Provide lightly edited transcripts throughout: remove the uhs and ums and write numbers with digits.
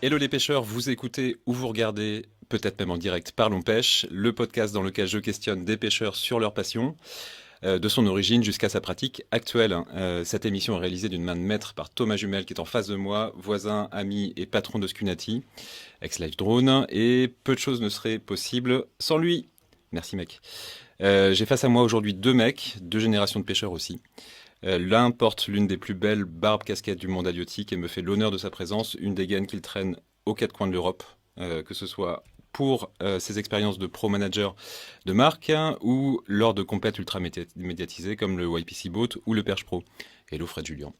Hello les pêcheurs, vous écoutez ou vous regardez, peut-être même en direct, Parlons Pêche, le podcast dans lequel je questionne des pêcheurs sur leur passion, de son origine jusqu'à sa pratique actuelle. Cette émission est réalisée d'une main de maître par Thomas Jumel qui est en face de moi, voisin, ami et patron de Scunati, ex-Live Drone, et peu de choses ne seraient possibles sans lui. Merci mec. J'ai face à moi aujourd'hui deux mecs, deux générations de pêcheurs aussi. L'un porte l'une des plus belles barbes casquettes du monde halieutique et me fait l'honneur de sa présence, une dégaine qu'il traîne aux quatre coins de l'Europe, que ce soit pour ses expériences de pro manager de marque ou lors de compètes ultra médiatisées comme le YPC Boat ou le Perche Pro. Hello Fred Julien.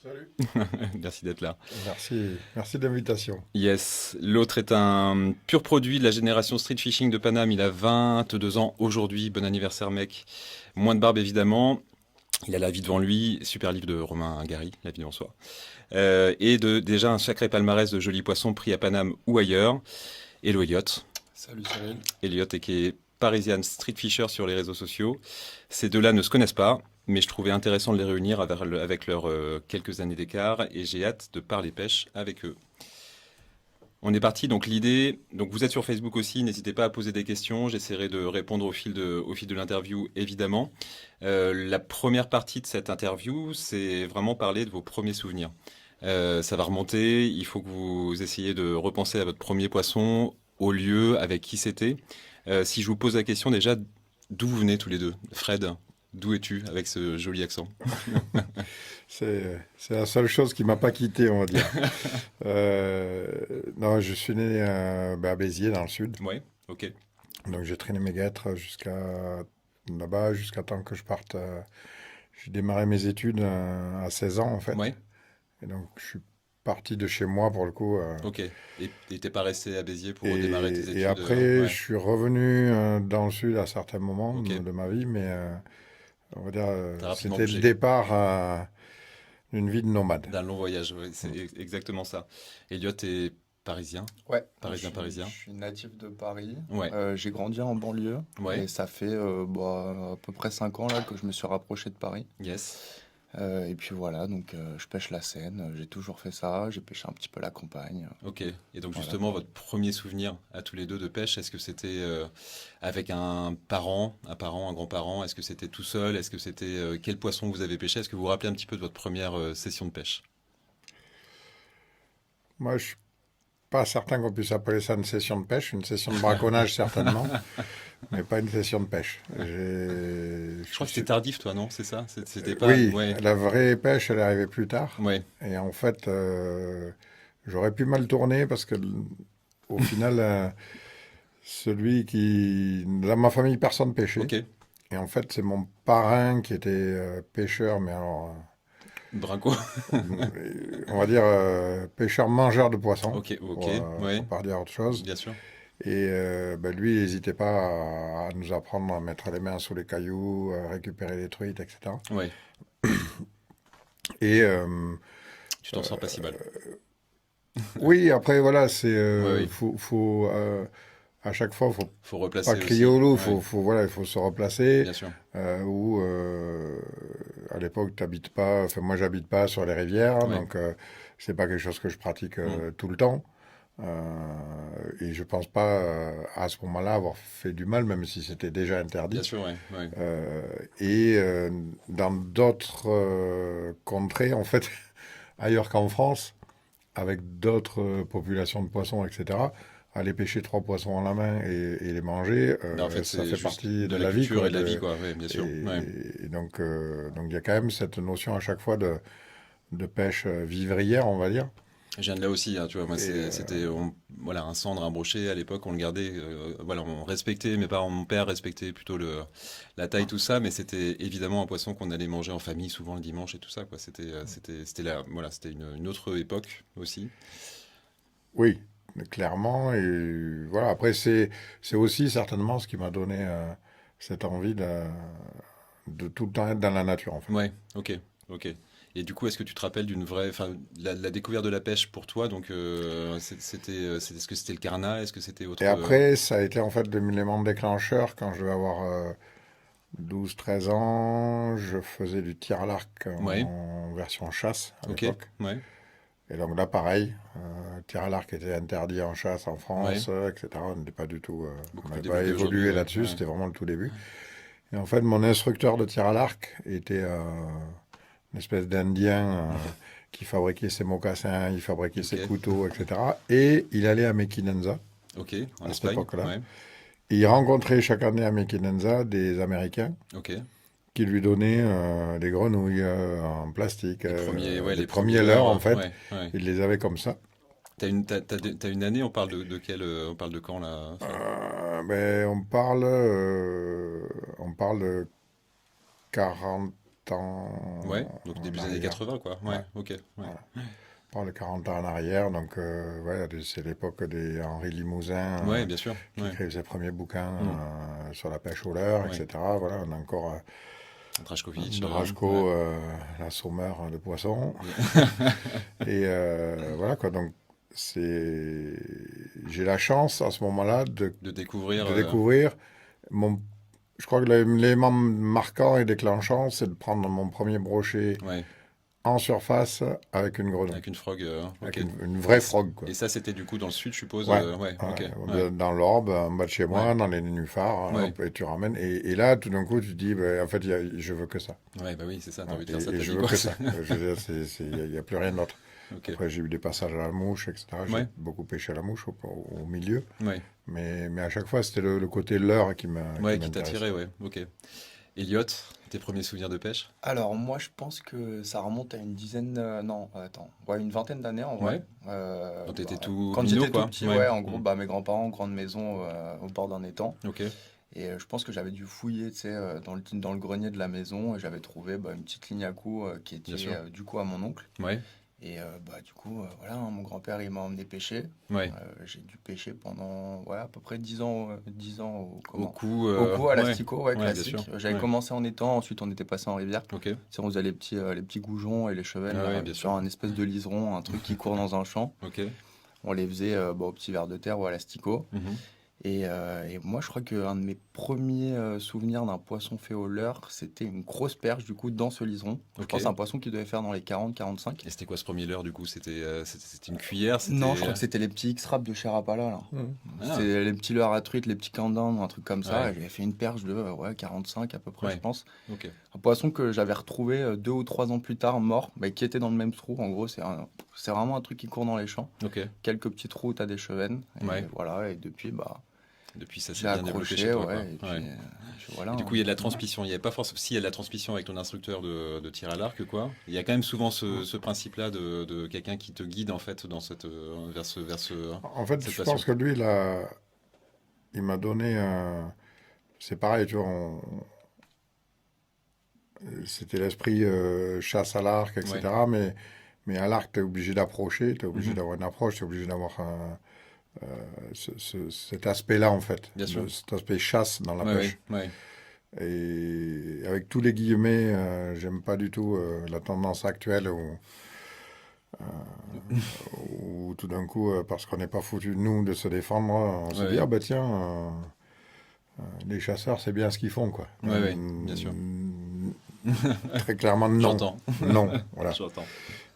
Salut. Merci d'être là. Merci de l'invitation. Yes, l'autre est un pur produit de la génération street fishing de Paname. Il a 22 ans aujourd'hui. Bon anniversaire mec. Moins de barbe évidemment. Il a la vie devant lui, super livre de Romain Gary, La vie devant soi. Déjà un sacré palmarès de jolis poissons pris à Paname ou ailleurs. Hello Elliot. Salut Cyril. Elliot qui est Parisian Street Fisher sur les réseaux sociaux. Ces deux-là ne se connaissent pas, mais je trouvais intéressant de les réunir avec leurs quelques années d'écart et j'ai hâte de parler pêche avec eux. On est parti, donc l'idée, donc vous êtes sur Facebook aussi, n'hésitez pas à poser des questions, j'essaierai de répondre au fil de l'interview évidemment. La première partie de cette interview, c'est vraiment parler de vos premiers souvenirs. Ça va remonter, il faut que vous essayiez de repenser à votre premier poisson, au lieu, avec qui c'était. Si je vous pose la question déjà, d'où vous venez tous les deux? Fred, d'où es-tu avec ce joli accent? C'est la seule chose qui m'a pas quitté, on va dire. Non, je suis né à Béziers, dans le sud. Ouais, ok. Donc j'ai traîné mes guêtres jusqu'à là-bas, jusqu'à temps que je parte. J'ai démarré mes études à 16 ans, en fait. Ouais, Et donc je suis parti de chez moi, pour le coup. ok. Et t'es pas resté à Béziers pour démarrer tes Et études après, je ouais, suis revenu dans le sud à certains moments ok. de ma vie, mais on va dire, T'as rapidement c'était le bougé. départ d'une vie de nomade. D'un long voyage, ouais, c'est exactement ça. Elliot est parisien, Ouais, je parisien. suis natif de Paris. Ouais, J'ai grandi en banlieue ouais, et ça fait à peu près 5 ans là que je me suis rapproché de Paris. yes. Et puis voilà, donc je pêche la Seine, j'ai toujours fait ça, j'ai pêché un petit peu la campagne. Ok. Et donc Voilà justement, quoi. votre premier souvenir à tous les deux de pêche, est-ce que c'était avec un parent, un grand-parent? Est-ce que c'était tout seul? Est-ce que c'était quel poisson vous avez pêché? Est-ce que vous vous rappelez un petit peu de votre première session de pêche? Moi, je suis pas certain qu'on puisse appeler ça une session de pêche, une session de braconnage certainement, mais pas une session de pêche. Je crois que c'était tardif, toi, non? C'est ça? C'était pas. Oui, Ouais, la vraie pêche, elle est arrivée plus tard. ouais. Et en fait, j'aurais pu mal tourner parce que, au final, celui qui... Dans ma famille, personne pêchait. Ok. Et en fait, c'est mon parrain qui était pêcheur, mais alors, Brinco. on va dire pêcheur mangeur de poissons, Ok, ok. pour Ouais, pas dire autre chose. bien sûr. Et lui, il n'hésitait pas à nous apprendre à mettre les mains sous les cailloux, à récupérer les truites, etc. Ouais. Et Tu t'en sors pas si mal. oui, après, voilà, c'est Ouais, oui. à chaque fois, faut Faut pas replacer crier aussi. au loup, Ouais, voilà, il faut se replacer. bien sûr. Ou à l'époque, t'habites pas, enfin moi, j'habite pas sur les rivières, Ouais. donc c'est pas quelque chose que je pratique Mm. tout le temps. Et je pense pas à ce moment-là avoir fait du mal, même si c'était déjà Bien interdit. sûr, ouais, ouais. Euh, et dans d'autres contrées, en fait, ailleurs qu'en France, avec d'autres populations de poissons, etc., aller pêcher trois poissons à la main et les manger, Non, en fait, ça c'est fait juste partie de de la la vie, culture quoi. et de la vie, quoi. Ouais, bien sûr. Ouais. Et donc il y a quand même cette notion à chaque fois de pêche vivrière, on va dire. Je viens de là aussi, hein, tu vois. Moi, Et c'était voilà, un cendre, un brochet à l'époque, on le gardait. Voilà, on respectait, mes parents, mon père respectait plutôt la taille, tout ça, mais c'était évidemment un poisson qu'on allait manger en famille, souvent le dimanche et tout ça, quoi. Voilà, c'était une autre époque aussi. oui, clairement. Et voilà, après, c'est aussi certainement ce qui m'a donné cette envie de tout le temps être dans la nature, en fait. Ouais, ok, ok. Et du coup, est-ce que tu te rappelles enfin, la découverte de la pêche pour toi, donc est-ce que c'était le carnat, est-ce que c'était Et autre, après, ça a été en fait l'élément déclencheur quand je devais avoir 12-13 ans. Je faisais du tir à l'arc ouais, en version chasse à ok, l'époque. ouais, Et donc là, pareil, tir à l'arc était interdit en chasse en France, etc. On n'était pas du tout, Beaucoup on plus n'avait pas développé aujourd'hui, évolué ouais. là-dessus, Ouais. c'était vraiment le tout début. Et en fait, mon instructeur de tir à l'arc était une espèce d'Indien qui fabriquait ses mocassins, il fabriquait ses Ok. couteaux, etc. Et il allait à Mequinenza Ok, en à cette Espagne. époque-là. Ouais. Et il rencontrait chaque année à Mequinenza des Américains Ok. qui lui donnaient des grenouilles en plastique, Ouais, des les premiers premiers leurres en leurres. fait. Ouais, ouais. Il les avait comme ça. T'as une année, on parle de quelle, on parle de quand là, Fred? Ben, on parle de 40 ans Ouais, donc début en des années arrière. 80, quoi. Ouais, Ouais, ok. Ouais. voilà. On parle de 40 ans en arrière, donc ouais, c'est l'époque des Henri Limousin Ouais, bien sûr. qui Ouais. écrivent ses premiers bouquins Hmm. sur la pêche au leurre, Ouais. etc. Voilà, on a encore Draškovic, ouais. Drajko, la saumeur de poissons. Et voilà quoi, donc c'est... j'ai la chance à ce moment-là De découvrir. de découvrir mon... Je crois que l'élément marquant et déclenchant, c'est de prendre mon premier brochet Ouais, en surface avec une grenouille, avec une frog. avec Ok. une Et, vraie frog, quoi. et ça, c'était du coup dans le sud, je suppose. Ouais, Ouais, ok. Ouais, dans l'Orbe, en bas de chez ouais, moi, dans les nénuphars, ouais. hop, et tu ramènes. Et là, tout d'un coup, tu te dis, ben, en fait, je veux que ça. Ouais, bah oui, c'est ça, t'as Voilà. envie de faire ça Et ta je vie, veux quoi. que ça. Je veux dire, il n'y a plus rien d'autre. Ok. Après, j'ai eu des passages à la mouche, etc. J'ai Ouais, beaucoup pêché à la mouche au milieu. ouais. Mais à chaque fois, c'était le côté leurre qui Ouais, qui t'a m'intéressait. tiré, ouais. Ok. Elliot, tes premiers souvenirs de pêche? Alors moi je pense que ça remonte à une dizaine, non, attends, ouais, une vingtaine d'années en vrai. Ouais. Quand t'étais Bah, tout quand minot, j'étais tout quoi. petit, Ouais. ouais, en gros, Hmm. bah, mes grands-parents, grande maison au bord d'un étang. Ok. Et je pense que j'avais dû fouiller, tu sais, dans le grenier de la maison et j'avais trouvé bah, une petite ligne à coup qui Bien était sûr. du coup à mon oncle. Ouais. Et bah, du coup, voilà, hein, mon grand-père il m'a emmené pêcher. Ouais. J'ai dû pêcher pendant ouais, à peu près 10 ans, 10 ans Au coup, au coup à ouais. l'asticot, ouais, Ouais, bien sûr. classique. J'avais Ouais. commencé en étang, ensuite on était passé en rivière. Ok. Tu sais, on faisait les petits goujons et les chevennes Ah là, ouais, bien sur sûr. un espèce de liseron, un truc qui court dans un champ. Ok. On les faisait bah, au petit ver de terre ou à l'asticot. Mhm. Et moi, je crois qu'un de mes premiers souvenirs d'un poisson fait au leurre, c'était une grosse perche du coup dans ce liseron. Je Ok. pense un poisson qui devait faire dans les 40-45. Et c'était quoi ce premier leurre, du coup? C'était une cuillère? Non, je C'était... crois que c'était les petits X-Rap de chez Rapala là. Mhm. Ah, C'était les petits leurres à truite, les petits candins, un truc comme ça. ouais. Et j'avais fait une perche de ouais, 45 à peu près, je Ouais. pense. Ok. Un poisson que j'avais retrouvé 2 ou 3 ans plus tard, mort, mais qui était dans le même trou. En gros, c'est vraiment un truc qui court dans les champs. Ok. Quelques petits trous, t'as des chevennes. Et Ouais. voilà, et depuis, bah, Depuis, ça s'est j'ai bien développé chez accroché, toi, quoi. ouais. Et puis, Ouais. voilà. Et du Hein. coup, il y a de la transmission. Il n'y a pas forcément. Si, il y a de la transmission avec ton instructeur de tir à l'arc, quoi. Il y a quand même souvent ce principe-là de quelqu'un qui te guide, en fait, dans En fait, cette je passion. pense que lui, il m'a donné c'est pareil, tu vois, c'était l'esprit chasse à l'arc, Ouais. etc. Mais à l'arc, tu es obligé d'approcher, tu es obligé Mhm. d'avoir une approche, tu es obligé d'avoir cet aspect-là, en fait, Bien sûr. cet aspect chasse dans la Ouais, pêche. ouais, ouais. Et avec tous les guillemets, j'aime pas du tout la tendance actuelle où tout d'un coup, parce qu'on n'est pas foutu, nous, de se défendre, on se Ouais, dit, ouais. ah bah tiens, les chasseurs, c'est bien ce qu'ils font, quoi. Ouais, ouais, bien sûr. Très clairement, non. J'entends. Non, voilà. J'entends.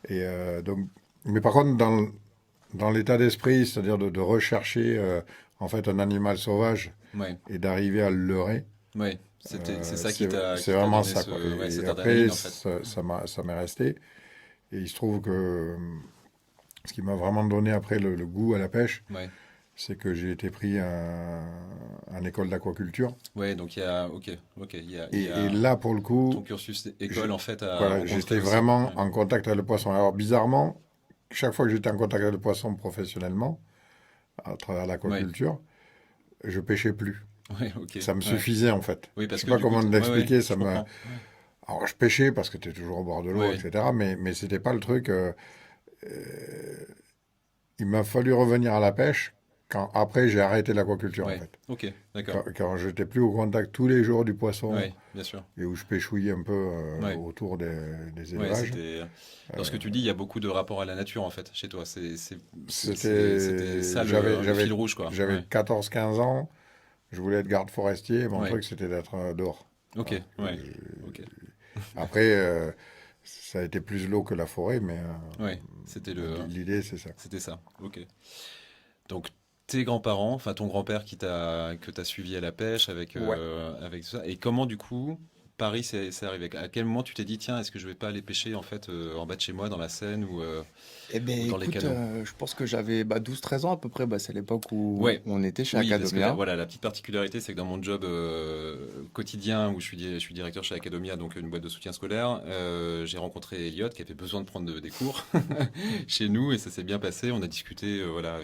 Et donc, mais par contre, dans l'état d'esprit, c'est-à-dire de rechercher en fait un animal sauvage Ouais, et d'arriver à le leurrer, ouais. C'est ça c'est qui t'a vraiment donné ça, quoi. ouais, Et cette après, adrénaline, en fait. ça m'est resté. Et il se trouve que ce qui m'a vraiment donné après le goût à la pêche, Ouais. c'est que j'ai été pris en école d'aquaculture. Ouais, donc il y a. Ok, ok. Et là, pour le coup, Ton cursus je- école, en fait, a voilà, rencontré j'étais aussi. vraiment Ouais. en contact avec le poisson. Alors, bizarrement, chaque fois que j'étais en contact avec le poisson professionnellement, à travers Ouais, l'aquaculture, je pêchais plus. ouais, ok. Ça me Ouais. suffisait, en fait. Oui, Je parce sais que pas du coup, comment ouais, ouais, l'expliquer. je comprends. Alors, je pêchais parce que tu es toujours au bord de l'eau, Ouais, etc. Mais c'était pas le truc. Il m'a fallu revenir à la pêche quand après j'ai arrêté l'aquaculture, en ouais. fait. Ok, d'accord. Quand j'étais plus au contact tous les jours du poisson Ouais, bien sûr. et où je pêchouillais un peu Ouais, autour des ouais, élevages, c'était. Dans ce que tu dis, il y a beaucoup de rapport à la nature, en fait, chez toi. C'était ça j'avais, le j'avais, fil rouge, quoi. j'avais Ouais, 14-15 ans, je voulais être garde forestier, et mon ouais. truc c'était d'être dehors. Ok, Voilà. ouais, ok. Après, ça a été plus l'eau que la forêt, mais Ouais, c'était l'idée, c'est ça. c'était ça. Ok. Donc tes grands-parents, enfin ton grand-père que t'as suivi à la pêche Ouais. avec tout ça. Et comment du coup Paris c'est arrivé? À quel moment tu t'es dit tiens est-ce que je vais pas aller pêcher en fait en bas de chez moi dans la Seine Eh ben ou dans les écoute, canaux? je pense que j'avais 12-13 ans à peu près. C'est l'époque où Ouais, on était chez oui, parce que Academia. voilà, la petite particularité, c'est que dans mon job quotidien, où je suis directeur chez Academia, donc une boîte de soutien scolaire, j'ai rencontré Elliot qui avait besoin de prendre des cours chez nous et ça s'est bien passé. On a discuté voilà,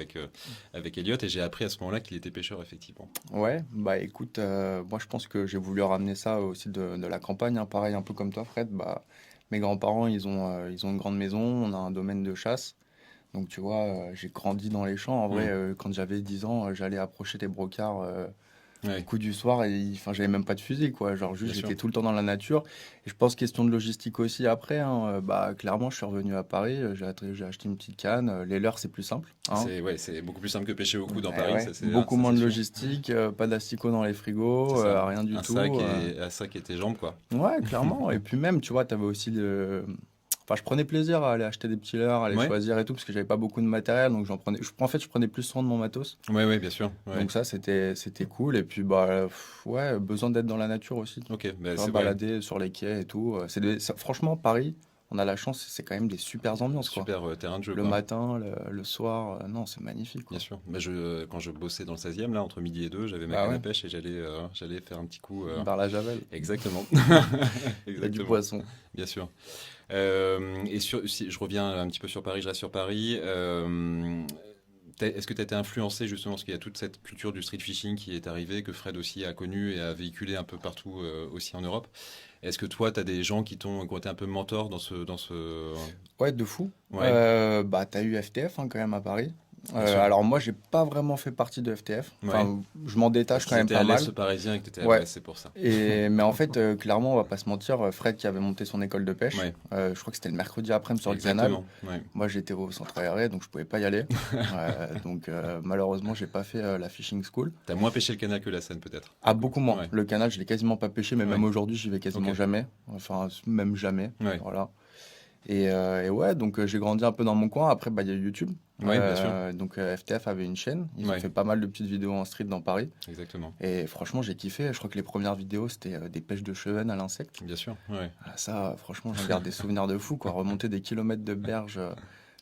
avec Elliot et j'ai appris à ce moment-là qu'il était pêcheur, effectivement. Ouais, bah écoute, moi je pense que j'ai voulu ramener ça aussi de la campagne, hein, pareil, un peu comme toi, Fred. Mes grands-parents, ils ont une grande maison, on a un domaine de chasse. Donc tu vois, j'ai grandi dans les champs. En vrai, Hmm. quand j'avais 10 ans, j'allais approcher des brocards Ouais, coup du soir et enfin, j'avais même pas de fusil, quoi. Genre juste, bien sûr. j'étais tout le temps dans la nature. Et je pense question de logistique aussi après, hein, clairement, je suis revenu à Paris, j'ai acheté une petite canne. Les leurres, c'est plus simple, hein. C'est ouais, c'est beaucoup plus simple que pêcher au coude dans Eh Paris, ouais, beaucoup ça moins c'est de sûr. logistique, pas d'asticots dans les C'est frigos, ça. rien du Un tout. sac et tes jambes, quoi. Ouais, clairement. Et puis même, tu vois, t'avais aussi le... Enfin, je prenais plaisir à aller acheter des petits leurres, à les Ouais, choisir et tout, parce que j'avais pas beaucoup de matériel, donc en fait, je prenais plus soin de mon matos. ouais, ouais, bien sûr. Ouais. Donc ça, c'était cool. Et puis, ouais, besoin d'être dans la nature aussi. Tu Ok, bah, vois, c'est ouais, balader sur les quais et tout. Franchement, Paris, on a la chance, c'est quand même des super ambiances, quoi. super terrain de jeu, Le quoi. matin, le soir, non, c'est magnifique, Bien quoi. sûr. Bah, quand je bossais dans le 16e, là, entre midi et 2, j'avais ma Bah canne à ouais, pêche et j'allais faire un petit coup. vers la Javel, Exactement. il y a du Exactement. poisson. Bien sûr. Et si je reviens un petit peu sur Paris, je reste sur Paris. Est-ce que tu as été influencé justement parce qu'il y a toute cette culture du street fishing qui est arrivée, que Fred aussi a connu et a véhiculé un peu partout aussi en Europe? Est-ce que toi, tu as des gens qui ont été un peu mentors dans ce... Ouais, de fou. Ouais, T'as eu FTF hein, quand même à Paris. bien sûr. Alors moi, j'ai pas vraiment fait partie de FTF. Ouais. Enfin, je m'en Parce détache quand qu'ils même étaient à pas l'Est mal. parisien et que tu étais à Ouais. l'Ouest, c'est pour ça. Mais en fait, clairement, on va pas se mentir, Fred qui avait monté son école de pêche, Ouais, je crois que c'était le mercredi après-midi sur le canal. exactement. Ouais. Moi, j'étais au centre aéré, donc je pouvais pas y aller. Donc malheureusement, j'ai pas fait la fishing school. T'as moins pêché le canal que la Seine, peut-être. Ah, Du coup. beaucoup moins. Ouais. Le canal, je l'ai quasiment pas pêché, mais Ouais. même aujourd'hui, j'y vais quasiment Ok. jamais. Enfin, même jamais. Ouais. Voilà. Et ouais, donc j'ai grandi un peu dans mon coin. Après, il y a YouTube. Ouais, bien sûr. Donc FTF avait une chaîne. Ils ont Ouais. fait pas mal de petites vidéos en street dans Paris. Exactement. Et franchement, j'ai kiffé. Je crois que les premières vidéos, c'était des pêches de chevenne à l'insecte. Bien sûr. Ouais. Ah, ça, franchement, j'en garde des souvenirs de fou, quoi. Remonter des kilomètres de berge Bah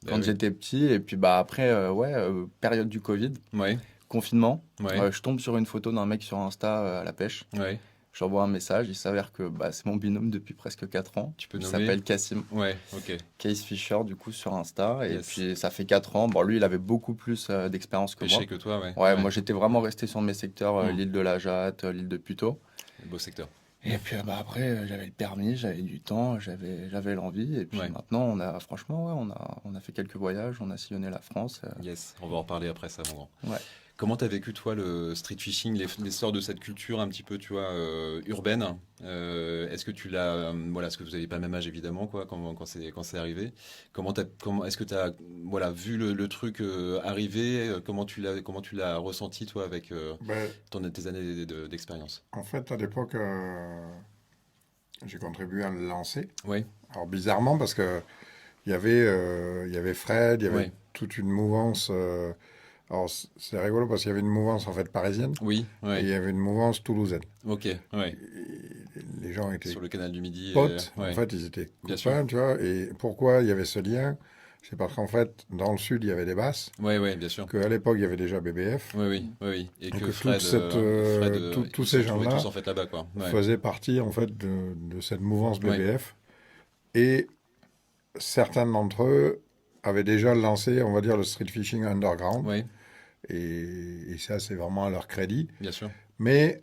quand oui. j'étais petit. Et puis après, ouais, période du Covid, Ouais. confinement. Ouais. Je tombe sur une photo d'un mec sur Insta à la pêche. Ouais. J'envoie un message. Il s'avère que c'est mon binôme depuis presque 4 ans. Tu peux Il nommer? s'appelle Cassim. Ouais. Ok. Case Fisher, du coup, sur Insta. Et Yes. puis, ça fait 4 ans. Bon, lui, il avait beaucoup plus d'expérience que moi. Pêché que toi, ouais. Ouais, Ouais. moi, j'étais vraiment resté sur mes secteurs, Hmm. l'île de la Jatte, l'île de Puteaux. Beau secteur. Et puis après, j'avais le permis, j'avais du temps, j'avais l'envie. Et puis Ouais. maintenant, franchement, ouais, on a fait quelques voyages, on a sillonné la France. Yes. On va en reparler après ça, mon grand. Ouais. Comment t'as vécu, toi, le street fishing, l'essor de cette culture un petit peu, tu vois, urbaine? Est-ce que tu l'as, voilà, parce que vous n'avez pas le même âge, évidemment, quoi, quand c'est arrivé. Est-ce que tu as, voilà, vu le truc arriver? Comment tu l'as ressenti, toi, avec Ben, tes années d'expérience? en fait, à l'époque, j'ai contribué à le lancer. Oui, Alors bizarrement, parce que il y avait Fred, il y avait oui, toute une mouvance. Alors c'est rigolo parce qu'il y avait une mouvance en fait parisienne oui, et il oui. y avait une mouvance toulousaine. Ok, ouais. Et les gens étaient Sur le canal du Midi. potes, en Ouais, fait, ils étaient bien copains, tu vois. Et pourquoi il y avait ce lien? C'est parce qu'en fait, dans le sud, il y avait des basses, ouais, ouais, bien sûr. qu'à l'époque, il y avait déjà BBF, Oui, oui, oui, oui. Et et que que Fred, toute cette, tous ils se ces retrouvaient gens-là tous en fait là-bas, quoi. Ouais, faisaient partie en fait de cette mouvance ouais, BBF. Et certains d'entre eux avaient déjà lancé, on va dire, le street fishing underground. ouais, Et ça, c'est vraiment à leur crédit. bien sûr. Mais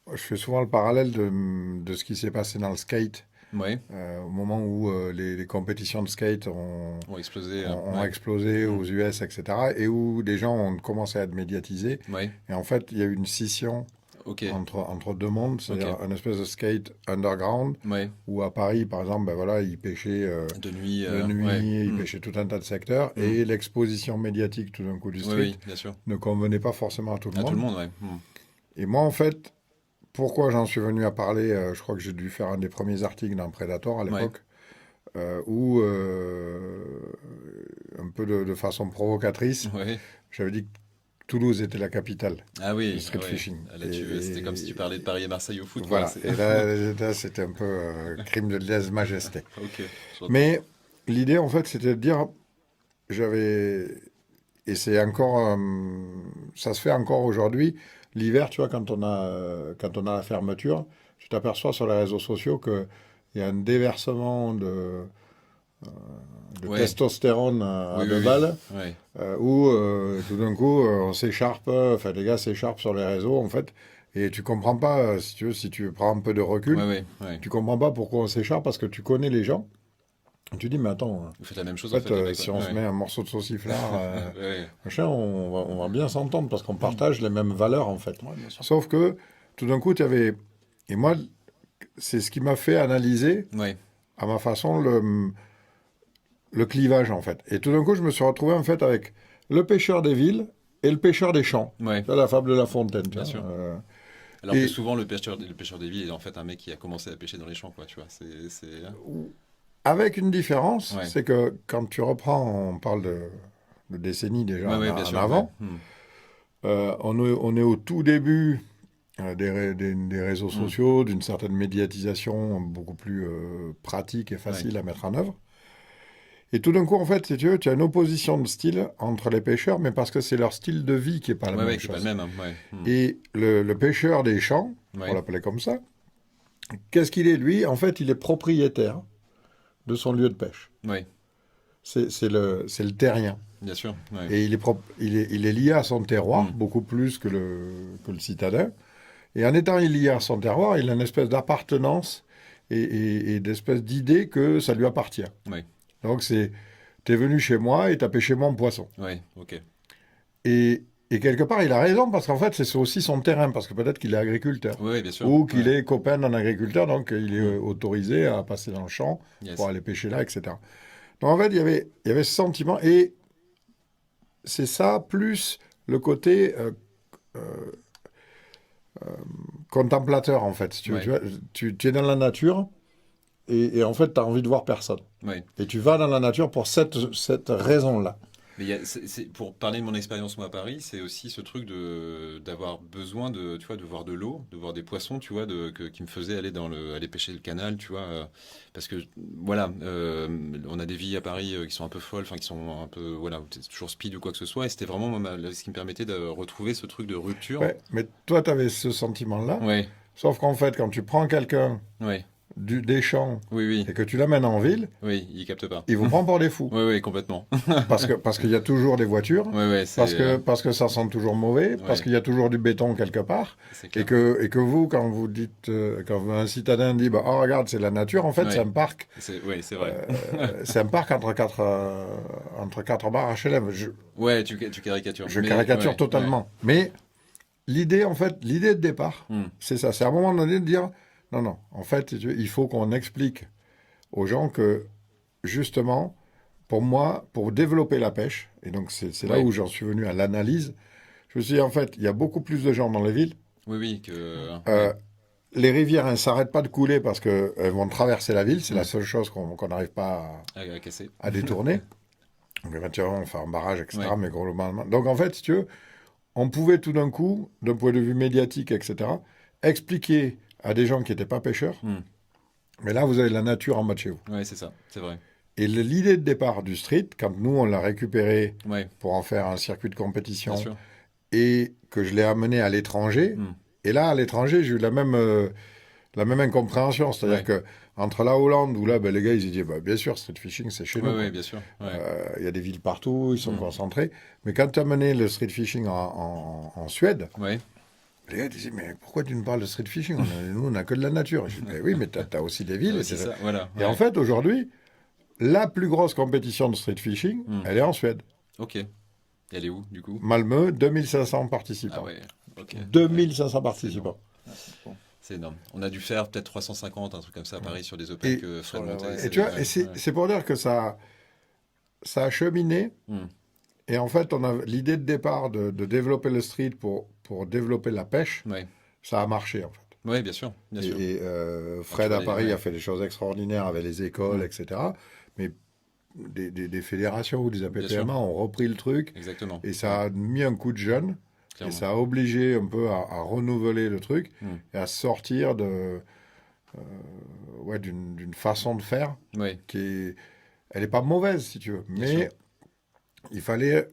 je fais souvent le parallèle de ce qui s'est passé dans le skate, Ouais, au moment où les compétitions de skate ont explosé. ont Ouais, explosé mm, aux US, etc. Et où des gens ont commencé à être médiatisés. ouais, Et en fait, il y a eu une scission ok, entre deux mondes, c'est-à-dire ok, un espèce de skate underground, ouais. où à Paris, par exemple, ben voilà, ils pêchaient De nuit, de nuit, ouais, ils mm, pêchaient tout un tas de secteurs. mm, Et l'exposition médiatique, tout d'un coup, du oui, street oui, bien sûr. ne convenait pas forcément à tout le À tout le monde. monde, ouais. Mm, Et moi, en fait, pourquoi j'en suis venu à parler, je crois que j'ai dû faire un des premiers articles dans Predator à ouais, l'époque, où, un peu de façon provocatrice, Ouais. j'avais dit que Toulouse était la capitale Ah du oui, street ah ouais. fishing. Ah, là, c'était comme si tu parlais de Paris et Marseille au foot, quoi. Voilà, et là, c'était un peu crime de lèse-majesté. Ok, j'entends. Mais l'idée, en fait, c'était de dire, j'avais, et c'est encore, ça se fait encore aujourd'hui, l'hiver, tu vois, quand on a la fermeture, tu t'aperçois sur les réseaux sociaux qu'il y a un déversement de Ouais, testostérone oui, à oui, deux oui. balles, Ouais, où tout d'un coup, on s'écharpe, enfin, les gars s'écharpent sur les réseaux, en fait, et tu comprends pas, si tu prends un peu de ouais, recul, ouais, ouais. tu comprends pas pourquoi on s'écharpe, parce que tu connais les gens. Tu dis, mais attends, Vous faites la même chose en en fait, fait, les mecs, si ouais. on se Ouais, met un morceau de sauciflard, ouais, machin, on va bien s'entendre parce qu'on partage les mêmes valeurs, en fait. Ouais, bien sûr. Sauf que, tout d'un coup, tu avais. Et moi, c'est ce qui m'a fait analyser, ouais, à ma façon, le clivage, en fait. Et tout d'un coup, je me suis retrouvé, en fait, avec le pêcheur des villes et le pêcheur des champs. ouais, Tu vois, la fable de La Fontaine, tu bien vois. sûr. Alors que Et souvent, le pêcheur des villes est en fait un mec qui a commencé à pêcher dans les champs, quoi, tu vois. avec une différence, Ouais, c'est que quand tu reprends, on parle de décennies déjà ouais, ouais, bien en sûr, ouais. avant, on est au tout début des réseaux Hmm. sociaux, d'une certaine médiatisation beaucoup plus pratique et Ouais, facile à mettre en œuvre. Et tout d'un coup, en fait, si tu as une opposition de style entre les pêcheurs, mais parce que c'est leur style de vie qui n'est pas la ouais, ouais, même qui est pas le chose. même, hein, ouais. Hmm. Et le pêcheur des champs, pour Ouais, l'appeler comme ça, qu'est-ce qu'il est, lui? En fait, il est propriétaire de son lieu de pêche. ouais, C'est le terrien. bien sûr, ouais. Et il est lié à son terroir, Hmm. beaucoup plus que le citadin. Et en étant lié à son terroir, il a une espèce d'appartenance et d'espèce d'idée que ça lui appartient. Ouais, Donc t'es venu chez moi et t'as pêché mon poisson. ouais, ok. Et quelque part, il a raison, parce qu'en fait, c'est aussi son terrain, parce que peut-être qu'il est agriculteur, Ouais, ouais, bien sûr, ou qu'il ouais. est copain d'un agriculteur, donc il est Hmm. autorisé à passer dans le champ pour Yes. aller pêcher là, etc. Donc en fait, il y avait ce sentiment, et c'est ça, plus le côté contemplateur, en fait. Ouais, Tu es dans la nature, et en fait, tu as envie de voir personne. ouais. Et tu vas dans la nature pour cette raison-là. Mais pour parler de mon expérience moi à Paris, c'est aussi ce truc d'avoir besoin de, tu vois, de voir de l'eau, de voir des poissons, tu vois, qui me faisait aller aller pêcher le canal, tu vois, parce que voilà, on a des vies à Paris qui sont un peu folles, enfin qui sont un peu, voilà, c'est toujours speed ou quoi que ce soit, et c'était vraiment ce qui me permettait de retrouver ce truc de rupture. Ouais, mais toi, tu avais ce sentiment-là, Ouais, sauf qu'en fait, quand tu prends quelqu'un ouais, des champs oui, oui, et que tu l'amènes en ville, oui, il capte pas. il vous prend pour des fous. Ouais, ouais, complètement. Parce qu'il y a toujours des voitures, Ouais, ouais, parce que ça sent toujours mauvais, parce ouais, qu'il y a toujours du béton quelque part, c'est clair. et que vous, quand vous dites, quand un citadin dit, bah, oh, regarde, c'est la nature, en fait, c'est Ouais, un parc. ouais, c'est vrai. C'est un parc entre quatre barres HLM. Ouais, tu caricatures. Je Mais caricature ouais, ouais. totalement. Mais l'idée, en fait, l'idée de départ, Hmm. c'est ça. C'est à un moment donné de dire, non, non, en fait, il faut qu'on explique aux gens que, justement, pour moi, pour développer la pêche, et donc c'est là Ouais. où j'en suis venu à l'analyse, je me suis dit, en fait, il y a beaucoup plus de gens dans les villes. Oui, oui, que. Euh, Ouais. les rivières, elles ne s'arrêtent pas de couler parce qu'elles vont traverser la ville. C'est la Hmm. seule chose qu'on n'arrive pas À casser. à détourner. Donc éventuellement, on fait un barrage, etc. Ouais. Mais globalement. Donc en fait, si tu veux, on pouvait tout d'un coup, d'un point de vue médiatique, etc., expliquer à des gens qui n'étaient pas pêcheurs, Hmm. mais là, vous avez la nature en bas de chez vous. Ouais, c'est ça, c'est vrai. Et l'idée de départ du street, quand nous, on l'a récupéré Ouais, pour en faire un circuit de bien compétition sûr. et que je l'ai amené à l'étranger, Hmm. et là, à l'étranger, j'ai eu la même incompréhension. C'est-à-dire Ouais. que entre la Hollande, où là, ben, les gars, ils disaient, bah, bien sûr, street fishing, c'est chez Ouais, nous, quoi. ouais, bien sûr. Ouais. Il y a des villes partout, ils sont Hmm. concentrés. Mais quand tu as mené le street fishing en Suède, Ouais. les gars disaient, mais pourquoi tu nous parles de street fishing? Nous, on n'a que de la nature. Je dis, ben oui, mais tu as aussi des villes. Ouais, c'est ça, voilà. Et en Ouais. fait, aujourd'hui, la plus grosse compétition de street fishing, Hmm. elle est en Suède. Ok. Et elle est où, du coup? Malmö, 2500 Ah participants. ouais, ok. Ouais. 2500 C'est énorme. participants. Ah, c'est bon. C'est énorme. On a dû faire peut-être 350, un truc comme ça à Paris sur des Open Et, que Fred Sur la- montait. ouais. et tu vois, Ouais, et c'est ouais. c'est pour dire que ça a cheminé. Hmm. Et en fait, on a l'idée de départ de développer le street pour développer la pêche, Ouais. ça a marché, en fait. Ouais, bien sûr, bien sûr. Fred tu vois à Paris ouais. a fait des choses extraordinaires avec les écoles, Mm. etc. Mais des fédérations ou des Bien sûr, APTMA ont repris le truc exactement. et Ouais, ça a mis un coup de jeune et clairement. ça a obligé un peu à renouveler le truc Mm. et à sortir d'une façon de faire Ouais, qui est, elle n'est pas mauvaise si tu veux, bien sûr. mais il fallait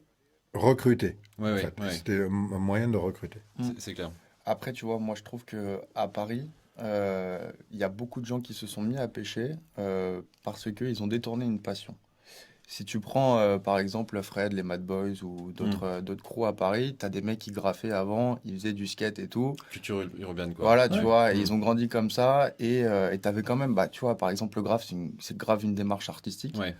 recruter Ouais, en ouais, fait. ouais. C'était un moyen de recruter. Mm. C'est clair. Après, tu vois, moi je trouve que à Paris, il y a beaucoup de gens qui se sont mis à pêcher parce qu'ils ont détourné une passion. Si tu prends par exemple Fred, les Mad Boys ou Mm. d'autres crews à Paris, t'as des mecs qui graffaient avant, ils faisaient du skate et tout. Culture urbaine, quoi. Voilà, tu Ouais. vois, et Mm. ils ont grandi comme ça et t'avais quand même, bah, tu vois, par exemple, le graphe, c'est grave une démarche artistique. Ouais,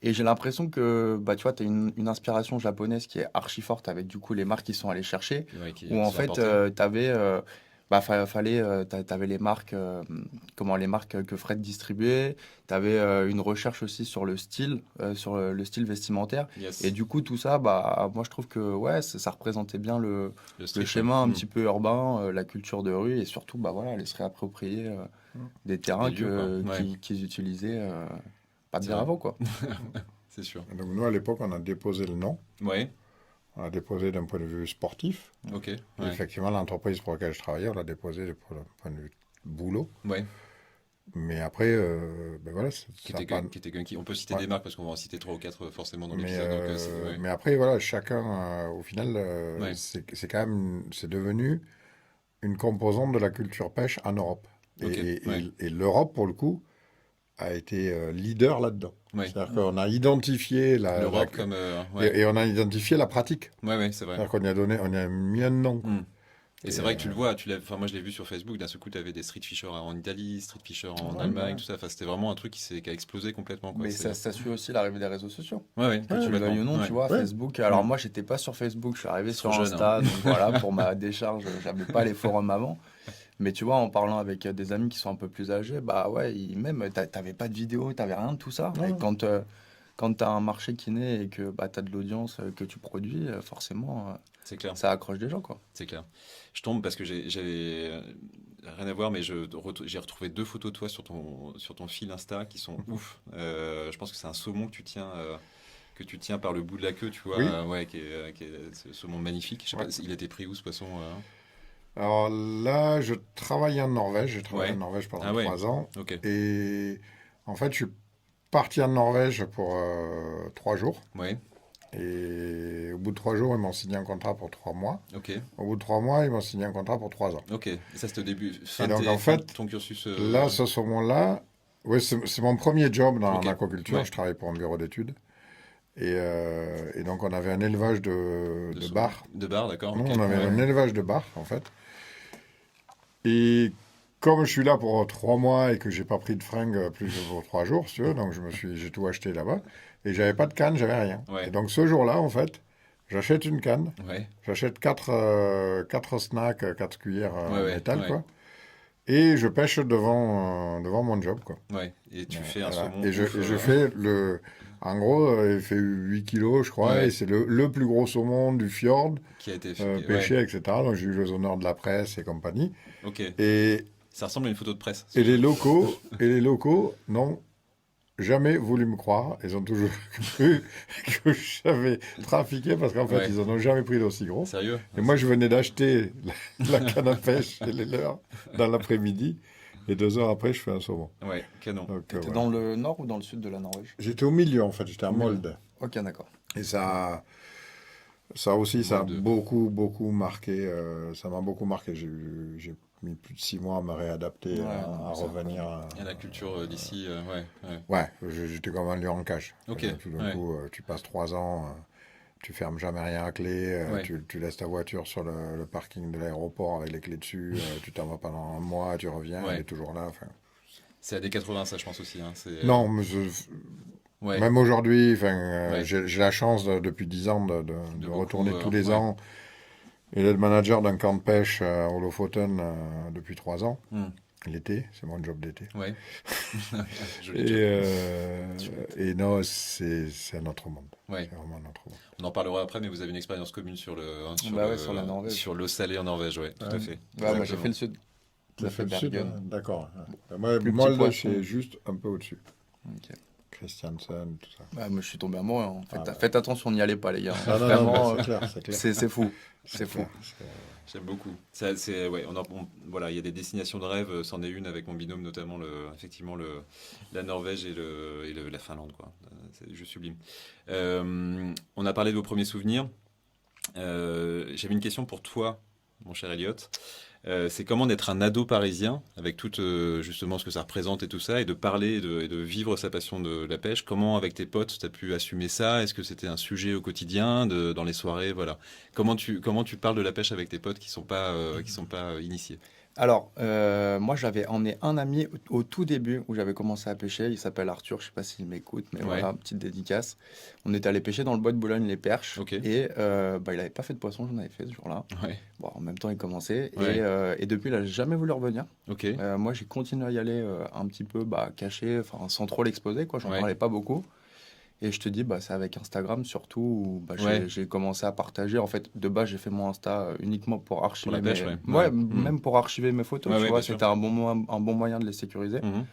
Et j'ai l'impression que, bah, tu vois, t'as une inspiration japonaise qui est archi forte avec du coup les marques qui sont allées chercher, ouais, où en qui sont fait, apportés. t'avais les marques, les marques que Fred distribuait, t'avais une recherche aussi sur le style, le style vestimentaire. Et Yes. du coup, tout ça, bah, moi je trouve que, ouais, ça représentait bien Le le street, ouais. schéma un Mm. petit peu urbain, la culture de rue, et surtout, bah voilà, aller se réapproprier des Des terrains lieux, quoi. Ouais, qu'ils utilisaient pas c'est bien vrai. avant, quoi. C'est sûr. Et donc nous à l'époque on a déposé le nom, Ouais, on l'a déposé d'un point de vue sportif. ok. Et Ouais, effectivement l'entreprise pour laquelle je travaillais on l'a déposé pour le point de vue boulot. ouais. Mais après, ben voilà, ça a pas. Qui était gunky. On peut citer Ouais. des marques parce qu'on va en citer trois ou quatre forcément dans Mais, l'épisode. Donc, ouais. mais après, voilà, chacun, au final, Ouais, c'est quand même, c'est devenu une composante de la culture pêche en Europe. ok. Ouais, Et l'Europe, pour le coup, a été leader là-dedans. ouais. C'est-à-dire qu'on a identifié L'Europe comme. Ouais, et on a identifié la pratique. ouais, ouais, c'est vrai. C'est-à-dire qu'on y a donné, on y a mis un nom, quoi. Mm. Et c'est Et, vrai que tu le vois, enfin, moi je l'ai vu sur Facebook, d'un seul coup tu avais des street fishers en Italie, street fishers en ouais, Allemagne, ouais. tout ça. Enfin, c'était vraiment un truc qui a explosé complètement, quoi. Mais ça suit aussi l'arrivée des réseaux sociaux. Ouais, ouais, Que tu le complètement. veuilles ou non, Ouais. tu vois, Ouais. Facebook. Alors Mm. moi, j'étais pas sur Facebook, je suis arrivé Trop sur jeune, hein. Insta, donc voilà, pour ma décharge, j'avais pas les forums avant. Mais tu vois, en parlant avec des amis qui sont un peu plus âgés, bah ouais, même, t'avais pas de vidéo, t'avais rien de tout ça. Ouais. Et quand t'as un marché qui naît et que bah, t'as de l'audience que tu produis, forcément, C'est clair. ça accroche des gens, quoi. C'est clair. Je tombe parce que j'avais rien à voir, mais j'ai retrouvé deux photos de toi sur ton fil Insta qui sont ouf. Je pense que c'est un saumon que tu tiens par le bout de la queue, tu vois, Oui. ouais, qui est ce saumon magnifique. Je sais Ouais. pas, il était pris où ce poisson Alors là, je travaillais en Norvège. J'ai travaillé Ouais. en Norvège pendant Ah ouais. 3 ans. Ok. Et en fait, je suis parti en Norvège pour 3 jours. Ouais. Et au bout de 3 jours, ils m'ont signé un contrat pour 3 mois. Ok. Au bout de 3 mois, ils m'ont signé un contrat pour 3 ans. Ok. Et ça, c'était au début, Et donc, en fin de fait, ton cursus. là, ce moment-là, oui, c'est mon premier job dans Ok. l'aquaculture. Ouais. Je travaille pour un bureau d'études. Et donc, on avait un élevage de saumon. bars. De bar, d'accord. Non, Ok. on avait Ouais. un élevage de bars, en fait. Et comme je suis là pour 3 mois et que j'ai pas pris de fringues plus pour 3 jours, si tu veux, donc j'ai tout acheté là-bas. Et j'avais pas de canne, j'avais rien. Ouais. Et donc ce jour-là, en fait, j'achète une canne, Ouais. j'achète quatre snacks, 4 cuillères Ouais, ouais, métal, ouais. quoi. Et je pêche devant mon job, quoi. Ouais. Et tu fais un Voilà. saumon. Et je, ouf, et je fais le. En gros, il fait 8 kilos, je crois, Ouais. et c'est le plus gros saumon du fjord, qui a été pêché, ouais. etc. Donc j'ai eu les honneurs de la presse et compagnie. Ok. Et, Ça ressemble à une photo de presse. et les locaux n'ont jamais voulu me croire. Ils ont toujours cru que j'avais trafiqué parce qu'en fait, Ouais. ils en ont jamais pris d'aussi gros. Sérieux? Et moi, je venais d'acheter la canne à pêche et les leurs dans l'après-midi. Et 2 heures après, je fais un saumon. Ouais, canon. Donc, T'étais voilà. dans le nord ou dans le sud de la Norvège? J'étais au milieu, en fait. J'étais à Au milieu. Molde. Ok, d'accord. Et ça aussi, ça a Molde. beaucoup, beaucoup marqué. Ça m'a beaucoup marqué. J'ai mis plus de 6 mois à me réadapter, Ouais, à c'est revenir. Et la culture d'ici, ouais. Ouais, j'étais comme un lion en cage. Ok, Tout d'un ouais. coup, tu passes 3 ans, tu fermes jamais rien à clé, Ouais. tu laisses ta voiture sur le parking de l'aéroport avec les clés dessus, tu t'en vas pendant un mois, tu reviens, Ouais. elle est toujours là. Enfin. C'est à des 80, ça, je pense aussi. Hein. Non, mais Ouais. même aujourd'hui, enfin, Ouais. j'ai la chance depuis 10 ans de beaucoup, retourner tous les ouais. ans et d'être manager d'un camp de pêche au Lofoten depuis 3 ans. Hmm. L'été, c'est mon job d'été. Ouais. Joli Et, job. et non, c'est un autre monde. Ouais. C'est vraiment un autre monde. On en parlera après, mais vous avez une expérience commune sur Bah ouais, sur la Norvège. sur l'eau salée en Norvège, ouais, tout à fait. Ouais, moi j'ai Exactement. fait le sud. Ça fait le sud, Bergen. hein, d'accord. Moi, Plus moi petit le poisson. c'est juste un peu au-dessus. Ok. Christiansen, tout ça. Ah, moi, je suis tombé amoureux, hein. Ah, ouais. Faites attention, n'y allez pas, les gars. Non, non, non, Vraiment, mais c'est clair, c'est clair. c'est fou. C'est fou. clair. J'aime beaucoup. Ça, ouais, voilà, il y a des destinations de rêve, c'en est une avec mon binôme, notamment effectivement la Norvège et la Finlande, quoi. C'est juste sublime. On a parlé de vos premiers souvenirs. J'avais une question pour toi, mon cher Elliot. C'est comment d'être un ado parisien, avec tout justement ce que ça représente et tout ça, et de parler et de vivre sa passion de la pêche. Comment, avec tes potes, tu as pu assumer ça? Est-ce que c'était un sujet au quotidien, dans les soirées, voilà. Comment tu parles de la pêche avec tes potes qui sont pas initiés? Alors, moi, j'avais emmené un ami au tout début où j'avais commencé à pêcher. Il s'appelle Arthur, je sais pas s'il m'écoute, mais Ouais. voilà, petite dédicace. On était allé pêcher dans le bois de Boulogne les perches Ok. et bah, il avait pas fait de poisson, j'en avais fait ce jour-là. Ouais. Bon, en même temps, il commençait Ouais. et depuis, il a jamais voulu revenir. Ok. Moi, j'ai continué à y aller un petit peu bah, caché, enfin, sans trop l'exposer, quoi. J'en Ouais. parlais pas beaucoup. Et je te dis, bah, c'est avec Instagram surtout où bah, Ouais. j'ai commencé à partager. En fait, de base, j'ai fait mon Insta uniquement pour Pour archiver la pêche, mes... ouais. Ouais, Ouais. Mhm. même pour archiver mes photos, Ouais, tu ouais, vois. bien sûr. C'était un bon moyen de les sécuriser. Mhm.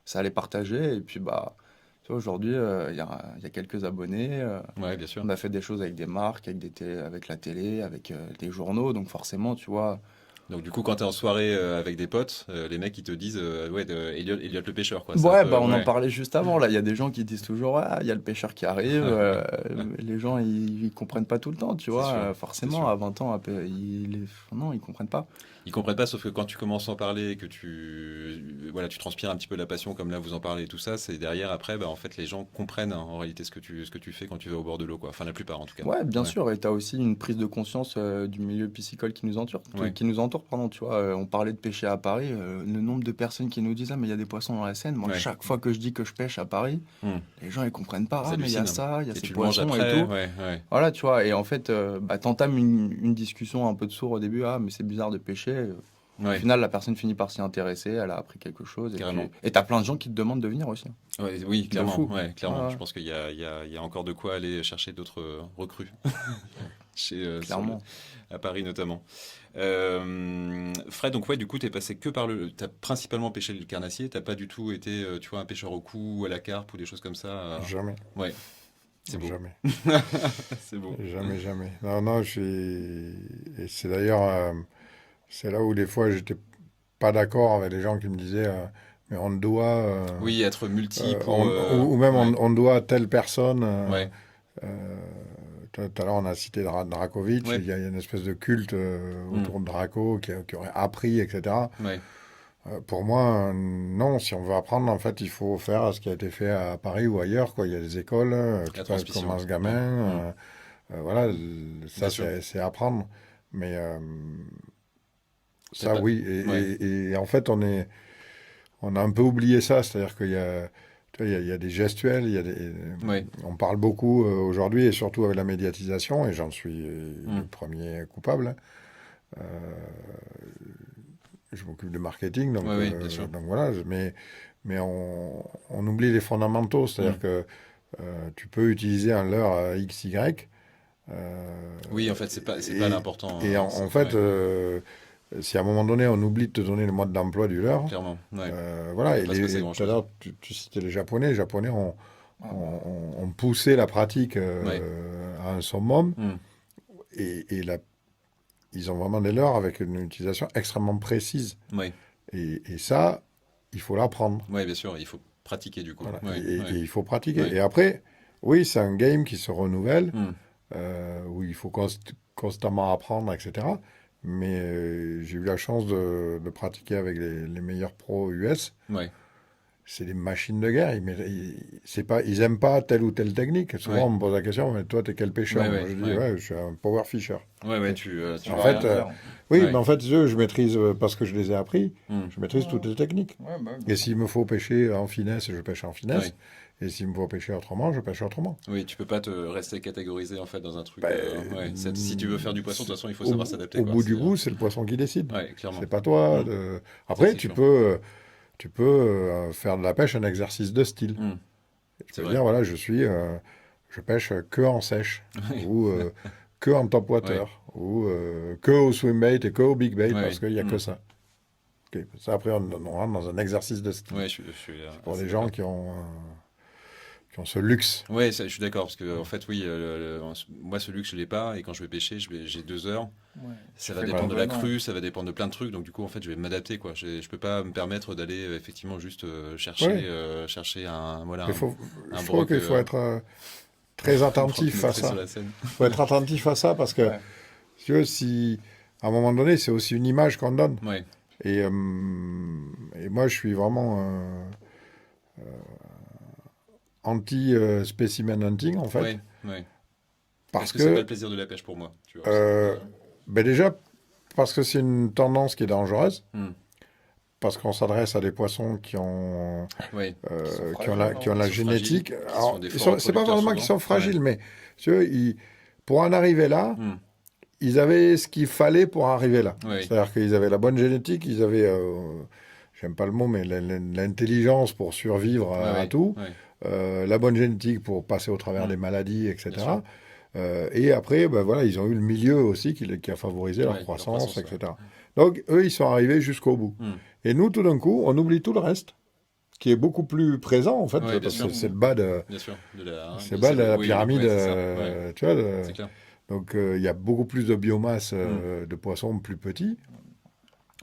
Ça allait partager. Et puis, bah, tu vois, aujourd'hui, il y a quelques abonnés. Ouais, bien sûr. On a fait des choses avec des marques, avec la télé, avec des journaux. Donc, forcément, tu vois. Donc du coup, quand tu es en soirée avec des potes, les mecs ils te disent ouais, Elliot le pêcheur, quoi. C'est un Ouais, peu- bah on en ouais. parlait juste avant. Là, il y a des gens qui disent toujours, ah, il y a le pêcheur qui arrive. Les gens, ils comprennent pas tout le temps, tu C'est vois. sûr, c'est Forcément, sûr. à 20 ans, non, ils comprennent pas. Ils comprennent pas, sauf que quand tu commences à en parler et que voilà, tu transpires un petit peu la passion, comme là vous en parlez et tout ça, c'est derrière après, bah, en fait, les gens comprennent hein, en réalité ce que tu fais quand tu vas au bord de l'eau, quoi. Enfin, la plupart en tout cas. Ouais, bien Ouais. sûr. Et tu as aussi une prise de conscience du milieu piscicole Ouais. qui nous entoure, pardon, tu vois. On parlait de pêcher à Paris. Le nombre de personnes qui nous disent, ah, mais il y a des poissons dans la Seine. Moi, Ouais. chaque fois que je dis que je pêche à Paris, Hmm. les gens, ils comprennent pas. Ils Ah, mais il y a hallucinent. ça, il y a Et ces tu le manges poissons et après, tout. ouais, ouais. Voilà, tu vois. Et en fait, bah, t'entames une discussion un peu de sourd au début. Ah, mais c'est bizarre de pêcher. Au Ouais, final, la personne finit par s'y intéresser, elle a appris quelque chose. carrément. Et t'as plein de gens qui te demandent de venir aussi. Ouais, oui, clairement. fou. Ouais, clairement. Ouais, ouais. Je pense qu'il y a encore de quoi aller chercher d'autres recrues. Sur Clairement. à Paris notamment. Fred, donc ouais, du coup, t'es passé que par t'as principalement pêché le carnassier, t'as pas du tout été, tu vois, un pêcheur au cou ou à la carpe ou des choses comme ça. Jamais. Ouais, c'est beau. Jamais. C'est beau. Jamais, jamais. Non, non, et c'est d'ailleurs, c'est là où des fois j'étais pas d'accord avec les gens qui me disaient, mais on doit, Oui, être multi pour. ou même Ouais, on doit à telle personne. ouais, Tout à l'heure, on a cité Dracovic. ouais, Il y a une espèce de culte Mm. autour de Draco qui aurait appris, etc. ouais, Pour moi, non. Si on veut apprendre, en fait, il faut faire ce qui a été fait à Paris ou ailleurs, quoi. Il y a des écoles, tu la peux être transmission. comme un Ouais. gamin. Mm. Voilà, Bien ça, sûr. c'est apprendre. Mais T'as ça, pas. oui. Ouais, Et en fait, on a un peu oublié ça. C'est-à-dire qu'il y a, tu vois, il y a des gestuels, ouais, on parle beaucoup aujourd'hui, et surtout avec la médiatisation, et j'en suis le Mm. premier coupable. Euh, je m'occupe de marketing, Ouais, oui, bien sûr. donc voilà. Mais on oublie les fondamentaux. C'est-à-dire Mm. que tu peux utiliser un leurre XY. Oui, en fait, c'est pas l'important. Et Hein, en fait, ouais, si à un moment donné, on oublie de te donner le mode d'emploi du leurre, clairement. Ouais. voilà. Ça Et va pas se passer tout à grand-chose. l'heure, tu citais les Japonais. Les Japonais ont, Ah, ont poussé la pratique Ouais. à un summum. Mm. Et ils ont vraiment des leurres avec une utilisation extrêmement précise. Ouais. Et ça, il faut l'apprendre. Ouais, bien sûr, il faut pratiquer du coup. Voilà. Ouais, Et ouais. il faut pratiquer. Ouais. Et après, oui, c'est un game qui se renouvelle, Mm. où il faut constamment apprendre, etc. Mais j'ai eu la chance de pratiquer avec les meilleurs pros US. Ouais. C'est des machines de guerre. Ils aiment pas telle ou telle technique. Souvent, Ouais. on me pose la question, mais toi, t'es quel pêcheur? Ouais, Moi, ouais, je dis, ouais. ouais, je suis un power fisher. Ouais, ouais, tu En vas fait, rien faire. oui, Ouais. mais en fait, je maîtrise, parce que je les ai appris, Mm. je maîtrise toutes les techniques. Ouais, bah, Et s'il me faut pêcher en finesse, je pêche en finesse. Ouais. Et s'il me faut pêcher autrement, je pêche autrement. Oui, tu peux pas te rester catégorisé en fait dans un truc. Ben, Ouais. Si tu veux faire du poisson, de toute façon, il faut savoir s'adapter. Au Quoi. bout du C'est- bout, c'est le poisson qui décide. Ouais, clairement. C'est pas toi. Mm. Après, c'est tu sûr. peux, tu peux faire de la pêche un exercice de style. Mm. Tu C'est peux vrai. dire, voilà, je pêche que en sèche, Ouais. ou que en top water, ou que au swim bait et que au big bait, Ouais. parce qu'il n'y a que Mm. ça. Ok. Ça, après, on rentre dans un exercice de style. Ouais, je suis Pour assez les gens d'accord. qui ont ce luxe. Ouais, je suis d'accord, parce que en fait, oui, moi, ce luxe, je l'ai pas, et quand je vais pêcher, j'ai 2 heures. Ouais. Tu Ça va fais Ouais. dépendre ton de la venant. crue, ça va dépendre de plein de trucs, donc du coup, en fait, je vais m'adapter, quoi. Je peux pas me permettre d'aller effectivement juste Ouais. chercher un, voilà, Il faut, un je trouve broc, qu'il faut être très un broc attentif à maîtrisé sur ça. la scène. Il faut être attentif à ça parce que, Ouais. si tu veux, si, à un moment donné, c'est aussi une image qu'on donne. Ouais, Et, et moi, je suis vraiment anti-specimen hunting, en fait. ouais, ouais. Parce Parce que c'est pas que, le plaisir de la pêche pour moi, tu vois. euh, ben déjà, parce que c'est une tendance qui est dangereuse. Hmm. Parce qu'on s'adresse à des poissons Ouais, Qui sont fragiles, qui ont non? la qui sont fragiles, génétique. qui sont Alors, des forts c'est pas reproducteurs vraiment qu'ils souvent. sont Ouais. fragiles, mais tu vois, pour en arriver là, Hmm. ils avaient ce qu'il fallait pour arriver là. Ouais, C'est-à-dire qu'ils avaient la bonne génétique, ils avaient, j'aime pas le mot, mais l'intelligence pour survivre ouais, à ouais, tout, ouais, la bonne génétique pour passer au travers Hmm. des maladies, Bien sûr. etc. Et après, ben voilà, ils ont eu le milieu aussi qui a favorisé leur Ouais, leur croissance, croissance, ouais. etc. Donc, eux, ils sont arrivés jusqu'au bout. Hmm. Et nous, tout d'un coup, on oublie tout le reste, qui est beaucoup plus présent, en fait, Ouais, bien parce sûr, que c'est le bas de, bien sûr. c'est le bas de la Oui, pyramide, ouais, c'est ça. Ouais, tu vois. c'est clair. Donc, il y a beaucoup plus de biomasse Hmm. de poissons plus petits.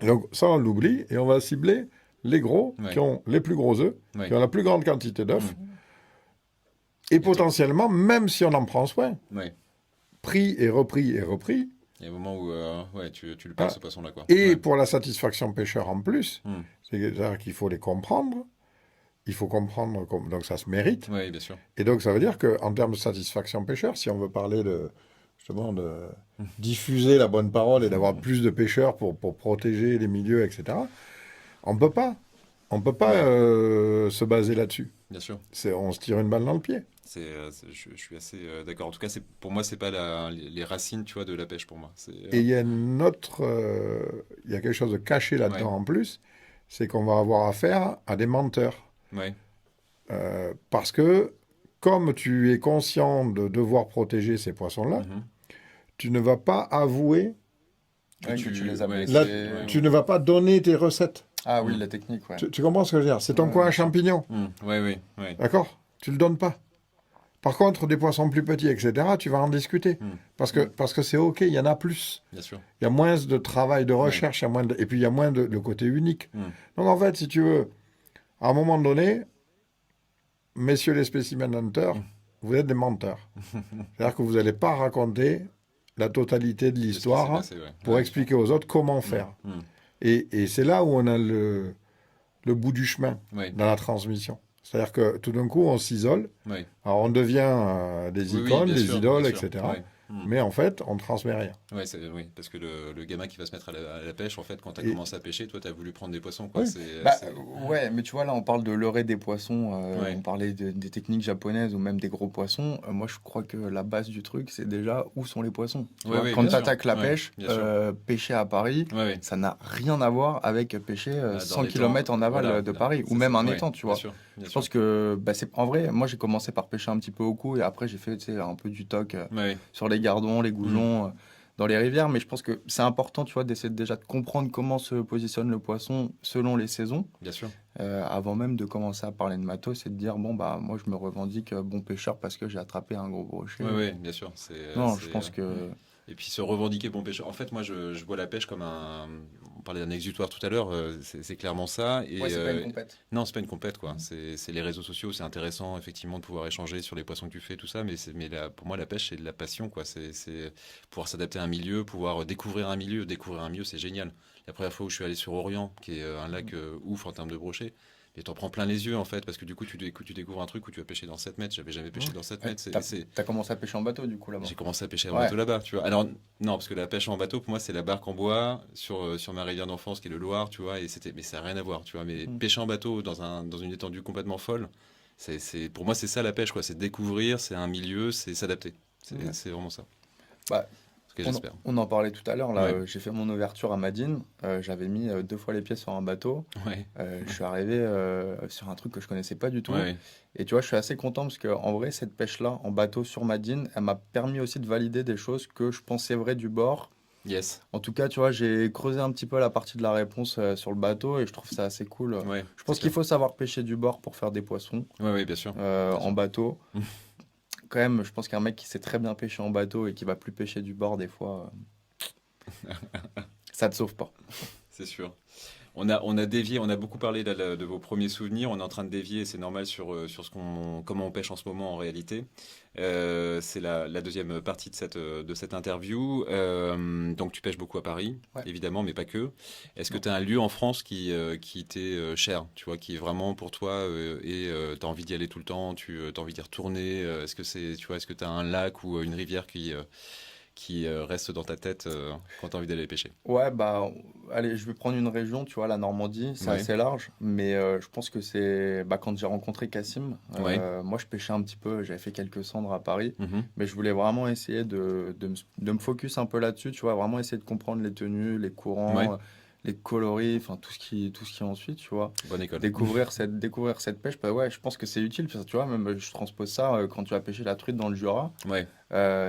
Donc, ça, on l'oublie, et on va cibler les gros, qui Ouais, ont les plus gros œufs, ouais. qui ont la plus grande quantité d'œufs, Hmm. et Et toi- potentiellement, même si on en prend soin, Ouais. pris et repris et repris, Il y a un moment où ouais, tu le perds, hein, ce poisson-là, quoi. et Ouais. pour la satisfaction pêcheur en plus, Hmm. c'est-à-dire qu'il faut les comprendre, il faut comprendre, donc ça se mérite. Ouais, bien sûr. Et donc, ça veut dire qu'en termes de satisfaction pêcheur, si on veut parler de, justement, de diffuser la bonne parole et d'avoir plus de pêcheurs pour protéger les milieux, etc., on peut pas. On peut pas Ouais, se baser là-dessus. bien sûr. On se tire une balle dans le pied. Je suis assez d'accord. En tout cas, pour moi, c'est pas les racines, tu vois, de la pêche pour moi. Et il y a une autre, il y a quelque chose de caché Ouais, là-dedans en plus, c'est qu'on va avoir affaire à des menteurs. ouais, Parce que, comme tu es conscient de devoir protéger ces poissons-là, mhm. tu ne vas pas avouer. Ouais, que tu les as Ouais, Là, blessés. ouais. tu ne vas pas donner tes recettes. Ah oui, Hmm. la technique, ouais. Tu comprends ce que je veux dire? C'est ton Ouais, coin à bien sûr. champignons, Hmm. Ouais, ouais, ouais. d'accord? Tu le donnes pas. Par contre, des poissons plus petits, etc., tu vas en discuter. Hmm. Parce que c'est OK, il y en a plus. Bien sûr. Il y a moins de travail de Ouais. recherche, et puis il y a moins de le côté unique. Hmm. Donc en fait, si tu veux, à un moment donné, messieurs les specimen hunters, Hmm. vous êtes des menteurs. C'est-à-dire que vous n'allez pas raconter la totalité de C'est ce qui s'est l'histoire passé, ouais. pour Ouais. expliquer aux autres comment Hmm. faire. Hmm. Et c'est là où on a le bout du chemin Ouais, dans la transmission. C'est-à-dire que tout d'un coup, on s'isole. ouais. Alors, on devient des Oui, oui, icônes, bien des sûr, idoles, bien sûr. etc. Ouais. Hmm. Mais en fait, on ne transmet rien. Ouais, oui, parce que le gamin qui va se mettre à la pêche, en fait, quand tu as Et, commencé à pêcher, toi, tu as voulu prendre des poissons, quoi. oui, Bah, C'est- ouais, mais tu vois, là, on parle de leurrer des poissons, Ouais, on parlait des techniques japonaises ou même des gros poissons. Moi, je crois que la base du truc, c'est déjà où sont les poissons. Tu ouais, vois, ouais, quand bien tu sûr. attaques la Ouais, pêche, bien sûr. pêcher à Paris, Ouais, ouais. ça n'a rien à voir avec pêcher Dans 100 les temps, km en aval voilà, de Paris, ou ça, même un ouais, étang, tu bien vois. sûr, bien Je sûr. pense que, bah, en vrai, moi, j'ai commencé par pêcher un petit peu au cou et après, j'ai fait, tu sais, un peu du toc Ouais, sur les gardons, les hmm, goujons, dans les rivières. Mais je pense que c'est important, tu vois, d'essayer déjà de comprendre comment se positionne le poisson selon les saisons, bien sûr. avant même de commencer à parler de matos et de dire, bon, bah, moi, je me revendique bon pêcheur parce que j'ai attrapé un gros brochet. Ouais, ouais, bien sûr. Non, je pense que... Et puis se revendiquer bon pêcheur. En fait, moi, je vois la pêche comme un. On parlait d'un exutoire tout à l'heure, c'est clairement ça. Et Ouais, c'est pas une compète. non, c'est pas une compète, quoi. C'est les réseaux sociaux, c'est intéressant, effectivement, de pouvoir échanger sur les poissons que tu fais, tout ça. Pour moi, la pêche, c'est de la passion, quoi. C'est pouvoir s'adapter à un milieu, pouvoir découvrir un milieu. Découvrir un milieu, c'est génial. La première fois où je suis allé sur Orient, qui est un lac ouf en termes de brochets, et t'en prends plein les yeux, en fait, parce que du coup, tu découvres un truc où tu vas pêcher dans 7 mètres. J'avais jamais pêché dans 7 mètres. T'as commencé à pêcher en bateau, du coup, là-bas. J'ai commencé à pêcher en Ouais. bateau là-bas, tu vois. Alors, non, parce que la pêche en bateau, pour moi, c'est la barque en bois sur ma rivière d'enfance qui est le Loir, tu vois. Mais ça n'a rien à voir, tu vois. Mais Mm. pêcher en bateau dans une étendue complètement folle, pour moi, c'est ça la pêche, quoi. C'est découvrir, c'est un milieu, c'est s'adapter. Ouais. C'est vraiment ça. Bah, Ce que j'espère. on en parlait tout à l'heure, là, Ouais. j'ai fait mon ouverture à Madine, j'avais mis 2 fois les pieds sur un bateau, Ouais, je suis arrivé sur un truc que je connaissais pas du tout, ouais, et tu vois, je suis assez content parce que en vrai, cette pêche-là, en bateau sur Madine, elle m'a permis aussi de valider des choses que je pensais vraies du bord, Yes. En tout cas, tu vois, j'ai creusé un petit peu la partie de la réponse sur le bateau et je trouve ça assez cool. Ouais, Je c'est pense qu'il clair. faut savoir pêcher du bord pour faire des poissons Ouais, ouais, bien sûr. Bien en sûr. bateau. Quand même, je pense qu'un mec qui sait très bien pêcher en bateau et qui va plus pêcher du bord, des fois, ça te sauve pas. C'est sûr. On a dévié, on a beaucoup parlé là, de vos premiers souvenirs. On est en train de dévier, c'est normal sur comment on pêche en ce moment en réalité. C'est la deuxième partie de cette interview. Donc tu pêches beaucoup à Paris, Ouais. évidemment, mais pas que. Est-ce que Non. tu as un lieu en France qui t'est cher, tu vois, qui est vraiment pour toi et tu as envie d'y aller tout le temps, tu as envie d'y retourner. Est-ce que est-ce que tu as un lac ou une rivière qui reste dans ta tête quand tu as envie d'aller pêcher? Ouais, bah, allez, je vais prendre une région, tu vois, la Normandie, c'est Ouais, assez large, mais je pense que c'est bah, quand j'ai rencontré Cassim, ouais. moi je pêchais un petit peu, j'avais fait quelques cendres à Paris, Mhm. mais je voulais vraiment essayer de me focus un peu là-dessus, tu vois, vraiment essayer de comprendre les tenues, les Ouais, courants, les coloris, enfin tout ce qui ensuite, tu vois. bonne école. Découvrir cette pêche, bah ouais, je pense que c'est utile, parce que tu vois, même je transpose ça quand tu vas pêcher la truite dans le Jura. Ouais,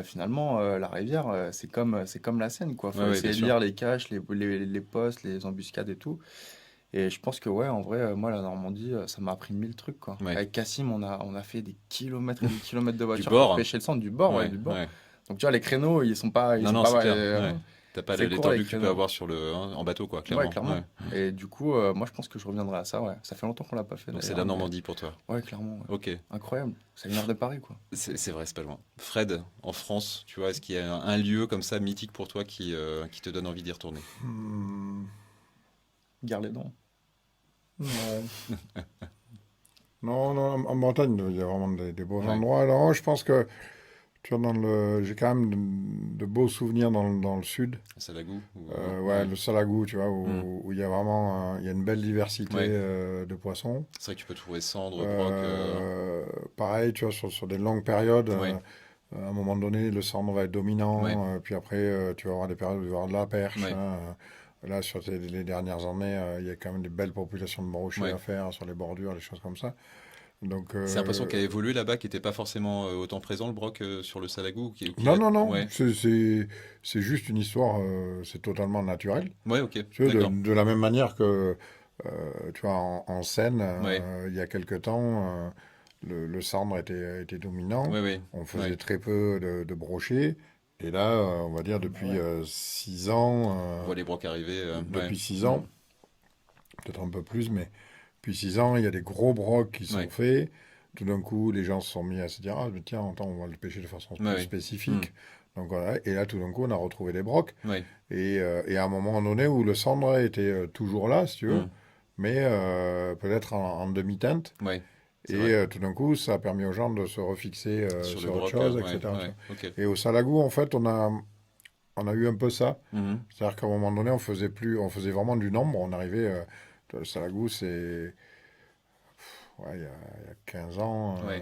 Finalement, la rivière, c'est comme la Seine, quoi. ouais, Faut ouais, bien essayer de sûr. lire les caches, les postes, les embuscades et tout. Et je pense que, ouais, en vrai, moi, la Normandie, ça m'a appris mille trucs, quoi. Ouais. Avec Cassim, on a fait des kilomètres et des kilomètres de Du voiture pour bord? pêcher le centre, du bord, ouais, Ouais, du bord. ouais. Donc, tu vois, les créneaux, ils Non, sont non, c'est pas, clair. Ouais. T'as pas c'est les court, les tordus que tu peux créneaux. avoir en bateau, quoi, Ouais, clairement. Ouais. clairement. Et du coup, moi, je pense que je reviendrai à ça, ouais. Ça fait longtemps qu'on l'a pas fait, Donc c'est d'ailleurs, la mais Normandie pour toi. ouais, clairement, ouais. Ok. Incroyable. C'est 1 heure de Paris, quoi. C'est vrai, c'est pas loin. Fred, en France, tu vois, est-ce qu'il y a un lieu comme ça mythique pour toi qui te donne envie d'y retourner? Hmm, Garde les dents. non. Non, non, en Bretagne, il y a vraiment des beaux Ouais. endroits. Alors, je pense que, tu vois, j'ai quand même de beaux souvenirs dans le sud. Salagou ou... Ouais, Ouais. le Salagou, tu vois, Hmm. où il y a vraiment il y a une belle diversité Ouais. de poissons. C'est vrai que tu peux trouver cendre, broc. Euh, Pareil, tu vois, sur des longues périodes, Ouais. à un moment donné, le cendre va être Ouais. dominant, puis après, tu vas avoir des périodes où il va y avoir de la perche, Ouais. hein. Là, sur les dernières années, il y a quand même des belles populations de brochets Ouais. à faire sur les bordures, des choses comme ça. Donc, C'est un poisson qui a évolué là-bas, qui n'était pas forcément autant présent, le broc, sur le Salagou, non, non, non, Ouais. c'est juste une histoire, c'est totalement naturel. Ouais, ok, Tu vois, d'accord. de la même manière que, tu vois, en Seine, Ouais. il y a quelque temps, le cendre était dominant. Ouais, ouais. On faisait Ouais. très peu de brochets. Et là, on va dire Bah depuis ouais. 6 ans, On voit les brocs arriver. Ouais. depuis six Hmm. ans, peut-être un peu plus, mais depuis 6 ans, il y a des gros brocs qui sont Ouais. faits. Tout d'un coup, les gens se sont mis à se dire, ah, mais tiens, attends, on va le pêcher de façon Ouais, plus ouais. Hmm. spécifique. Donc voilà, et là, tout d'un coup, on a retrouvé des brocs. Ouais. Et à un moment donné où le cendre était toujours là, si tu veux, Hmm. mais peut-être en demi-teinte. Ouais. C'est Et vrai. tout d'un coup, ça a permis aux gens de se refixer Sur le sur autre broc, chose, ouais. etc., tu Ouais. vois. Ok. Et au Salagou, en fait, on a eu un peu ça. Mhm. C'est-à-dire qu'à un moment donné, on faisait vraiment du nombre. On arrivait, le Salagou, c'est, ouais, il y a 15 ans, Ouais.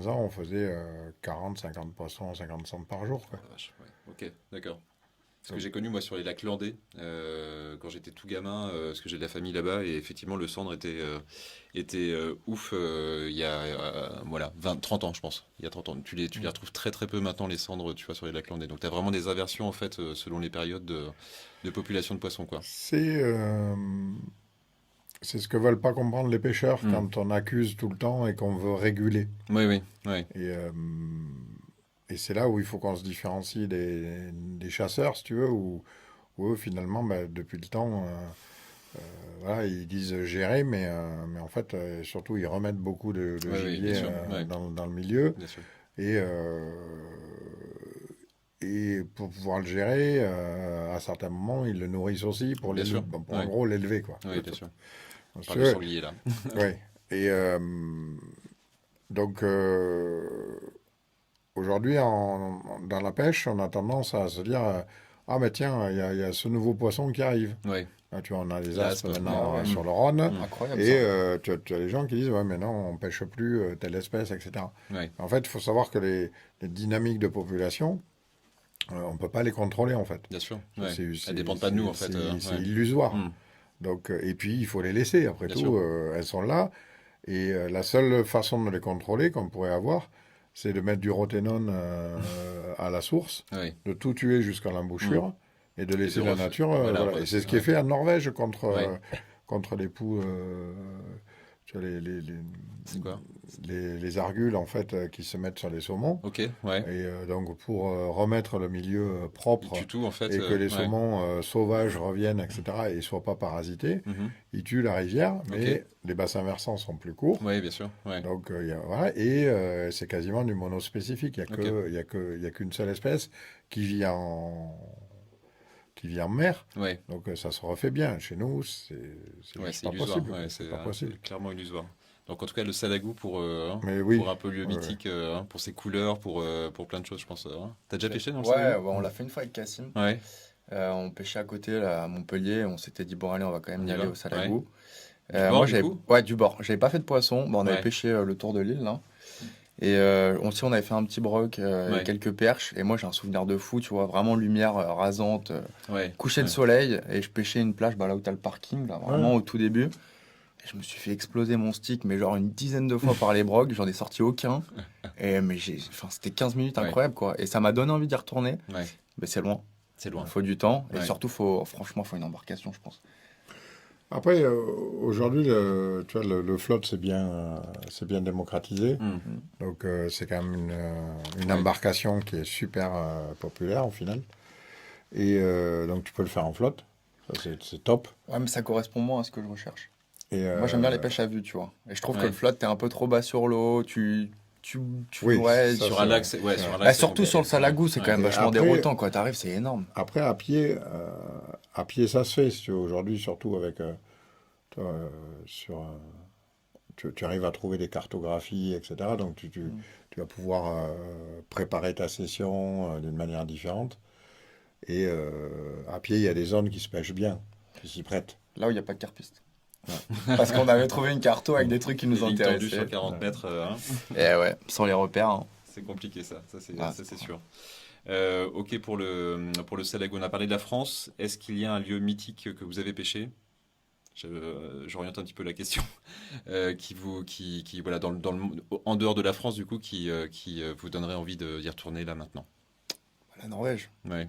on faisait 40, 50 poissons, 50 cents par jour, Oh quoi. la vache, ouais. Ok, d'accord. Ce que Donc, j'ai connu moi sur les lacs landais, quand j'étais tout gamin, parce que j'ai de la famille là-bas, et effectivement le cendre était ouf il y a voilà, 20, 30 ans je pense. Il y a 30 ans. Tu les retrouves très très peu maintenant les cendres, tu vois, sur les lacs landais. Donc tu as vraiment des inversions en fait selon les périodes de population de poissons quoi. c'est ce que veulent pas comprendre les pêcheurs Hmm. quand on accuse tout le temps et qu'on veut réguler. Oui, oui, oui, Et, euh, et c'est là où il faut qu'on se différencie des chasseurs, si tu veux, où eux, finalement, bah, depuis le temps, voilà, ils disent gérer, mais en fait, surtout, ils remettent beaucoup de oui, oui, bien gibier sûr, ouais, dans le milieu. bien sûr, Et, euh, et pour pouvoir le gérer, à certains moments, ils le nourrissent aussi bien sûr, pour en ouais, gros l'élever, quoi. oui, bien sûr. On Si parle tu du veux. sanglier là. Ouais. Et donc, aujourd'hui, dans la pêche, on a tendance à se dire ah, mais tiens, il y a ce nouveau poisson qui arrive. Ouais, Là, tu vois, on a les astes l'aspe. Bah maintenant ouais. Hmm. sur le Rhône. Hmm. Incroyable Et ça. tu as les gens qui disent ouais, mais non, on pêche plus telle espèce, etc. Ouais, En fait, il faut savoir que les dynamiques de population, on ne peut pas les contrôler, en fait. bien sûr, Ça, ouais. Elles dépendent pas de nous en fait. c'est Ouais. illusoire. Hmm. Donc, et puis, il faut les laisser. Après Bien sûr. tout, elles sont là. Et la seule façon de les contrôler qu'on pourrait avoir, c'est de mettre du roténone à la source, Ouais. de tout tuer jusqu'à Hmm. l'embouchure. et de laisser de la ref- nature. voilà, Voilà. Et c'est ce qui est fait en Norvège contre, Ouais. contre les poux, tu vois, C'est quoi? les argules en fait qui se mettent sur les saumons. Ok, ouais. Et donc pour remettre le milieu Il propre tue tout en fait. et que les Ouais. saumons sauvages reviennent, etc., et ne soient pas parasités, Mhm. ils tuent la rivière, mais Ok. les bassins versants sont plus courts. Ouais, bien sûr. Ouais. Donc, voilà, et c'est quasiment du monospécifique. Il Ok. y a qu'une seule espèce qui vit qui vit en mer. Ouais. Donc, ça se refait bien. Chez nous, c'est Ouais, juste c'est pas illusoire. possible. Ouais, C'est pas possible. c'est clairement illusoire. Donc en tout cas, le Sadagou Mais oui, pour un peu lieu ouais, mythique, pour ses couleurs, pour plein de choses, je pense. Hein. T'as déjà pêché dans le Ouais, Sadagou? on l'a fait une fois avec Cassim. Ouais, On pêchait à côté, là, à Montpellier. On s'était dit, bon, allez, on va quand même on y y aller va. au Ouais. Salagou. Du bord, Moi, du j'avais coup? ouais, du bord. J'avais pas fait de poisson. Bon, on avait Ouais. pêché le tour de l'île, là. Et aussi, on avait fait un petit broc et Ouais. quelques perches. Et moi, j'ai un souvenir de fou, tu vois, vraiment lumière rasante, Ouais. coucher de Ouais. soleil. Et je pêchais une plage, bah, là où t'as le parking, là, vraiment ouais. au tout début. Et je me suis fait exploser mon stick, mais genre une dizaine de fois par les brocs. J'en ai sorti aucun. Mais enfin, c'était 15 minutes Ouais. incroyable, quoi. Et ça m'a donné envie d'y retourner. Ouais. Mais c'est loin. C'est Il loin. faut du temps. Et Ouais. surtout, franchement, faut une embarcation, je pense. Après, aujourd'hui, tu vois, le flotte, c'est bien démocratisé. Hmm. Donc, c'est quand même une Ouais. embarcation qui est super populaire au final. Et donc, tu peux le faire en flotte. Ça, c'est top. Ouais, mais ça correspond moins à ce que je recherche. Et, Moi, j'aime bien les pêches à vue, tu vois. Et je trouve que Ouais. le flotte, t'es un peu trop bas sur l'eau. Oui, Ouais, ça, Sur c'est un lac, vrai. ouais, sur un lac, bah, c'est surtout sur le compliqué. Salagou, c'est Ouais. quand même Et vachement après- déroutant, quoi. T'arrives, c'est énorme. Après, à pied, ça se fait, si tu veux. Aujourd'hui, surtout avec, toi, tu arrives à trouver des cartographies, etc. Donc, tu vas pouvoir préparer ta session d'une manière différente. Et à pied, il y a des zones qui se pêchent bien, qui s'y prêtent. Là où il n'y a pas de carpiste. Parce qu'on avait trouvé une carto avec des trucs qui nous Les lignes tendues intéressaient. sur 40 mètres, hein. Et ouais, sans les repères. Hein. C'est compliqué ça, Ah, ça c'est sûr. Ok pour le Salagou, on a parlé de la France. Est-ce qu'il y a un lieu mythique que vous avez pêché? J'oriente un petit peu la question. Voilà, en dehors de la France du coup, qui vous donnerait envie d'y retourner là maintenant? La Norvège. Ouais.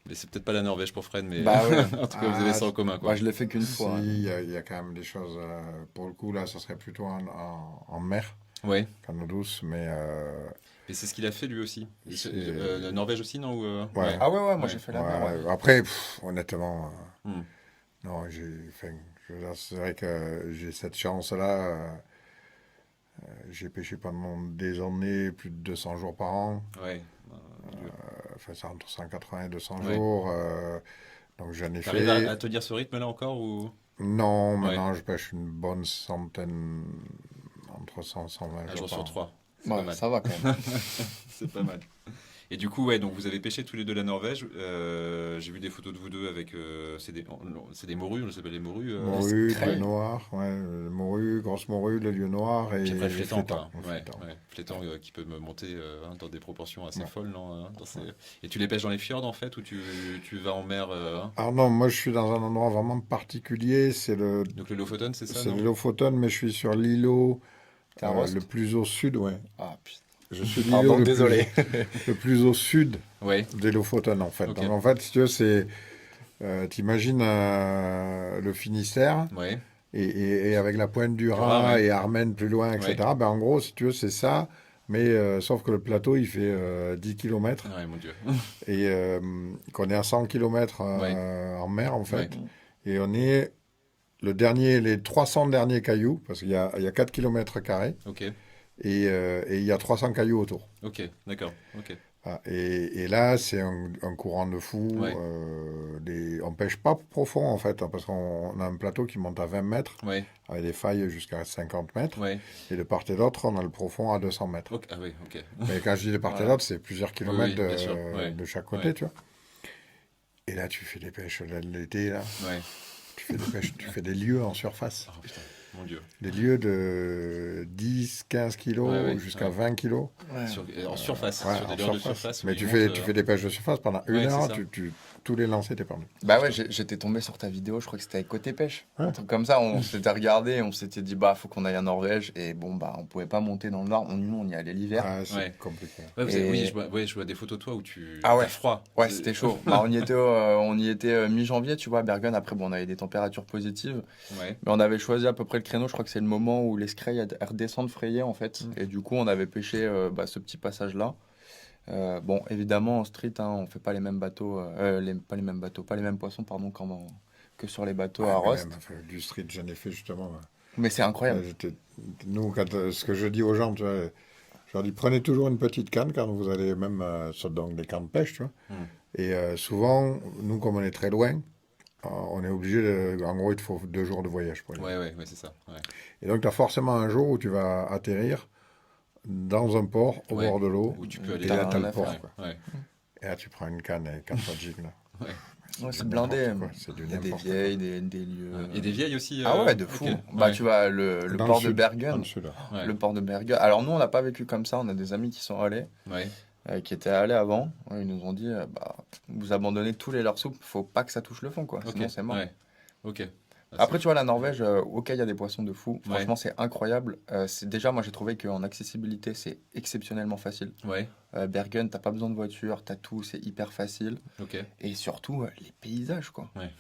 Mais c'est peut-être pas la Norvège pour Fred, mais Bah ouais. en tout cas vous avez ça en commun quoi. Bah, je l'ai fait qu'une fois. Si, il y a quand même des choses. Pour le coup, là, ça serait plutôt en mer Ouais. qu'en eau douce. Mais Et c'est ce qu'il a fait lui aussi. C'est- Norvège aussi non ou, Ouais. Ah ouais, moi Ouais. j'ai fait la mer. Ouais. après, honnêtement, Hmm. non, je veux dire, c'est vrai que j'ai cette chance-là. J'ai pêché pendant des années, plus de 200 jours par an. Ouais. Enfin, c'est entre 180 et 200 Ouais. jours. Donc, j'en ai T'arrives fait. à tenir ce rythme là encore ou? Non, Ouais. maintenant, je pêche une bonne centaine, entre 100 et 120 Un jours jour par sur an. 3. C'est Ouais, pas mal. ça va quand même. C'est pas mal. Et du coup, ouais, donc vous avez pêché tous les deux la Norvège. J'ai vu des photos de vous deux avec. C'est des morues, on s'appelle les morues. Morue, lieu crêpes. noir, ouais, morue, grosse morue, le lieu noir et Puis après, le les flétan, quoi. le Ouais, flétan. ouais. Flétan qui peut me monter dans des proportions assez Ouais. folles, non, Et tu les pêches dans les fjords, en fait, ou tu vas en mer hein? Alors non, moi je suis dans un endroit vraiment particulier, Donc le Lofoten, c'est ça, c'est non? le Lofoten, mais je suis sur l'îlot T'es un rost. le plus au sud, ouais. Ah putain. Je suis l'îlot Pardon, le désolé. le plus au sud Ouais, des Lofoten en fait. Ok. Donc en fait, si tu veux, t'imagines le Finistère ouais, et avec la pointe du Rhin, Rhin ouais. et Armennes plus loin, etc. Ben en gros, si tu veux, c'est ça. Mais sauf que le plateau, il fait 10 km ouais, mon Dieu. et qu'on est à 100 km Ouais. en mer, en fait. Ouais. Et on est les 300 derniers cailloux, parce qu'il y a 4 km carrés, Ok, et il y a 300 cailloux autour. ok, d'accord, ok. Ah, et là, c'est un courant de fou. Ouais. On pêche pas profond, en fait, hein, parce qu'on a un plateau qui monte à 20 mètres, Ouais, avec des failles jusqu'à 50 mètres. ouais. Et de part et d'autre, on a le profond à 200 mètres. Ok, ah oui, ok. Mais quand je dis de part et Voilà. d'autre, c'est plusieurs kilomètres bien sûr, ouais. de chaque côté, Ouais. tu vois. Et là, tu fais des pêches là, l'été, là. Ouais. Tu fais des pêches, tu fais des lieux en surface. Oh putain, mon Dieu. Des lieux de 10, 15 kilos Ouais, ouais, jusqu'à ouais. 20 kilos. Ouais. En surface, Ouais, sur des en lieux de surface. surface. où Mais ils tu montent, fais des pêches de surface pendant une Ouais, c'est heure. ça. tous les lancers étaient perdus. Bah ouais, j'étais tombé sur ta vidéo, je crois que c'était avec Côté Pêche. Ouais. Un truc comme ça, on s'était regardé, on s'était dit, bah, faut qu'on aille en Norvège. Et bon, bah, on pouvait pas monter dans le nord. Nous, on y allait l'hiver. Ah, c'est Ouais. compliqué. Ouais, Et- oui, je vois des photos de toi où tu Ah ouais. t'as froid. Ouais, c'était chaud. Bah, on y était mi-janvier, tu vois, à Bergen. Après, bon, on avait des températures positives. Ouais. Mais on avait choisi à peu près le créneau. Je crois que c'est le moment où les scrailles elles redescendent frayer, en fait. Et du coup, on avait pêché ce petit passage-là. Bon, évidemment, en street, hein, on fait pas les mêmes bateaux, pas les mêmes poissons, pardon, que sur les bateaux à Ah, mais Rost. même, enfin, du street, j'en ai fait justement. Mais c'est incroyable. Nous, ce que je dis aux gens, tu vois, je leur dis prenez toujours une petite canne quand vous allez même sur donc, des camps de pêche, tu vois. Et souvent, nous, comme on est très loin, on est obligé de. En gros, il te faut 2 jours de voyage pour y aller. Ouais, c'est ça. Ouais. Et donc, tu as forcément un jour où tu vas atterrir dans un port au Ouais. bord de l'eau. Où tu peux Et aller là, dans tu as la le port. faire. Quoi. Ouais. Et là, tu prends une canne avec 4 jigs. Là. Ouais. Ouais, c'est du blindé. n'importe quoi, c'est du Il y a des n'importe quoi. vieilles, des lieux. Et des vieilles aussi. Ah ouais, de fou. ok. Bah, Ouais. tu vois, le Dans port le de sud, dans Bergen. le sud. Ouais. Le port de Bergen. Alors, nous, on n'a pas vécu comme ça. On a des amis qui sont allés, Ouais. qui étaient allés avant. Ouais, ils nous ont dit, bah, vous abandonnez tous les leurs soupes. Faut pas que ça touche le fond, quoi. Ok. Sinon, c'est mort. Ouais. Ok. Après, tu vois, la Norvège, ok, il y a des poissons de fou. Ouais. Franchement, c'est incroyable. Déjà, moi, j'ai trouvé qu'en accessibilité, c'est exceptionnellement facile. Ouais. Bergen, t'as pas besoin de voiture, t'as tout, c'est hyper facile. Ok. Et surtout, les paysages, quoi. Ouais.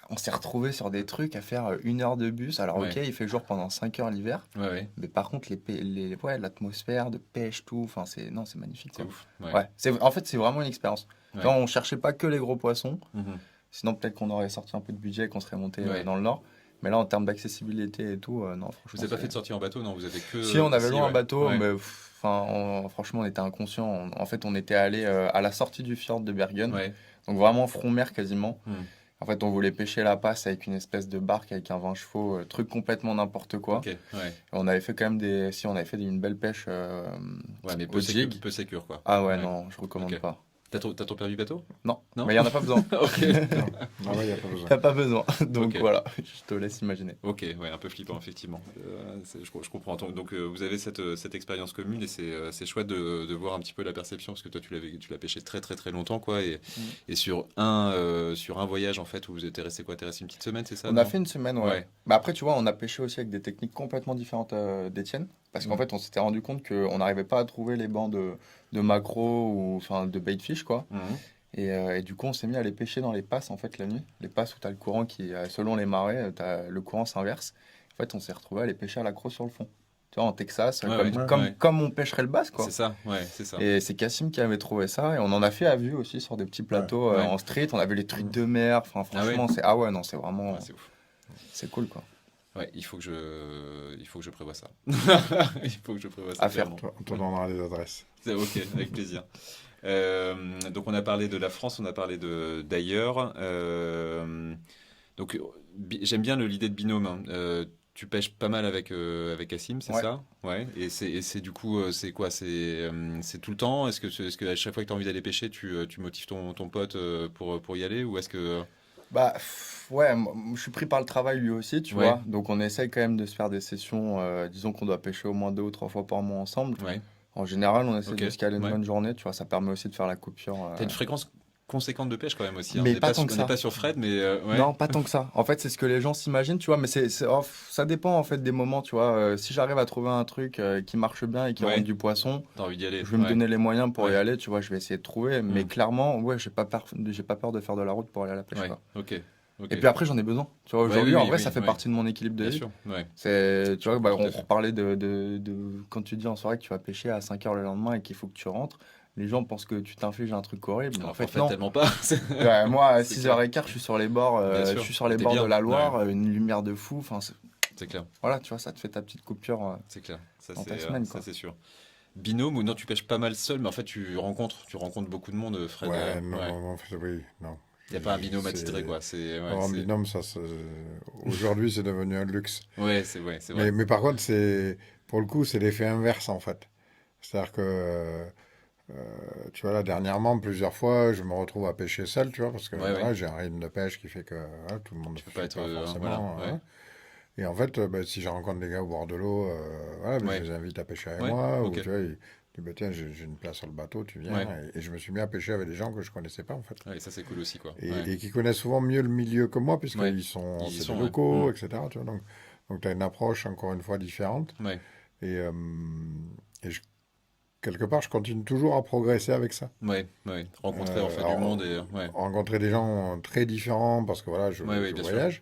On s'est retrouvés sur des trucs à faire 1 heure de bus. Alors, Ouais. ok, il fait jour pendant 5 heures l'hiver. Ouais. Mais par contre, l'atmosphère de pêche, tout, enfin, c'est magnifique, C'est quoi. ouf. Ouais. Ouais, en fait, c'est vraiment une expérience. Ouais. Tu vois, on cherchait pas que les gros poissons. Mhm. Sinon, peut-être qu'on aurait sorti un peu de budget et qu'on serait monté Ouais. dans le nord. Mais là, en termes d'accessibilité et tout, non, franchement. Vous n'avez pas fait de sortie en bateau, non? Vous avez que. Si, on avait loué un ouais. bateau, Ouais. mais franchement, on était inconscients. En fait, on était allé à la sortie du fjord de Bergen, Ouais. donc vraiment front-mer quasiment. Hmm. En fait, on voulait pêcher la passe avec une espèce de barque avec un 20 chevaux, truc complètement n'importe quoi. Ok. Ouais. On avait fait quand même on avait fait une belle pêche Ouais, mais au jig. peu sécure, quoi. Ah ouais, Ouais. non, je recommande Ok. pas. T'as ton permis bateau? Non, Non mais il n'y en a pas besoin. Ok. Ah ouais, il n'y a pas besoin. T'as pas besoin. Donc Ok. voilà, je te laisse imaginer. Ok, ouais, un peu flippant, effectivement. Je comprends. Donc, vous avez cette expérience commune et c'est chouette de voir un petit peu la perception parce que toi, tu l'as pêché très, très, très longtemps, quoi. Et sur un voyage, en fait, où vous étiez resté quoi? T'es resté une petite semaine, c'est ça? On a fait une semaine, ouais. Ouais. Bah après, tu vois, on a pêché aussi avec des techniques complètement différentes d'Étienne. Parce qu'en Mm. fait, on s'était rendu compte qu'on n'arrivait pas à trouver les bancs de maquereau ou enfin de bait fish, quoi. Mhm. Et du coup, on s'est mis à aller pêcher dans les passes, en fait, la nuit. Les passes où tu as le courant qui, selon les marées, le courant s'inverse. En fait, on s'est retrouvé à aller pêcher à l'accro sur le fond. Tu vois, en Texas, Ouais, comme on pêcherait le bass, quoi. C'est ça, ouais, c'est ça. Et c'est Cassim qui avait trouvé ça. Et on en a fait à vue aussi sur des petits plateaux Ouais. en street. On a vu les trucs de mer. Enfin, franchement, c'est vraiment. Ouais, c'est ouf. C'est cool, quoi. Ouais, il faut que je prévoie ça. Il faut que je prévoie ça. À faire. clairement. On te donnera les adresses. C'est ok, avec plaisir. Donc on a parlé de la France, on a parlé d'ailleurs. Donc j'aime bien l'idée de binôme, hein. Tu pêches pas mal avec Cassim, c'est Ouais. ça? Ouais. Et c'est du coup, c'est quoi? C'est tout le temps? Est-ce que à chaque fois que tu as envie d'aller pêcher, tu motives ton pote pour y aller? Ou est-ce que. Bah, ouais, je suis pris par le travail lui aussi, tu Ouais. vois. Donc, on essaye quand même de se faire des sessions. Disons qu'on doit pêcher au moins 2 ou 3 fois par mois ensemble. Ouais. En général, on essaie Ok, de se caler une ouais. bonne journée, tu vois. Ça permet aussi de faire la coupure. T'as une fréquence conséquente de pêche quand même aussi, hein. Mais On n'est pas tant sur- que on ça. n'est pas sur Fred, mais ouais. Non, pas tant que ça. En fait, c'est ce que les gens s'imaginent, tu vois. Mais ça dépend en fait des moments, tu vois. Si j'arrive à trouver un truc qui marche bien et qui Ouais. rend du poisson, T'as envie d'y aller. je vais me Ouais. donner les moyens pour y Ouais. aller, tu vois. Je vais essayer de trouver. Mais Mm. clairement, ouais, j'ai pas peur de faire de la route pour aller à la pêche, Ouais. quoi. Ok. Ok. Et puis après, j'en ai besoin. Tu vois, Ouais, aujourd'hui, oui, en vrai, oui, ça fait ouais. partie de mon équilibre de Bien vie. sûr. Ouais. Tu vois, bah, Tout à on fait. parlait de quand tu dis en soirée que tu vas pêcher à 5 heures le lendemain et qu'il faut que tu rentres, les gens pensent que tu t'infliges un truc horrible. Mais Alors, en fait, non. tellement pas. Ouais, moi, à C'est 6h15, je suis sur les bords, Bien sûr. je suis sur les T'es bords bien. de la Loire, une lumière de fou. Enfin, C'est clair. voilà, tu vois, ça te fait ta petite coupure. C'est clair. Ça, Dans c'est ta semaine, ça, quoi. c'est sûr. Binôme ou non, tu pêches pas mal seul, mais en fait, tu rencontres beaucoup de monde, Fred. Ouais, non, ouais. en fait, oui, non. Il n'y a pas un binôme C'est- attitré, quoi. C'est, ouais, avoir un c'est- binôme, aujourd'hui, c'est devenu un luxe. ouais, c'est vrai. Mais par contre, pour le coup, c'est l'effet inverse, en fait. C'est-à-dire que, tu vois, là, dernièrement, plusieurs fois, je me retrouve à pêcher seul, tu vois, parce que Ouais, voilà, ouais. j'ai un rythme de pêche qui fait que tout le monde ne peux pas être, forcément. voilà, ouais. Et en fait, si je rencontre des gars au bord de l'eau, voilà, ben, Ouais. je les invite à pêcher avec Ouais, moi. ok. Ou, tu vois, du dis, bah, tiens, j'ai une place sur le bateau, tu viens. Ouais. Et je me suis mis à pêcher avec des gens que je connaissais pas, en fait. Ouais, ça c'est cool aussi, quoi. Et, Ouais. et qui connaissent souvent mieux le milieu que moi, Ouais. puisqu'ils sont, Ils y c'est sont, des ouais. locaux, etc. Tu vois, donc tu as une approche, encore une fois, différente. Ouais. Et, quelque part, je continue toujours à progresser avec ça. Ouais. Ouais. Rencontrer en fait du Alors, monde et ouais. rencontrer des gens très différents, parce que voilà, Ouais, ouais, je bien sûr. voyage.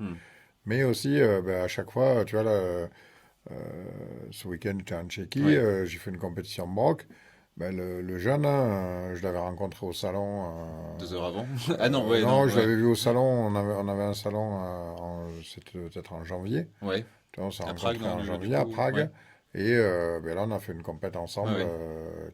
Mais aussi, ben, à chaque fois, tu vois, là, ce week-end, j'étais en Tchéquie, Ouais. j'ai fait une compétition broc. Ben, le jeune, hein, je l'avais rencontré au salon. 2 heures avant. Ah non, ouais, non, Non, je ouais. l'avais vu au salon. On avait un salon, c'était peut-être en janvier. Ouais. Tu vois, on s'est À Prague, rencontrés non, en du janvier à coup. Ouais. Prague. Et ben là, on a fait une compète Ouais, ensemble. ouais.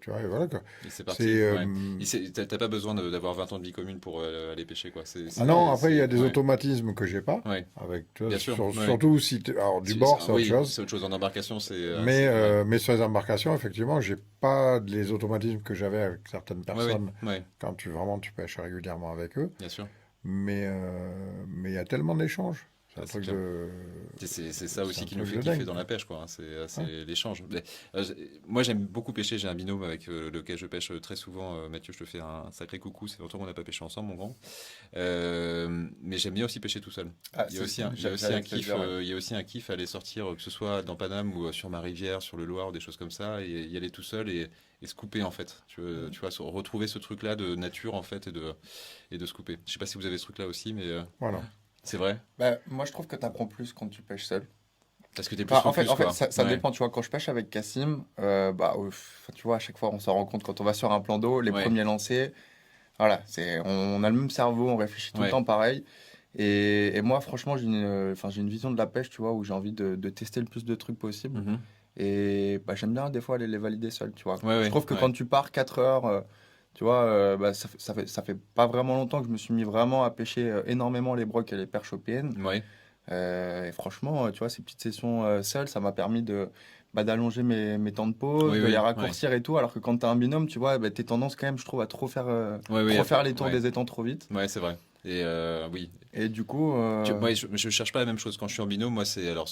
Tu vois, et voilà quoi. Et c'est C'est, parti. Ouais. T'as pas besoin d'avoir 20 ans de vie commune pour aller pêcher, quoi. Ah non, après, il y a des Ouais. automatismes que j'ai pas. Ouais. Tu vois, Bien sûr. Ouais. surtout si alors, du bord, c'est autre Oui, chose. c'est autre chose. En embarcation, Mais, ouais. mais sur les embarcations, effectivement, j'ai pas les automatismes que j'avais avec certaines Ouais, ouais. personnes Ouais. quand tu pêches régulièrement avec eux. Bien sûr. Mais il y a tellement d'échanges. C'est Ah, un c'est truc clair. de, C'est ça c'est aussi un qui nous truc fait de kiffer dingue, dans quoi. la pêche, quoi. Ouais. C'est l'échange. Moi, j'aime beaucoup pêcher. J'ai un binôme avec lequel je pêche très souvent. Mathieu, je te fais un sacré coucou. C'est longtemps qu'on n'a pas pêché ensemble, mon grand. Mais j'aime bien aussi pêcher tout seul. Ah, Il y a aussi il y a aussi j'allais un te le kiff, dire, ouais. il y a aussi un kiff à aller sortir, que ce soit dans Paname ou sur ma rivière, sur le Loir, ou des choses comme ça, et y aller tout seul et se couper en fait. Tu vois, retrouver ce truc-là de nature en fait et de se couper. Je sais pas si vous avez ce truc-là aussi, mais Voilà. c'est vrai. Bah, moi, je trouve que tu apprends plus quand tu pêches seul. Parce que t'es plus Enfin, focus, en fait quoi. ça Ouais. dépend, tu vois. Quand je pêche avec Cassim, bah, tu vois, à chaque fois, on s'en rend compte quand on va sur un plan d'eau, les Ouais. premiers lancers, voilà, on a le même cerveau, on réfléchit tout le Ouais. temps pareil. Et moi, franchement, j'ai une vision de la pêche, tu vois, où j'ai envie de tester le plus de trucs possible. Mhm. Et bah, j'aime bien des fois aller les valider seul, tu vois. Ouais, Je ouais, trouve que ouais. quand tu pars 4 heures, tu vois, bah, ça fait pas vraiment longtemps que je me suis mis vraiment à pêcher énormément les brocs et les perches au PN. Ouais. Et franchement, tu vois, ces petites sessions seules, ça m'a permis d'allonger mes temps de pause, Oui, de les oui, ouais. raccourcir et tout. Alors que quand tu as un binôme, tu vois, bah, t'es tendance quand même, je trouve, à Ouais, oui, trop faire les tours ouais. des étangs trop vite. Ouais, c'est vrai. Et oui, Et du coup, Moi, je cherche pas la même chose quand je suis en binôme. Moi,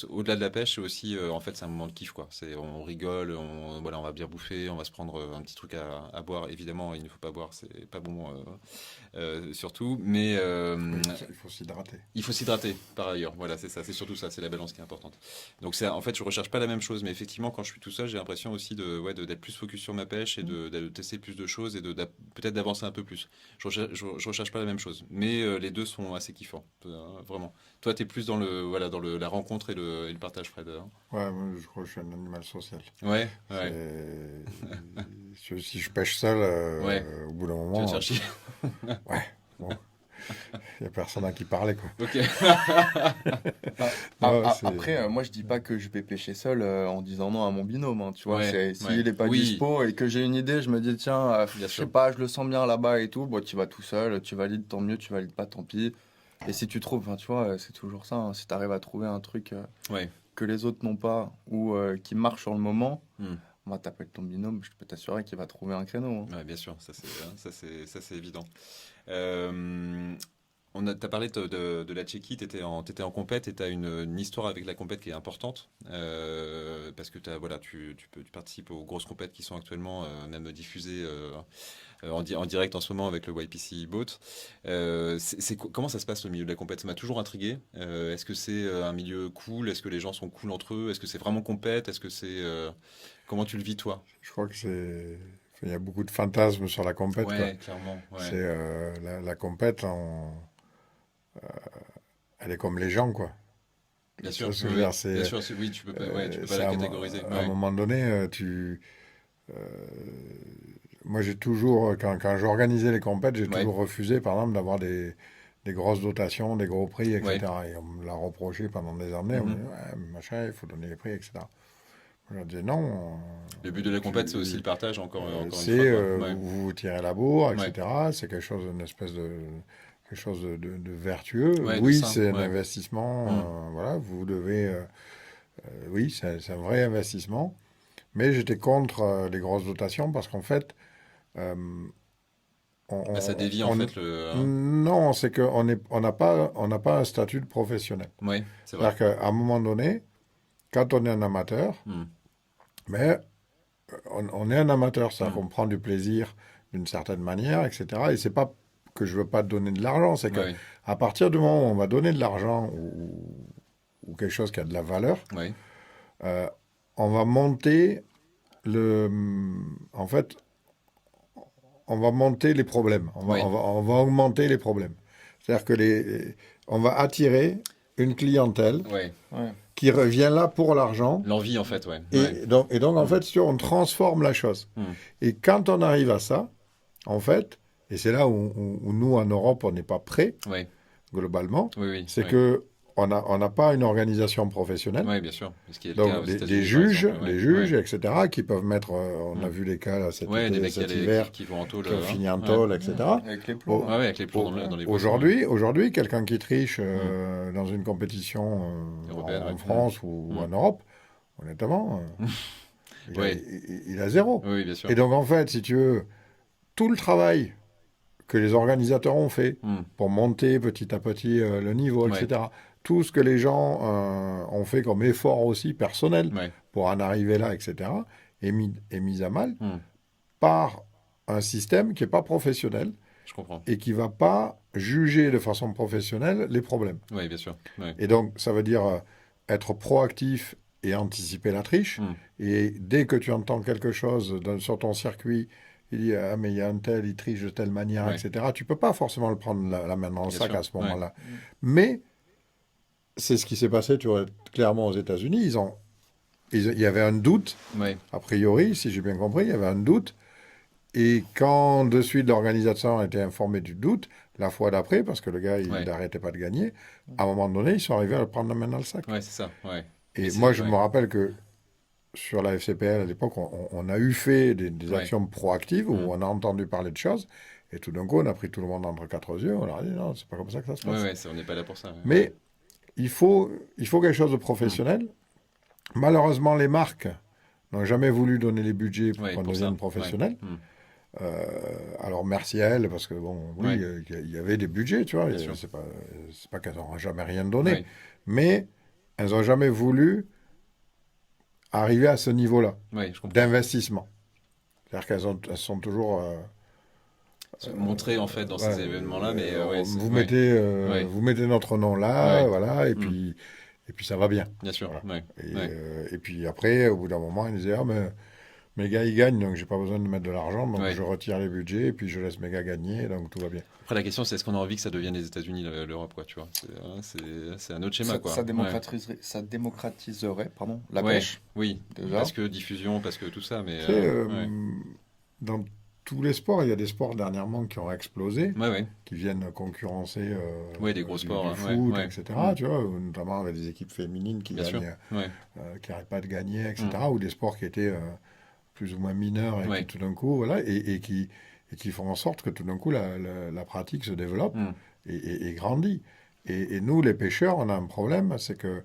au-delà de la pêche, c'est aussi, en fait, c'est un moment de kiff, quoi. On rigole, voilà, on va bien bouffer, on va se prendre un petit truc à boire. Évidemment, il ne faut pas boire, c'est pas bon, surtout. Mais Il faut s'hydrater. il faut s'hydrater, par ailleurs. Voilà, c'est ça. C'est surtout ça. C'est la balance qui est importante. Donc, en fait, je recherche pas la même chose. Mais effectivement, quand je suis tout seul, j'ai l'impression aussi d'être plus focus sur ma pêche et de tester plus de choses et peut-être d'avancer un peu plus. Je recherche pas la même chose. Mais les deux sont assez kiffants, vraiment. Toi, tu es plus voilà, la rencontre et le partage, Fred, hein. Ouais, moi, je crois que je suis un animal social. Ouais, ouais, Si je pêche seul, ouais. au bout d'un Tu vas te moment, faire chier. ouais, bon, il n'y a personne à qui parler, quoi. Ok. Ouais, c'est- après, moi, je dis pas que je vais pêcher seul en disant non à mon binôme, hein, tu vois. Ouais, S'il ouais. est pas Oui. dispo et que j'ai une idée, je me dis, tiens, Bien je sûr. sais pas, je le sens bien là-bas et tout. Bon, tu vas tout seul, tu valides, tant mieux, tu valides pas, tant pis. Et si tu trouves, enfin, tu vois, c'est toujours ça, hein, si tu arrives à trouver un truc Ouais. que les autres n'ont pas ou qui marche sur le moment, Hmm. moi, t'appelles ton binôme, je peux t'assurer qu'il va trouver un créneau, hein. Ouais, bien sûr, ça c'est évident. T'as parlé de la Tchéquie, t'étais en compète et t'as une histoire avec la compète qui est importante parce que voilà, tu participes aux grosses compètes qui sont actuellement même diffusées en direct en ce moment avec le YPC Boat. Comment ça se passe au milieu de la compète? Ça m'a toujours intrigué. Est-ce que c'est un milieu cool? Est-ce que les gens sont cool entre eux? Est-ce que c'est vraiment compète? Est-ce que comment tu le vis toi? je crois que il y a beaucoup de fantasmes sur la compète, quoi. Ouais, clairement. Ouais. C'est la compète, elle est comme les gens, quoi. Bien Tu sûr, vois ce que je oui, veux oui. dire, c'est, Bien sûr, oui, tu peux pas, ouais, tu peux pas c'est la à, catégoriser. à un Ouais. moment donné, euh, moi j'ai toujours, quand j'organisais les compètes, j'ai Ouais, toujours refusé, par exemple, d'avoir des grosses dotations, des gros prix, ouais. etc. Et on me l'a reproché pendant des années, on me Mhm. dit, ouais, machin, il faut donner les prix, etc. Je leur disais non, Le but de la compète, c'est aussi le partage, encore une c'est fois, quoi. Ouais, vous tirez la bourre, ouais, etc. C'est quelque chose, une espèce de quelque chose de vertueux. ouais, de Oui, ça, c'est un ouais. investissement. Hmm. Voilà, vous devez. Oui, c'est un vrai investissement. Mais j'étais contre les grosses dotations parce qu'en fait, euh, Bah, ça dévie en fait le. non, c'est qu'on n'a pas un statut de professionnel. Ouais, c'est vrai. C'est-à-dire qu'à un moment donné, quand on est un amateur, Hmm. mais on est un amateur, c'est-à-dire Mm. qu'on prend du plaisir d'une certaine manière, etc. Et c'est pas que je veux pas te donner de l'argent, c'est que Ouais, à partir du moment où on va donner de l'argent ou quelque chose qui a de la valeur, ouais, euh, on va monter en fait, on va monter les problèmes. ouais, On va augmenter les problèmes. C'est-à-dire que on va attirer une clientèle ouais. Ouais. qui revient là pour l'argent. L'envie, en fait, ouais. Ouais. Et donc, en Mm. fait, si tu vois, on transforme la chose. Mm. Et quand on arrive à ça, en fait, et c'est là où nous, en Europe, on n'est pas prêts, Ouais, globalement, oui, oui. c'est Ouais. que on n'a pas une organisation professionnelle. Ouais, bien sûr. Ce qui est le cas Donc, aux des États-Unis, par juges, exemple. Ouais, des juges, ouais. etc., qui peuvent mettre, on a Mm. vu les cas là, cet Ouais, des été, mecs cet hiver, qui vont en tôle. qui ont fini en Ouais. tôle, etc. Avec les plombs, Au- Ouais, ouais, avec les plombs dans les poissons. Ouais. Aujourd'hui, quelqu'un qui triche dans une compétition Européenne, ouais. en France ou en Europe, honnêtement, Ouais. il a zéro. Oui, bien sûr. Et donc, en fait, si tu veux, tout le travail que les organisateurs ont fait Mm. pour monter petit à petit le niveau, Ouais. etc., tout ce que les gens ont fait comme effort aussi personnel Ouais. pour en arriver là, etc., est mis à mal Mm. par un système qui n'est pas professionnel Je comprends. et qui ne va pas juger de façon professionnelle les problèmes. Oui, bien sûr. Ouais. Et donc, ça veut dire être proactif et anticiper la triche. Mm. Et dès que tu entends quelque chose sur ton circuit, il dit ah, mais il y a un tel, il triche de telle manière, Ouais. etc. Tu peux pas forcément le prendre la main dans le Bien sac sûr. à ce moment-là. Mm. Mais c'est ce qui s'est passé, tu vois, clairement aux États-Unis. Il y avait un doute, Ouais. a priori, si j'ai bien compris, il y avait un doute. Et quand de suite l'organisateur a été informé du doute, la fois d'après, parce que le gars, il Ouais. n'arrêtait pas de gagner, à un moment donné, ils sont arrivés à le prendre la main dans le sac. Ouais, c'est ça. Ouais. Et Mais moi, c'est- je ouais. me rappelle que sur la FCPL, à l'époque, on a eu fait des Ouais. actions proactives où Mm. on a entendu parler de choses. Et tout d'un coup, on a pris tout le monde entre quatre yeux. On leur a dit non, c'est pas comme ça que ça se Ouais, passe. ouais, on n'est pas là pour ça. Ouais. Mais il faut quelque chose de professionnel. Malheureusement, les marques n'ont jamais voulu donner les budgets pour Ouais, qu'on pour devienne ça. professionnel. Ouais. Mm. Alors merci à elles, parce que bon, oui, Ouais. il y avait des budgets, tu vois. Bien sûr. C'est pas qu'elles n'ont jamais rien donné, Ouais. mais elles n'ont jamais voulu arriver à ce niveau-là Ouais, je comprends. d'investissement. C'est-à-dire elles sont toujours. Se montrer en fait dans Ouais, ces événements-là, mais ouais, vous ouais. Ouais. mettez notre nom là, Ouais. voilà, Mm. et puis ça va bien. Bien sûr. Voilà. Ouais. Ouais. Et puis après, au bout d'un moment, ils disaient ah mais mes gars ils gagnent, donc j'ai pas besoin de mettre de l'argent, donc Ouais. je retire les budgets et puis je laisse mes gars gagner, donc tout va bien. Après, la question, c'est est-ce qu'on a envie que ça devienne les États-Unis, l'Europe, quoi, tu vois. C'est un autre schéma, quoi. Ça Ouais. ça démocratiserait pardon, la Ouais, pêche, oui. déjà. Parce que diffusion, parce que tout ça, mais. Tu sais, Ouais. dans tous les sports, il y a des sports dernièrement qui ont explosé, Ouais, ouais. qui viennent concurrencer Ouais, des gros du sports, foot, ouais, ouais. etc. Mm. Tu vois, notamment avec des équipes féminines qui Bien sûr. gagnent, Ouais. qui n'arrêtent pas de gagner, etc. Ou des sports qui étaient plus ou moins mineurs et Ouais. qui tout d'un coup, voilà, et qui font en sorte que tout d'un coup la pratique se développe Mm. et grandit. Et nous, les pêcheurs, on a un problème, c'est que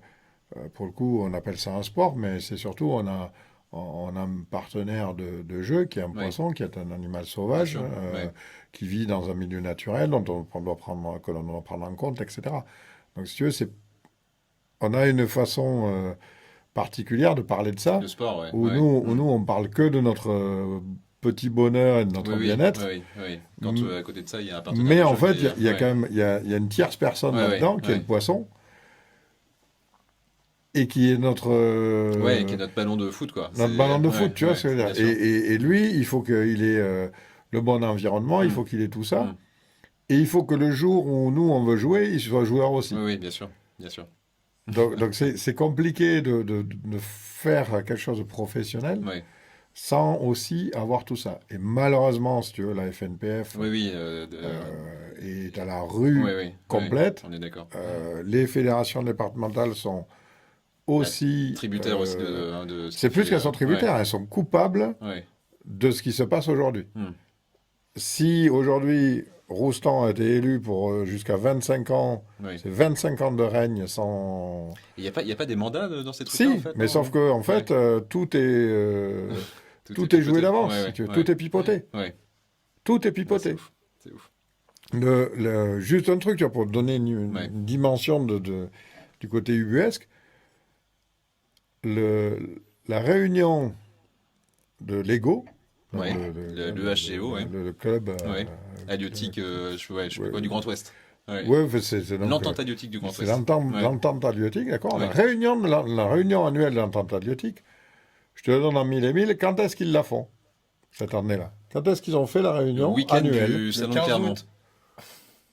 pour le coup, on appelle ça un sport, mais c'est surtout, on a un partenaire de jeu qui est un Ouais. poisson, qui est un animal Bien sauvage, sûr. Ouais. qui vit dans un milieu naturel que l'on doit prendre en compte, etc. Donc, si tu veux, on a une façon particulière de parler de ça, Le sport, ouais. où Ouais. nous, on parle que de notre petit bonheur et de notre Oui, oui, bien-être. oui, oui, oui. Quand Mm. à côté de ça, il y a un partenaire. Mais de en jeu fait, qui il y a ouais. quand même il y a une tierce personne Ouais, là-dedans, ouais, qui est ouais. le poisson, et qui est notre, Ouais, qui est notre ballon de foot, quoi. notre C'est- ballon de ouais, foot, tu vois ouais, ce que je veux bien dire. sûr. Et lui, il faut qu'il ait le bon environnement, il Mm. faut qu'il ait tout ça. Mm. Et il faut que le jour où nous, on veut jouer, il soit joueur aussi. Oui, oui, bien sûr. Bien sûr. Donc c'est compliqué de faire quelque chose de professionnel Ouais. sans aussi avoir tout ça. Et malheureusement, si tu veux, la FNPF Oui, oui. est à la rue Oui, oui. complète. Ouais, on est d'accord. Les fédérations départementales sont aussi... Tributaire aussi de ce c'est qui plus fait, qu'elles sont tributaires, elles sont coupables Ouais. de ce qui se passe aujourd'hui. Mm. Si aujourd'hui, Roustan a été élu pour jusqu'à 25 ans, Ouais. c'est 25 ans de règne sans... Il n'y a pas des mandats dans ces trucs-là, Si, en fait, mais non sauf que en fait, tout est... tout est joué pipoté. d'avance, Ouais, si tu veux. ouais, Tout est pipoté. ouais. Tout est Ouais, pipoté. c'est ouf. C'est ouf. Juste un truc, tu vois, pour te donner Ouais. une dimension du côté ubuesque, la réunion de Lego. Donc Ouais, le HGO, ouais. Le club. Ouais. Halieutique, je sais quoi, du Grand Ouest. Ouais. Ouais, c'est donc, L'entente halieutique du Grand c'est Ouest. Ouais. l'entente halieutique, d'accord. Ouais. La réunion annuelle de l'entente halieutique, je te le donne en mille et mille. Quand est-ce qu'ils la font, cette année-là? Quand est-ce qu'ils ont fait la Le réunion week-end annuelle? du Salon de 15 Clermont. août.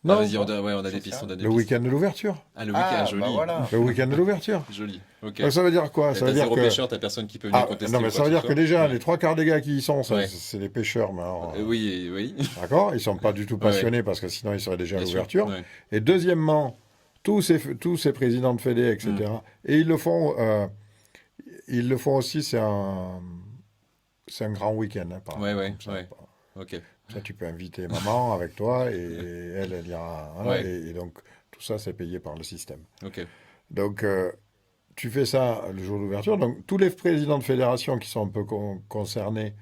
Non, Vas-y, on a des pistes, on a des le pistes. week-end de l'ouverture. Ah, le week-end, joli. bah voilà. Le week-end de l'ouverture. Joli, ok. Donc, ça veut dire quoi? Ça T'as veut dire zéro que... pêcheur, t'as personne qui peut venir Ah, contester. non, mais ou ça quoi veut que dire ce que soit. déjà, Ouais. les trois quarts des gars qui y sont, Ouais. c'est des pêcheurs, mais alors, Oui, oui. d'accord? Ils sont pas du tout passionnés parce que sinon ils seraient déjà à Bien sûr, l'ouverture. ouais. Et deuxièmement, tous ces présidents de fédé, etc. Et ils le font aussi, c'est un grand week-end. Hein, par Ouais, exemple, ouais, comme ça. ouais. Ok. Ça, tu peux inviter maman avec toi et elle ira. Hein, Ouais. et donc, tout ça, c'est payé par le système. Ok. Donc, tu fais ça le jour d'ouverture. Donc, tous les présidents de fédération qui sont un peu concernés,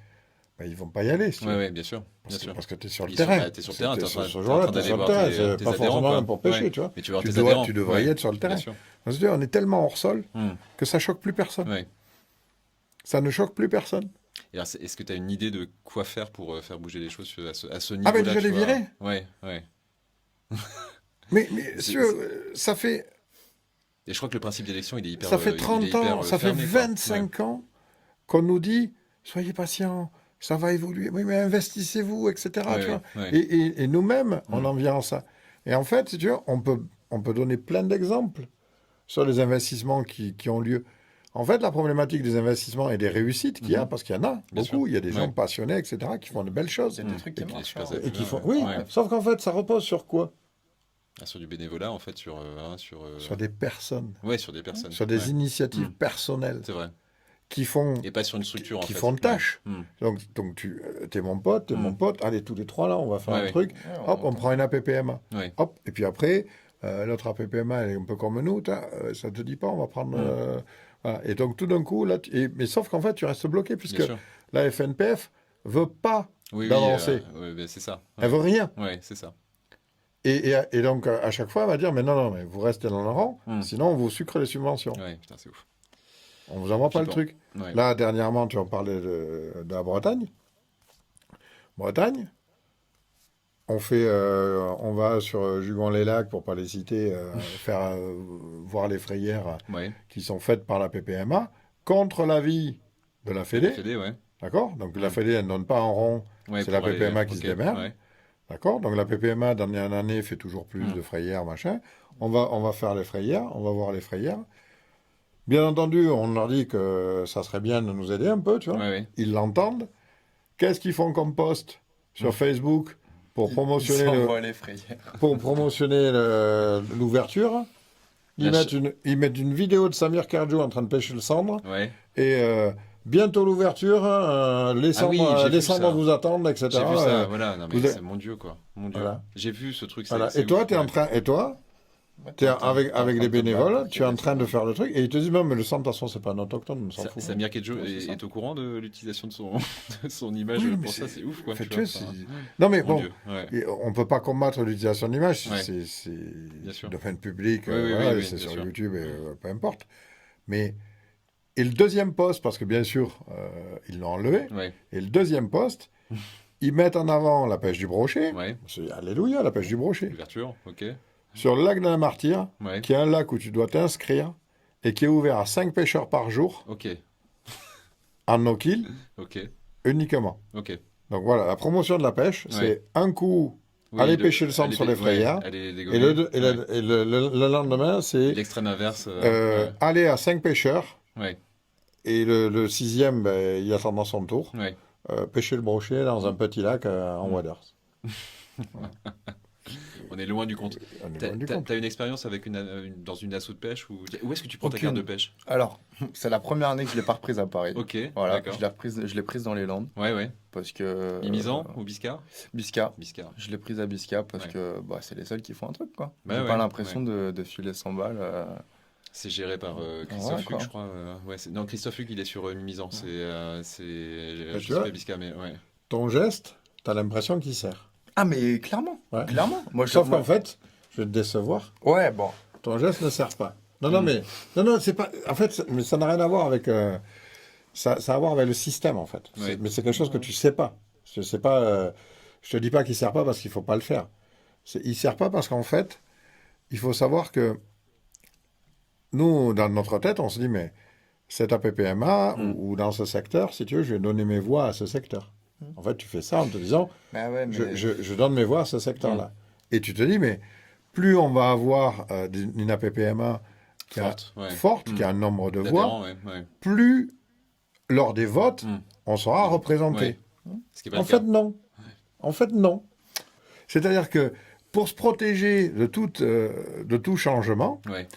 ben, ils vont pas y aller. Si tu Ouais, veux. ouais, bien sûr. Bien sûr. Parce que tu es sur le Ils sont terrain. là, t'es sur le terrain, t'es en train- ce t'es en jour-là, train tu es d'aller sur le voir terrain. tes C'est pas adhérents, forcément quoi. pour pêcher, Ouais. tu vois. Mais tu vas voir tes adhérents. Tu devrais y être sur le terrain. Bien sûr. Parce que on est tellement hors sol Hmm. que ça choque plus personne. Ouais. Ça ne choque plus personne. Et alors, est-ce que tu as une idée de quoi faire pour faire bouger les choses à ce Ah niveau-là? ben déjà tu les vois virer. Ouais, ouais. Mais C'est- si tu veux, ça fait Et je crois que le principe d'élection, il est hyper. Ça fait il est 30 hyper, ans, ça fait fermé, quoi. 25 ans qu'on nous dit soyez patients, ça va évoluer. Oui, mais investissez-vous, etc. Ouais, tu ouais, vois. ouais. Et nous-mêmes, on Mm. en vient à ça. Et en fait, si tu veux, on peut donner plein d'exemples sur les investissements qui ont lieu. En fait, la problématique des investissements et des réussites qu'il y a, Mhm. parce qu'il y en a Bien beaucoup, sûr. il y a des gens Ouais. passionnés, etc., qui font de belles choses. Il y a des trucs qui Et puis les marchent. super hein. aides. Et qui font... Ouais. Oui, Ouais. sauf qu'en fait, ça repose sur quoi? Ah, sur du bénévolat, en fait, Sur des personnes, Ouais, sur des personnes. sur des Ouais. initiatives Mm. personnelles C'est vrai. qui font... Et pas sur une structure, en qui fait. font tâche. Ouais. Mm. Donc t'es mon pote, t'es mon pote, allez, tous les trois là, on va faire Ouais, un ouais. truc. Ouais, Hop, on prend une APPMA. Ouais. Hop, et puis après, l'autre APPMA, elle est un peu comme nous, ça te dit pas, on va prendre. Voilà. Et donc tout d'un coup, là, mais sauf qu'en fait, tu restes bloqué, puisque Bien sûr. la FNPF veut pas Oui, d'avancer. ouais, ben, c'est ça. Elle veut rien. Ouais, c'est ça. Et donc, à chaque fois, elle va dire, mais non, mais vous restez dans le rang, sinon on vous sucre les subventions. Ouais, putain, c'est ouf. On vous envoie pas le Flippant. truc. Ouais. Là, dernièrement, tu en parlais de la Bretagne. Bretagne, on va sur Jugon-les-Lacs, pour pas les citer, voir les frayères Ouais. qui sont faites par la PPMA, contre l'avis de la Fédé. Fédé, ouais. D'accord? Donc la Fédé, elle ne donne pas en rond, Ouais, c'est la pour aller- PPMA qui ok, se démerde. ouais. D'accord? Donc la PPMA, d'année en année, fait toujours plus de frayères, machin. On va faire les frayères, on va voir les frayères. Bien entendu, on leur dit que ça serait bien de nous aider un peu, tu vois. Ouais, ouais. Ils l'entendent. Qu'est-ce qu'ils font comme post sur Facebook pour promotionner, Ils s'envoient les frayères. l'ouverture? Ils mettent une vidéo de Samir Kardjou en train de pêcher le cendre. Ouais. Et bientôt l'ouverture, les Ah oui, cendres, j'ai vu cendres ça. vous attendent, etc. J'ai vu ça, voilà. Non, mais vous c'est mon Dieu, quoi. Mon Dieu. Voilà. J'ai vu ce truc. Voilà. c'est Et toi, ouf, tu es en ouais. train, avec les bénévoles, tu es en train de faire le truc, et ils te disent même, mais le centre, de toute façon, c'est pas un autochtone, on s'en fout. Samir Kedjo Ouais, c'est ça. est au courant de l'utilisation de de son image Oui, mais pour ça, c'est ouf, quoi. Fait tu que vois, c'est- enfin, Non, mais mon bon, Dieu, ouais. et on peut pas combattre l'utilisation de l'image, Ouais. c'est Bien sûr. domaine public, Oui, oui, voilà, oui, c'est bien sur sûr. YouTube, et peu importe. Mais, et le deuxième poste, parce que bien sûr, ils l'ont enlevé, Ouais, et le deuxième poste, ils mettent en avant la pêche du brochet, ouais. c'est alléluia, la pêche du brochet, Ouverture, ok. sur le lac de la Martyre, Ouais, qui est un lac où tu dois t'inscrire, et qui est ouvert à 5 pêcheurs par jour, ok, en no-kill, ok, uniquement. ok. Donc voilà, la promotion de la pêche, Ouais. c'est un coup, Oui, aller pêcher le centre sur les frayères, aller et, dégommer, le lendemain, c'est l'extrême inverse. aller à 5 pêcheurs, Ouais, et le sixième, ben, il attend son tour, ouais. pêcher le brochet dans un petit lac en waders. On est loin du compte. On est loin du compte. T'as une expérience avec dans une asso de pêche ou où est-ce que tu prends ta Aucune. carte de pêche? Alors, c'est la première année que je l'ai pas reprise à Paris. Ok, Voilà, d'accord. je l'ai prise dans les Landes Ouais, ouais. parce que Mimizan ou Biscard? Bisca. Biscard. Je l'ai prise à Bisca parce Ouais. que bah, c'est les seuls qui font un truc quoi. Bah J'ai ouais, pas l'impression de filer 100 balles. C'est géré par Christophe Voilà, Hugues, quoi. je crois. Ouais, non, Christophe Hugues, il est sur Mimizan. Je tu sais vois pas Biscard, mais ouais. Ton geste, t'as l'impression qu'il sert. Ah mais clairement, Ouais. clairement. Moi, Sauf moi- qu'en fait, je vais te décevoir, Ouais bon. ton geste ne sert pas. Non, mais... Non, c'est pas... En fait, mais ça n'a rien à voir avec... ça a à voir avec le système, en fait. Ouais. Mais c'est quelque chose que tu sais pas. Je sais pas, je te dis pas qu'il sert pas parce qu'il faut pas le faire. Il sert pas parce qu'en fait, il faut savoir que nous, dans notre tête, on se dit, mais cet APPMA ou dans ce secteur, si tu veux, je vais donner mes voix à ce secteur. En fait, tu fais ça en te disant, Bah ouais, mais je donne mes voix à ce secteur-là. Et tu te dis, mais plus on va avoir une APPMA forte, qui a un nombre de voix, plus lors des votes, on sera représenté. Ce qui est pas En le cas. fait, non. En fait, non. C'est-à-dire que pour se protéger de tout changement, Ouais.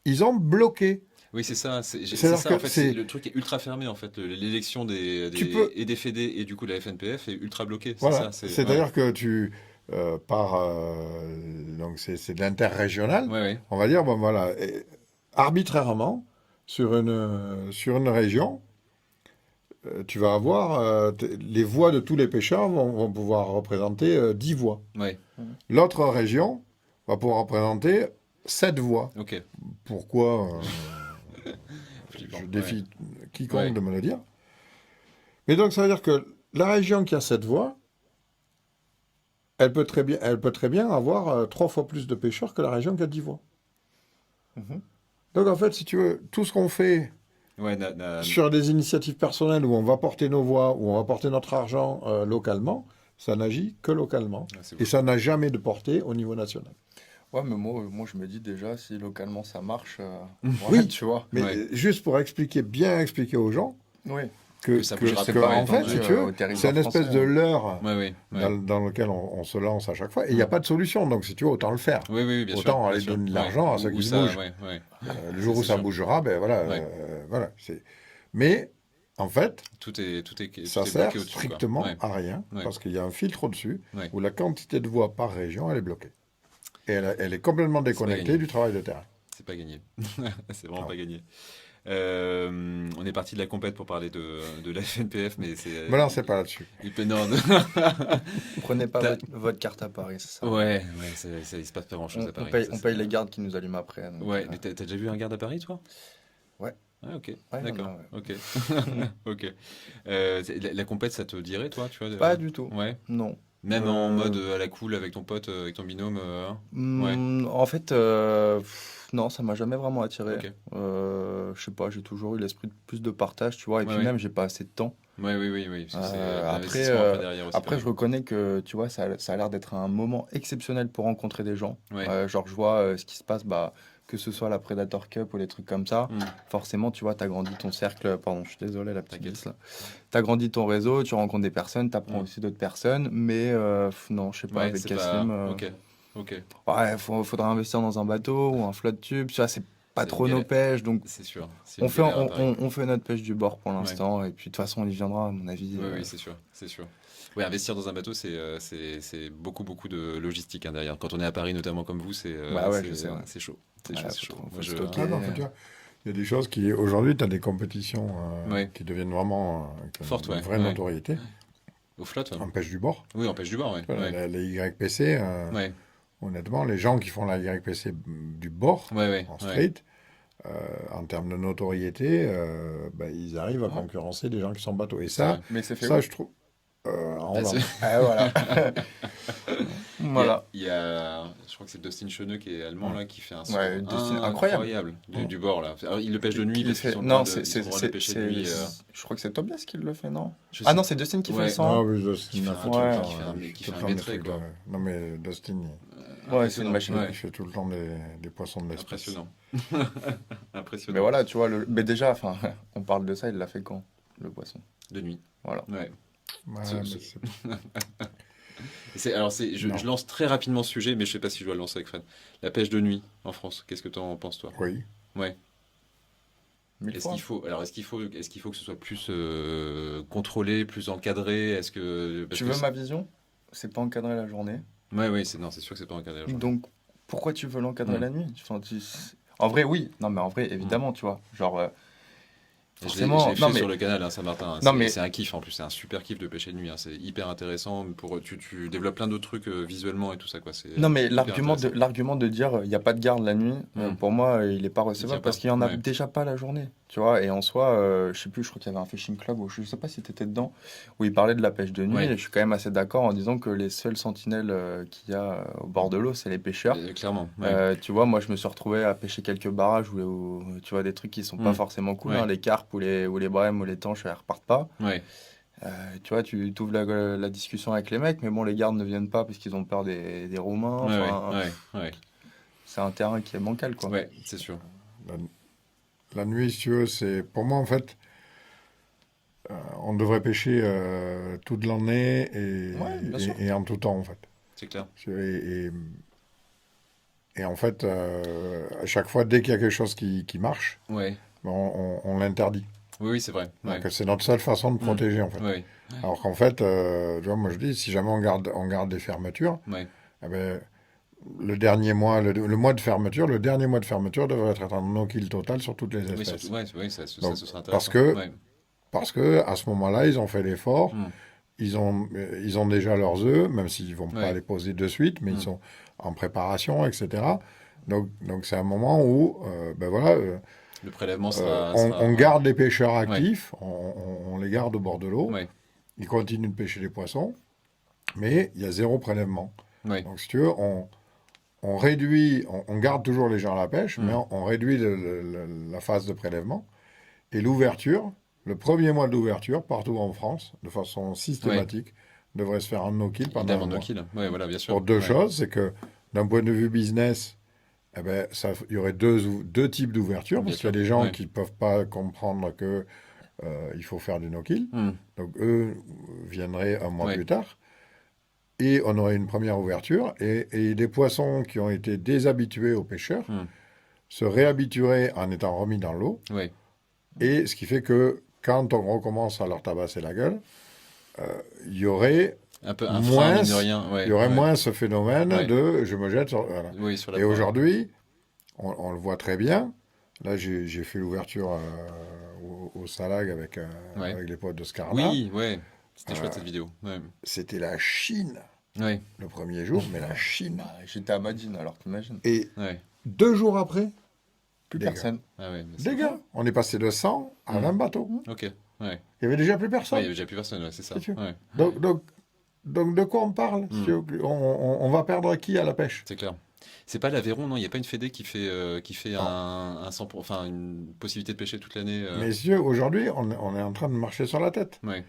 ils ont bloqué. Oui, c'est ça. C'est C'est-à-dire ça, que en fait, c'est- le truc est ultra fermé, en fait. L'élection Tu peux- et des FED et du coup de la FNPF est ultra bloquée. C'est Voilà. ça. C'est-à-dire que tu donc c'est de l'interrégional. Ouais, ouais. On va dire, bon voilà, arbitrairement, sur une région, tu vas avoir les voix de tous les pêcheurs vont pouvoir représenter 10 voix. Ouais. L'autre région va pouvoir représenter 7 voix. Ok. Pourquoi Flippant. je défie quiconque Ouais. de me le dire. Mais donc, ça veut dire que la région qui a 7 voix, elle peut très bien avoir 3 fois plus de pêcheurs que la région qui a 10 voix. Mhm. Donc, en fait, si tu veux, tout ce qu'on fait Ouais, sur des initiatives personnelles où on va porter nos voix, où on va porter notre argent localement, ça n'agit que localement. c'est Et ça n'a jamais de portée au niveau national. ouais, mais moi je me dis déjà, si localement ça marche, Oui. tu vois. Mais Ouais. Juste pour bien expliquer aux gens Oui. Que ça bougera que, pas en fait, étendu, si tu veux, au territoire c'est une espèce français, de hein. leurre Ouais, ouais. dans lequel on se lance à chaque fois. Et il n'y a pas de solution. Donc, si tu veux, autant le faire. Oui, oui, bien sûr. Autant aller bien sûr. donner de l'argent à ceux Ou qui ça, bougent. ouais, ouais. Le jour où C'est ça sûr. bougera, ben voilà. Ouais. Voilà. Mais, en fait, Tout est ça bloqué sert au-dessus, quoi. strictement Ouais. à rien. Ouais. Parce qu'il y a un filtre au-dessus Ouais. où la quantité de voix par région, elle est bloquée. Et elle est complètement déconnectée gagné. du travail de terrain. C'est pas gagné. C'est vraiment Non. pas gagné. On est parti de la compète pour parler de la FNPF, mais c'est. Mais non, c'est pas là-dessus. Non. Prenez pas T'as- votre carte à Paris, c'est ça. Ouais, il se passe pas grand-chose à On Paris. paye, ça, on c'est paye clair. les gardes qui nous allument après. Donc, Ouais, mais t'as déjà vu un garde à Paris, toi? Ouais. Ah, ok, Ouais, d'accord. non, Ok. Ok. La compète, ça te dirait, toi, tu vois? Pas du tout. Ouais. Non. Même en Euh, mode à la cool avec ton pote, avec ton binôme. Ouais. En fait, non, ça m'a jamais vraiment attiré. Ok. Je sais pas, j'ai toujours eu l'esprit de plus de partage, tu vois, et Ouais, puis ouais. même, j'ai pas assez de temps. Ouais, oui. Parce que c'est Euh, de après, l'investissement euh, après derrière aussi. Après, quand je même. reconnais que, tu vois, ça a l'air d'être un moment exceptionnel pour rencontrer des gens. Ouais. Genre, je vois ce qui se passe, bah, que ce soit la Predator Cup ou les trucs comme ça. Mm. Forcément, tu vois, tu as grandi ton cercle. Pardon, je suis désolé, la petite T'inquiète. glisse là. Tu as grandi ton réseau, tu rencontres des personnes, tu apprends Mm. aussi d'autres personnes. Mais non, je sais pas, Ouais, avec c'est pas. Cassim, Ok. ouais, faudra investir dans un bateau ou un flotte tube. Tu vois, c'est pas C'est trop une nos galère. pêches. Donc, C'est sûr. C'est on une fait, galère à on, Paris. on fait notre pêche du bord pour l'instant. Et puis, de toute façon, on y viendra, à mon avis. Oui, c'est sûr, c'est sûr. Oui, investir dans un bateau, c'est beaucoup de logistique hein, derrière. Quand on est à Paris, notamment comme vous, Bah ouais, je sais, ouais. c'est chaud. C'est Ouais, chaud, c'est faut- chaud. faut Moi, je- stocker. Ah non, en fait, tu vois, il y a des choses qui, aujourd'hui, tu as des compétitions Ouais. qui deviennent vraiment avec Fortes, une ouais, vraie ouais. notoriété. Au flotte. En pêche du bord. Oui, on pêche du bord, ouais. Ouais. Les YPC, Ouais, honnêtement, les gens qui font la YPC du bord, ouais. en Ouais. street, en termes de notoriété, ils arrivent à concurrencer des gens qui sont bateaux. Et ça, Ouais. Mais c'est fait ça où je trouve. En Bah, Hollande. c'est- Ah, voilà. Voilà. Il y a, je crois que c'est Dustin Cheneux qui est allemand là, qui fait un Ouais, sport Dustin, incroyable du bord là. Alors, il le pêche de nuit Qui le parce qu'ils fait. ont le Non, droit de, ils ont le droit de pêcher de nuit. je crois que c'est Tobias qui le fait, non? Je Ah sais- non, c'est Dustin qui fait Ouais. le sang. Non, mais Dustin, Qui fait un il truc, tout le ouais, temps, qui fait un- il qui fait fait tout un le temps des métrait, trucs, quoi. Non, mais Dustin, Ouais, c'est une machine. Ouais. il fait tout le temps des poissons de l'espèce. Impressionnant. Impressionnant. Mais voilà, tu vois, mais déjà, enfin, on parle de ça, il l'a fait quand, le poisson? De nuit. Voilà. Ouais. Ouais, Ce- mais ce- c'est- Je Non. lance très rapidement ce sujet, mais je sais pas si je dois le lancer avec Fred. La pêche de nuit en France, qu'est-ce que tu en penses toi? Oui. Ouais. Mille Est-ce fois. qu'il faut, alors est-ce qu'il faut que ce soit plus contrôlé, plus encadré? Est-ce que parce Tu que veux ma vision? C'est pas encadré la journée. ouais, c'est sûr que c'est pas encadré. genre. Donc, pourquoi tu veux l'encadrer Mm. la nuit? Enfin, en vrai, oui. Non, mais en vrai, évidemment, tu vois. Genre, Et Forcément. je l'ai Non, fait mais, sur le canal, hein, Saint-Martin. Hein. non, mais C'est un kiff en plus, c'est un super kiff de pêcher de nuit. Hein. C'est hyper intéressant. Tu développes plein d'autres trucs visuellement et tout ça, quoi. C'est Non, mais hyper intéressant. l'argument de dire il n'y a pas de garde la nuit, Hmm. pour moi, il n'est pas Il tient recevable parce pas. qu'il n'y en a Ouais. déjà pas la journée. Tu vois, et en soi, je sais plus, je crois qu'il y avait un fishing club, ou je sais pas si tu étais dedans, où il parlait de la pêche de nuit. Ouais. Et je suis quand même assez d'accord en disant que les seules sentinelles qu'il y a au bord de l'eau, c'est les pêcheurs. Clairement. Ouais. Tu vois, moi, je me suis retrouvé à pêcher quelques barrages tu vois, des trucs qui sont pas Hmm. forcément cool, Ouais. hein, les carpes ou les brèmes ou les tanches, elles repartent pas. Ouais. Euh, Tu vois, tu ouvres la discussion avec les mecs, mais bon, les gardes ne viennent pas parce qu'ils ont peur des Roumains. Ouais. Ouais. Enfin, Ouais. Ouais. c'est un terrain qui est bancal, quoi. Ouais, c'est sûr. La, la nuit, si tu veux, c'est pour moi en fait, on devrait pêcher toute l'année Ouais, bien sûr. et en tout temps en fait. C'est clair. Et en fait, à chaque fois, dès qu'il y a quelque chose qui marche, Ouais. on l'interdit. Oui, oui, c'est vrai. Ouais. Donc c'est notre seule façon de Hmm. protéger en fait. Ouais. Alors qu'en fait, tu vois, moi je dis, si jamais on garde des fermetures, Ouais. eh ben, le dernier mois, le mois de fermeture, le dernier mois de fermeture devrait être un no-kill total sur toutes les Oui, espèces. surtout, ouais, oui, ça, Donc, ce serait parce intéressant. que, Ouais. parce que à ce moment-là, ils ont fait l'effort, Hmm. ils ont déjà leurs œufs, même s'ils vont pas Ouais. les poser de suite, mais ils Hmm. sont en préparation, etc. Donc c'est un moment où, ben voilà, Le prélèvement on ouais. garde les pêcheurs Ouais. actifs, on les garde au bord de l'eau, Ouais. ils continuent de pêcher les poissons, mais il y a zéro prélèvement. Ouais. Donc si tu veux, on réduit, on garde toujours les gens à la pêche, mais Hmm. on réduit la phase de prélèvement. Et l'ouverture, le premier mois d'ouverture, partout en France, de façon Ouais. systématique, devrait se faire en no-kill pendant Idem un en mois. no-kill. Ouais, voilà, bien sûr. Pour deux Ouais. choses, c'est que d'un point de vue business, eh ben, il y aurait deux types d'ouverture, Bien parce qu'il y a sûr. des gens Ouais. qui ne peuvent pas comprendre que il faut faire du no-kill. Hmm. Donc eux viendraient un mois Ouais. plus tard. Et on aurait une première ouverture, et les poissons qui ont été déshabitués aux pêcheurs Hmm. se réhabitueraient en étant remis dans l'eau. Ouais. Et ce qui fait que quand on recommence à leur tabasser la gueule, il y aurait Un peu un frein, moins, mine de rien. Ouais. il y aurait Ouais. moins ce phénomène Ouais. de je me jette sur. Voilà. Oui, sur la Et proie. aujourd'hui, on le voit très bien. Là, j'ai fait l'ouverture au Salag Ouais. avec les potes de Scarna. Oui, ouais. C'était chouette cette vidéo. Ouais. C'était la Chine Ouais. le premier jour, mais la Chine. Bah, j'étais à Madine, alors t'imagines. Et Ouais. 2 jours après, Plus Des gars. personne. Ah ouais. des gars, on est passé de 100 à 20 bateaux. Ok. Ouais. Il y avait déjà plus Ouais, il personne. y avait déjà plus personne, ouais, c'est ça. C'est sûr. Ouais. Donc de quoi on parle? Si tu veux, on va perdre qui à la pêche? C'est clair. C'est pas l'Aveyron, non? Il n'y a pas une fédé qui fait Non. un 100 enfin, une possibilité de pêcher toute l'année. Mais si tu veux, aujourd'hui, on est en train de marcher sur la tête. Ouais.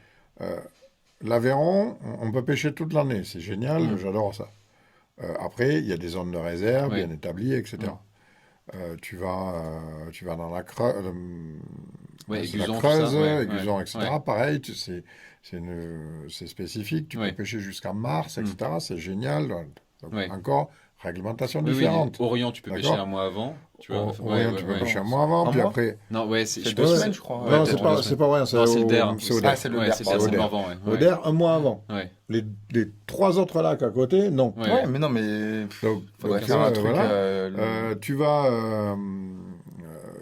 L'Aveyron, on peut pêcher toute l'année. C'est génial, Mm. j'adore ça. Après, il y a des zones de réserve Ouais. bien établies, etc. Tu vas dans la Creuse, Ouais, c'est la Aiguzon, tout ça. Creuse, Ouais, Aiguzon, ouais, etc. ouais. Pareil, c'est spécifique. Tu Ouais. peux pêcher jusqu'à mars, Mm. etc. C'est génial. Donc, Ouais. encore, réglementation Oui, oui, différente. Orient, tu peux pêcher D'accord. un mois avant. Tu vois. Au Ouais, Orient, ouais, tu peux ouais. pêcher un mois avant, Un puis mois après. Non, ouais, je C'est sais 2 pas si semaines, c'est- je crois. Ouais, Non, peut-être c'est pas, 2 c'est semaines. pas vrai, Non, c'est le DER. c'est au DER. Ah, c'est le Ouais, DER, c'est pardon. le Au DER. avant, ouais. Au Ouais. DER, un mois avant. Ouais. Les 3 autres lacs à côté, non. Ouais. Ouais, mais non, mais Donc, faudrait tu faire vois, un truc. voilà. Le- Tu vas.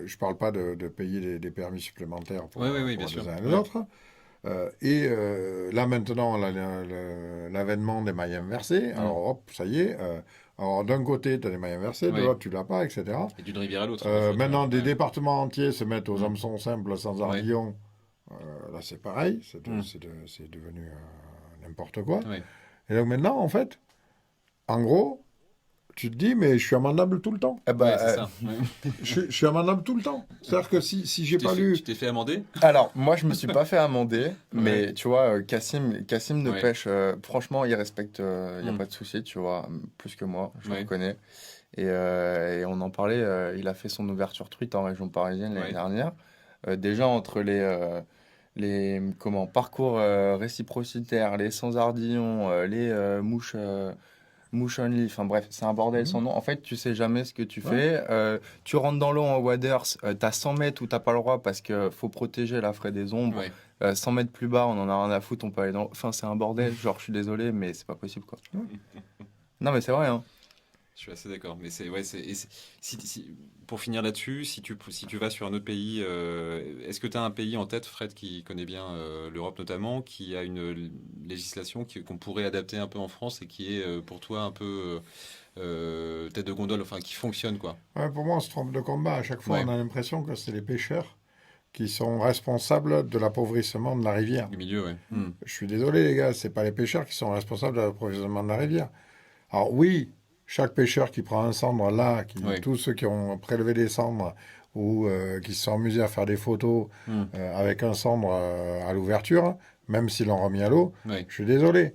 Je parle pas de payer des permis supplémentaires pour, Ouais, ouais, ouais, pour bien les sûr. uns et Ouais. les autres. Là maintenant, l'avènement des mailles inversées. Alors hop, ça y est. Alors d'un côté, tu as des mailles inversées, de Ouais. l'autre, tu l'as pas, etc. Et d'une rivière à l'autre. Faut Maintenant, dire. des Ouais. départements entiers se mettent aux Mm. hameçons simples sans Ouais. ardillon. Là, c'est pareil. Mm. C'est devenu n'importe quoi. Ouais. Et donc maintenant, en fait, en gros, tu te dis, mais je suis amendable tout le temps. Eh bah, Ouais, c'est ça. Ouais. Je suis amendable tout le temps. C'est-à-dire que si j'ai Tu t'es pas fait- lu. Tu t'es fait amender? alors, moi, je me suis pas fait amender, mais tu vois, Cassim de Ouais. pêche, franchement, il respecte, il n'y a Mm. pas de souci, tu vois, plus que moi, je Ouais. le connais. Et on en parlait, il a fait son ouverture truite en région parisienne l'année Ouais. dernière. Déjà, entre les parcours réciprocitaires, les sans-ardillons, les mouches only, enfin bref, c'est un bordel sans nom. En fait, tu sais jamais ce que tu fais. Tu rentres dans l'eau en waders, t'as 100 mètres où t'as pas le droit parce que faut protéger la fraie des ombres. Ouais. 100 mètres plus bas, on en a rien à foutre, on peut aller dans. Enfin, c'est un bordel. Genre, je suis désolé, mais c'est pas possible, quoi. Non, mais c'est vrai, hein. Je suis assez d'accord. Mais pour finir là-dessus, si tu vas sur un autre pays, est-ce que tu as un pays en tête, Fred, qui connaît bien l'Europe notamment, qui a une législation qu'on pourrait adapter un peu en France et qui est pour toi un peu tête de gondole, enfin qui fonctionne quoi? Ouais, pour moi, on se trompe de combat. À chaque fois, Ouais, on a l'impression que c'est les pêcheurs qui sont responsables de l'appauvrissement de la rivière. du milieu, ouais. Je suis désolé, les gars, c'est pas les pêcheurs qui sont responsables de l'appauvrissement de la rivière. Alors oui, chaque pêcheur qui prend un cendre là, Ouais. tous ceux qui ont prélevé des cendres ou qui se sont amusés à faire des photos Hmm. avec un cendre à l'ouverture, même s'ils l'ont remis à l'eau, Ouais. je suis désolé.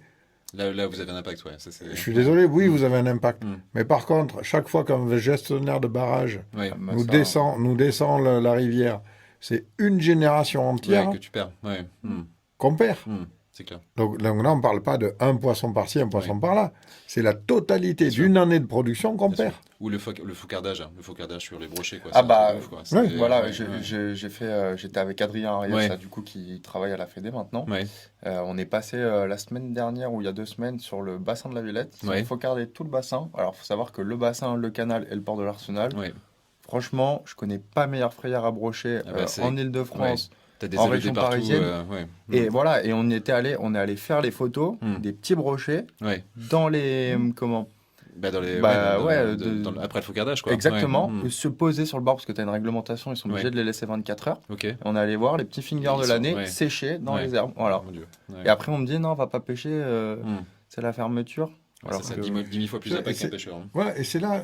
Là, vous avez un impact, ouais. Ça, Je suis ouais. désolé, oui, Hmm. vous avez un impact. Hmm. Mais par contre, chaque fois qu'un gestionnaire de barrage Ouais. Ah, bah, nous descend la rivière, c'est une génération Ouais, entière que tu perds. Ouais. Hmm. qu'on perd. Hmm. C'est clair. Donc là, on ne parle pas de un poisson par-ci, un Ouais. poisson par-là. C'est la totalité Bien sûr. d'une année de production qu'on Bien sûr. perd. Ou le focardage, hein. Le focardage sur les brochets, quoi. Ah C'est un truc bah, de ouf, quoi. ouais. voilà, Ouais, ouais. j'étais avec Adrien Arias, Ouais. là, du coup, qui travaille à la Fédé maintenant. Ouais. On est passé la semaine dernière ou il y a 2 semaines sur le bassin de la Villette. Ils Ouais. ont focardé tout le bassin. Alors, il faut savoir que le bassin, le canal et le port de l'Arsenal, Ouais. franchement, je connais pas meilleure frayère à brocher Ah bah, c'est... en Ouais. Île-de-France, T'as des en élevés région partout. parisienne. Ouais. Et voilà, et on est allé faire les photos Hmm. des petits brochets Ouais. dans les, comment? Bah, dans les... Bah ouais, ouais, après le focardage, quoi. exactement, Ouais. Hmm. se poser sur le bord parce que tu as une réglementation, ils sont obligés Ouais. de les laisser 24 heures. Ok. Et on est allé voir les petits fingers Ils de sont- l'année ouais. séchés dans Ouais. les herbes. Voilà. Mon Dieu. Ouais. Et après, on me dit non, on va pas pêcher, Hmm. c'est la fermeture. Ouais, Alors c'est ça, que- 10 000 fois plus Et d'impact qu'un c'est- pêcheur, hein. Voilà, et c'est là,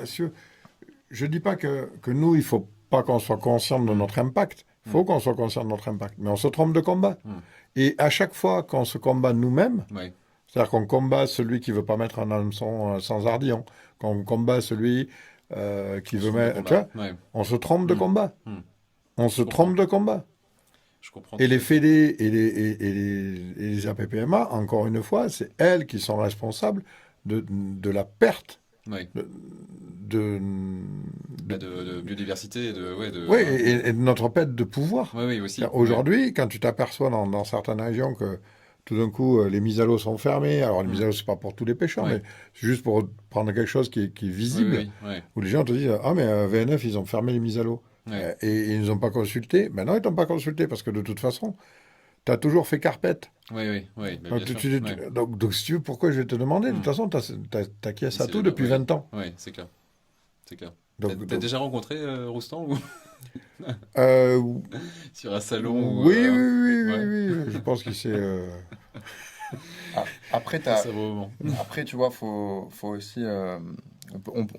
je dis pas que nous, il faut pas qu'on soit conscient de Mm. notre impact. Il faut qu'on soit conscient de notre impact. Mais on se trompe de combat. Mm. Et à chaque fois qu'on se combat nous-mêmes, Ouais. c'est-à-dire qu'on combat celui qui veut pas mettre un hameçon sans ardillon, qu'on combat celui qui veut Son mettre... Tu combat. vois, Ouais. on se trompe de Mm. combat. Mm. On se Je comprends. trompe de combat. Je comprends. Et tout les à fait. fédés et les APPMA, encore une fois, c'est elles qui sont responsables de la perte Ouais. de, Bah, de biodiversité et de... Ouais, de... oui, et de notre perte de pouvoir. Ouais, oui, aussi. Aujourd'hui, quand tu t'aperçois dans certaines régions que tout d'un coup, les mises à l'eau sont fermées, alors les Mm. mises à l'eau, c'est pas pour tous les pêcheurs, Ouais. mais c'est juste pour prendre quelque chose qui est Ouais, visible, oui, oui, ouais. où les gens te disent, ah mais VNF, ils ont fermé les mises à l'eau. Ouais. Et ils nous ont pas consulté. Ben non, ils t'ont pas consulté, parce que de toute façon, tu as toujours fait carpette. Oui, oui, oui, bah, Donc, bien sûr. Ouais. donc, si tu veux, pourquoi je vais te demander? De toute Mm. façon, t'acquiesces à C'est tout le- depuis ouais. 20 ans. Ouais, c'est clair. C'est clair. Donc, T'as donc, déjà rencontré Roustan ou euh, sur un salon ou, oui, oui, oui, oui, ouais. oui, je pense qu'il s'est... Ah, après, Ça vaut au moment. après, tu vois, faut aussi.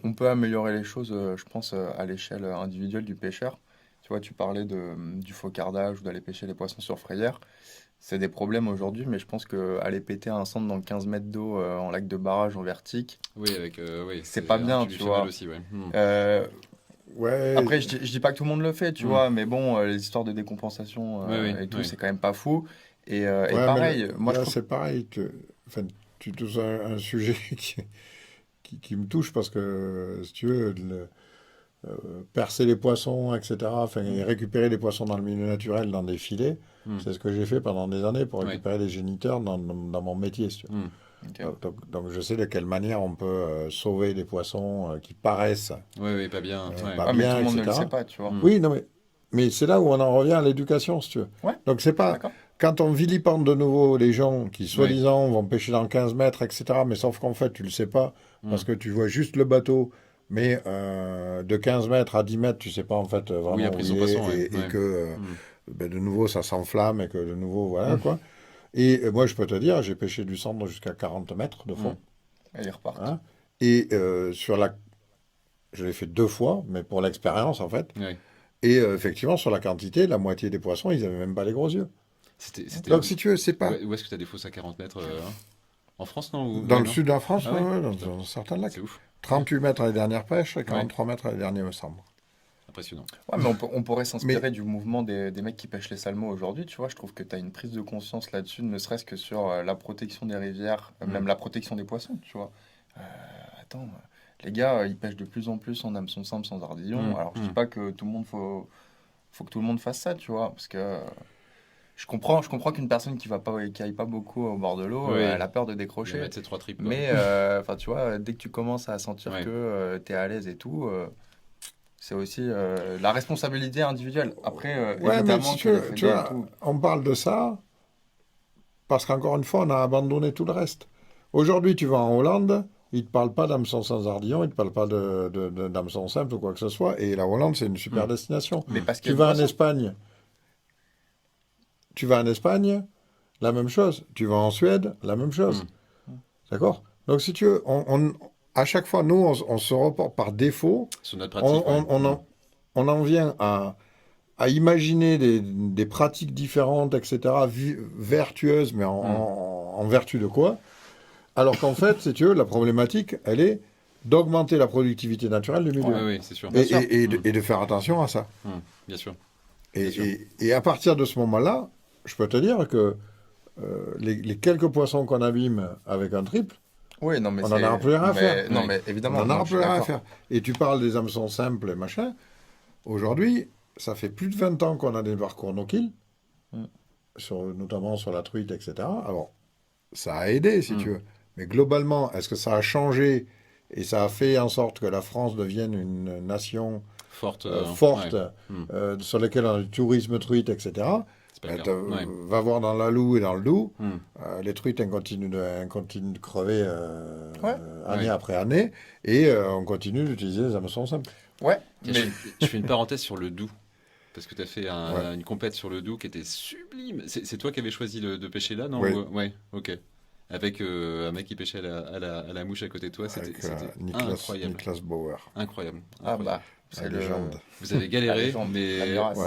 On peut améliorer les choses, je pense, à l'échelle individuelle du pêcheur. Tu vois, tu parlais du focardage ou d'aller pêcher les poissons sur frayère. C'est des problèmes aujourd'hui, mais je pense qu'aller péter un centre dans 15 mètres d'eau en lac de barrage en vertique, Oui, avec... oui, c'est pas bien, un tu public vois. final aussi, ouais. Mm. Euh, Ouais, Après, je dis pas que tout le monde le fait, tu Mm. vois, mais bon, les histoires de décompensation Ouais, oui, et tout, oui. c'est quand même pas fou. Et ouais, mais pareil, moi je là, trouve. c'est pareil. Enfin, tu touches un sujet qui me touche parce que, si tu veux, percer les poissons, etc., enfin, et récupérer les poissons dans le milieu naturel, dans des filets, Mm. c'est ce que j'ai fait pendant des années pour Ouais. récupérer les géniteurs dans mon métier, si tu veux. Mm. Ok. Donc, je sais de quelle manière on peut sauver des poissons qui paraissent Ouais, oui, pas bien. Ouais. pas Ah, mais bien, tout le monde ne le etc. sait pas, tu vois. Mm. Oui, non, mais c'est là où on en revient à l'éducation, si tu veux. Ouais. Donc, c'est pas... D'accord. Quand on vilipende de nouveau les gens qui, Ouais. soi-disant, vont pêcher dans 15 mètres, etc., mais sauf qu'en fait, tu le sais pas, parce Mm. que tu vois juste le bateau, mais de 15 mètres à 10 mètres, tu sais pas, en fait, vraiment Oui, où après, il son est, poisson, ouais. et Ouais. que, Mm. ben, de nouveau, ça s'enflamme, et que, de nouveau, voilà, Mm. quoi. Et moi, je peux te dire, j'ai pêché du cendre jusqu'à 40 mètres de fond. Et ils repartent. Hein. Et je l'ai fait 2 fois, mais pour l'expérience, en fait. Ouais. Et effectivement, sur la quantité, la moitié des poissons, ils n'avaient même pas les gros yeux. C'était Donc, si tu veux, c'est pas... où est-ce que tu as des fosses à 40 mètres hein en France, non? Dans Ouais, le non sud de la France, Ah ouais, ouais, putain. dans certains lacs. C'est ouf. 38 mètres à les dernières pêches et 43 mètres à les derniers, me semble. Impressionnant. Ouais, mais on pourrait s'inspirer du mouvement des mecs qui pêchent les salmons aujourd'hui, tu vois. Je trouve que tu as une prise de conscience là-dessus, ne serait-ce que sur la protection des rivières, Mm. même la protection des poissons, tu vois. Euh, attends, les gars, ils pêchent de plus en plus en hameçon simple sans ardillon. Mm. Alors, je dis Mm. pas que tout le monde faut que tout le monde fasse ça, tu vois, parce que Je comprends qu'une personne qui aille pas beaucoup au bord de l'eau, Oui. elle a peur de Il va décrocher. mettre ses 3 tripes, quoi. Mais enfin, tu vois, dès que tu commences à sentir Ouais. que tu es à l'aise et tout, c'est aussi la responsabilité individuelle. Après, Ouais, mais si évidemment que les tu fédés et vois, tout. on parle de ça parce qu'encore une fois, on a abandonné tout le reste. Aujourd'hui, tu vas en Hollande, ils ne te parlent pas d'hameçon sans ardillon, ils ne te parlent pas d'hameçon simple ou quoi que ce soit. Et la Hollande, c'est une super Mm. destination. Mais parce qu'il y Tu a du vas en poisson. Espagne, tu vas en Espagne, la même chose. Tu vas en Suède, la même chose. Mm. D'accord? Donc, si tu veux, à chaque fois, nous, on se reporte par défaut. Sur notre On, pratique, ouais. on- on en, on en vient à imaginer des pratiques différentes, etc., vertueuses, mais Mm. en vertu de quoi? Alors qu'en fait, si tu veux, la problématique, elle est d'augmenter la productivité naturelle du milieu. Oui, oui, c'est sûr. Bien sûr. Et de faire attention à ça. Bien sûr. Et, Bien sûr. et à partir de ce moment-là, je peux te dire que les quelques poissons qu'on abîme avec un triple, Oui, non, mais on n'en aura plus rien à faire. Non, Ouais. mais On évidemment, n'en non, aura je plus suis rien à d'accord. faire. Et tu parles des hameçons simples et machin. Aujourd'hui, ça fait plus de 20 ans qu'on a des parcours no-kill, Mm. notamment sur la truite, etc. Alors, ça a aidé, si Mm. tu veux. Mais globalement, est-ce que ça a changé et ça a fait en sorte que la France devienne une nation Forte. forte Ouais. Mm. sur laquelle on a du tourisme truite, etc. C'est pas le cas. Ouais. Va voir dans l'Alou et dans le Doubs, Mm. les truites, elles continuent de crever Ouais. année Ouais. après année et on continue d'utiliser les hameçons simples. Ouais, Tiens, mais je fais une parenthèse sur le Doubs. Parce que tu as fait Ouais. une compète sur le Doubs qui était sublime. C'est toi qui avais choisi de pêcher là, non? Oui. Ouais, ok. Avec un mec qui pêchait à la mouche à côté de toi, Avec c'était incroyable. Niklas Bauer, Incroyable. ah Incroyable. bah, la c'est le légende. Vous avez la galéré, légende, la mais, murasse.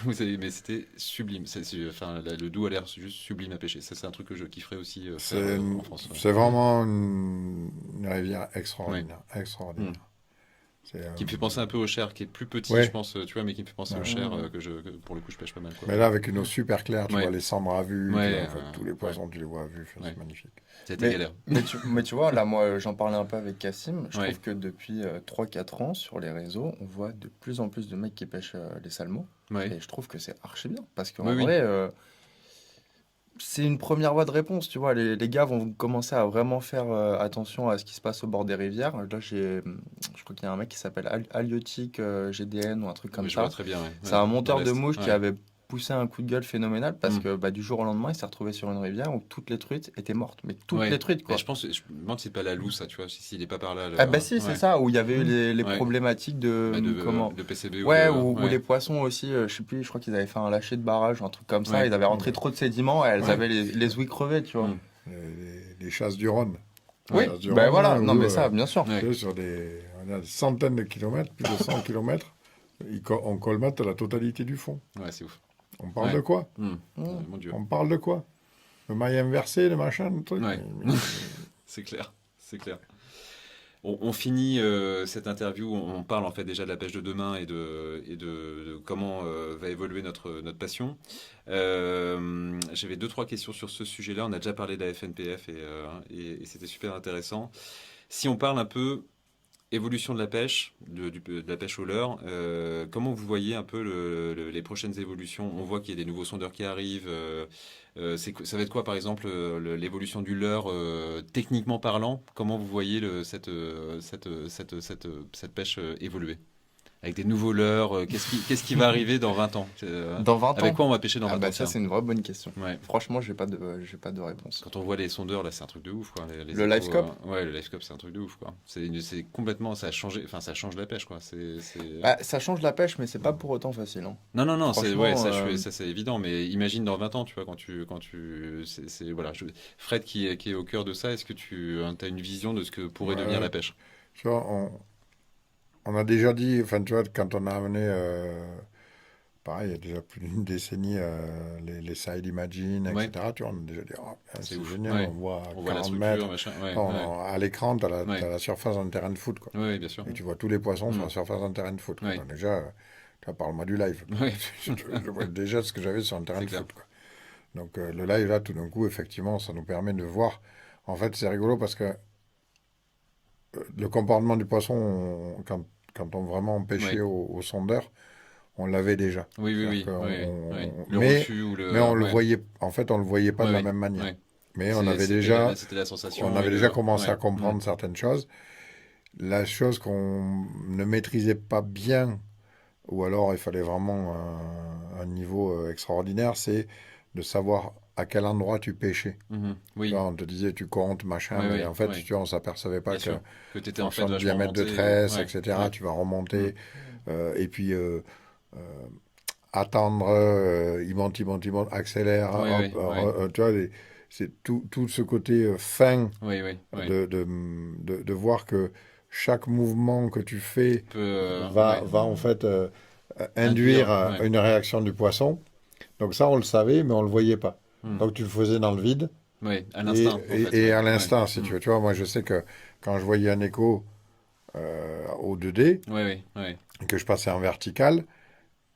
Ouais. mais c'était sublime. Enfin, le Doubs a l'air juste sublime à pêcher. Ça, c'est un truc que je kifferais aussi faire C'est en France. Ouais. c'est vraiment une rivière Ouais. extraordinaire. Extraordinaire. Mm. C'est, Qui me fait penser un peu au Cher, qui est plus petit, je ouais. pense, tu vois, mais qui me fait penser au Ouais. Cher, Mm. que pour le coup, je pêche pas mal, quoi. Mais là, avec une eau super claire, tu Ouais. vois les cendres à vue, tu Ouais, vois, en fait, tous les ouais, poissons, tu les vois à vue, ouais. c'est magnifique. C'était Mais, galère. mais tu vois, là, moi, j'en parlais un peu avec Cassim. Je Ouais. trouve que depuis 3-4 ans, sur les réseaux, on voit de plus en plus de mecs qui pêchent les salmons. Ouais. Et je trouve que c'est archi bien. Parce qu'en Oui, oui. vrai, c'est une première voie de réponse. Tu vois, les gars vont commencer à vraiment faire attention à ce qui se passe au bord des rivières. Là, je crois qu'il y a un mec qui s'appelle Aliotic GDN ou un truc Oui, comme je vois ça. très bien, ouais. C'est Ouais, un dans monteur de l'Est. mouche qui Ouais. avait poussé un coup de gueule phénoménal parce Mm. que bah, du jour au lendemain, il s'est retrouvé sur une rivière où toutes les truites étaient mortes. Mais toutes Ouais. les truites, Mais quoi. je me demande si c'est pas la loue, ça, tu vois, s'il est pas par là. Ah bah si, c'est Ouais. ça, où il y avait eu les Ouais. problématiques de Bah, comment. de PCB ou Ouais, de. ou les Ouais. poissons aussi, je sais plus, je crois qu'ils avaient fait un lâcher de barrage, un truc comme ça, Ouais. ils avaient rentré trop de sédiments et elles Ouais. avaient les ouïes crevées, tu vois. Mm. Les chasses du Rhône. Oui, Les chasses du ben Rhône, voilà, là, non où, mais ça, bien sûr. Ouais. tu sais, on a des centaines de kilomètres, plus de 100 kilomètres, on colmate la totalité du fond. Ouais, c'est ouf. On parle Ouais. de quoi? Mm. Mm. Mon Dieu. On parle de quoi? Le maille inversé, le machin, le truc. Ouais. C'est clair. C'est clair. On finit cette interview, on parle en fait déjà de la pêche de demain et de comment va évoluer notre passion. J'avais 2-3 questions sur ce sujet-là. On a déjà parlé de la FNPF et c'était super intéressant. Si on parle un peu évolution de la pêche, de la pêche au leurre, comment vous voyez un peu les prochaines évolutions? On voit qu'il y a des nouveaux sondeurs qui arrivent. Ça va être quoi, par exemple, l'évolution du leurre techniquement parlant? Comment vous voyez cette pêche évoluer? Avec des nouveaux leurres, qu'est-ce qui va arriver dans 20 ans? Dans 20 Avec ans? quoi on va pêcher dans Ah 20 bah ans, ça tiens? c'est une vraie bonne question. Ouais. Franchement, j'ai pas de réponse. Quand on voit les sondeurs, là, c'est un truc de ouf, quoi. Le LiveScope? Ouais, le LiveScope, c'est un truc de ouf, quoi. C'est complètement, ça a changé, enfin, ça change la pêche, quoi. Bah, ça change la pêche, mais c'est pas pour autant facile, hein. Non, Franchement, ouais, ça c'est évident, mais imagine dans 20 ans, tu vois, voilà, Fred qui est au cœur de ça, est-ce que tu as une vision de ce que pourrait Ouais. devenir la pêche? Tu vois, on a déjà dit, enfin, tu vois, quand on a amené, pareil, il y a déjà plus d'une décennie, les Side Imagine, Ouais. etc., tu vois, on a déjà dit, oh, C'est c'est ouf. génial, Ouais. on voit On voit la 40 structure, mètres. machin, ouais, Non, ouais. non, à l'écran, tu as Ouais. la surface d'un terrain de foot, quoi. Ouais, bien sûr. Et tu vois tous les poissons sur Mm. la surface d'un terrain de foot, quoi. Ouais. Donc déjà, tu vois, parle-moi du live. Ouais. Je vois déjà ce que j'avais sur un terrain C'est de clair. foot, quoi. Donc le live, là, tout d'un coup, effectivement, ça nous permet de voir. En fait, c'est rigolo parce que le comportement du poisson, quand on vraiment pêchait Ouais. au sondeur, on l'avait déjà. Oui, oui, oui. C'est-à-dire Oui, qu'on- oui. on- Le mais, refus ou le. mais on le Ouais, voyait, en fait, on le voyait pas ouais, de la ouais, même manière. ouais. Mais C'était la sensation on et avait déjà le. commencé Ouais. à comprendre certaines choses. La chose qu'on ne maîtrisait pas bien, ou alors il fallait vraiment un niveau extraordinaire, c'est de savoir à quel endroit tu pêchais. Mhm. Tu Oui, vois, on te disait tu comptes, machin, oui, mais oui, en fait, oui. tu vois, on s'apercevait pas Bien que sûr. Que tu étais en fait fonction de vachement diamètre de remonté. tresse, Ouais, etc., ouais. tu vas Mm. remonter, et puis attendre, il monte, accélère, Oui, hop, oui, oui. tu vois, c'est tout ce côté fin Oui, oui, oui. de voir que chaque mouvement que tu fais Peut. Ouais. va en fait induire Induire. Ouais. une réaction du poisson. Donc ça, on le savait, mais on le voyait pas. Mm. Donc tu le faisais dans le vide Oui, à l'instinct, en fait. et Ouais. à Ouais. l'instant, si Mm. tu vois, moi je sais que quand je voyais un écho au 2D, Oui, oui, oui. que je passais en vertical,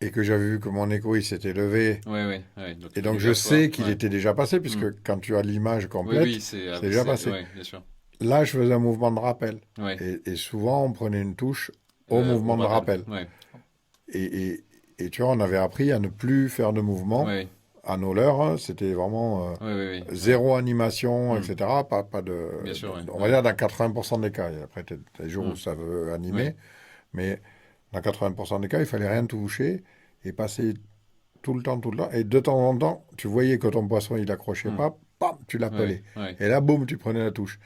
et que j'avais vu que mon écho il s'était levé, Oui, oui, oui. Donc, et tu es venu donc je vers toi. sais qu'il Ouais. était déjà passé, Mm. puisque quand tu as l'image Oui, oui, complète, c'est déjà passé. ouais, bien sûr. Là, je faisais un mouvement de rappel. Ouais. Et souvent, on prenait une touche au mouvement Au de rappel. rappel. Ouais. Et, et, et tu vois, on avait appris à ne plus faire de mouvement. Ouais. À nos leurs, hein, c'était vraiment Oui, oui, oui. Ouais. zéro animation, Mm. etc. Pas Bien sûr, ouais. on va Ouais. dire dans 80% des cas. Et après, tu as des jours où Mm. ça veut animer. Oui. Mais dans 80% des cas, il fallait rien toucher et passer tout le temps, tout le temps. Et de temps en temps, tu voyais que ton poisson, il accrochait Mm. pas, pam, tu Ouais. l'appelais. Ouais. Et là, boum, tu prenais la touche.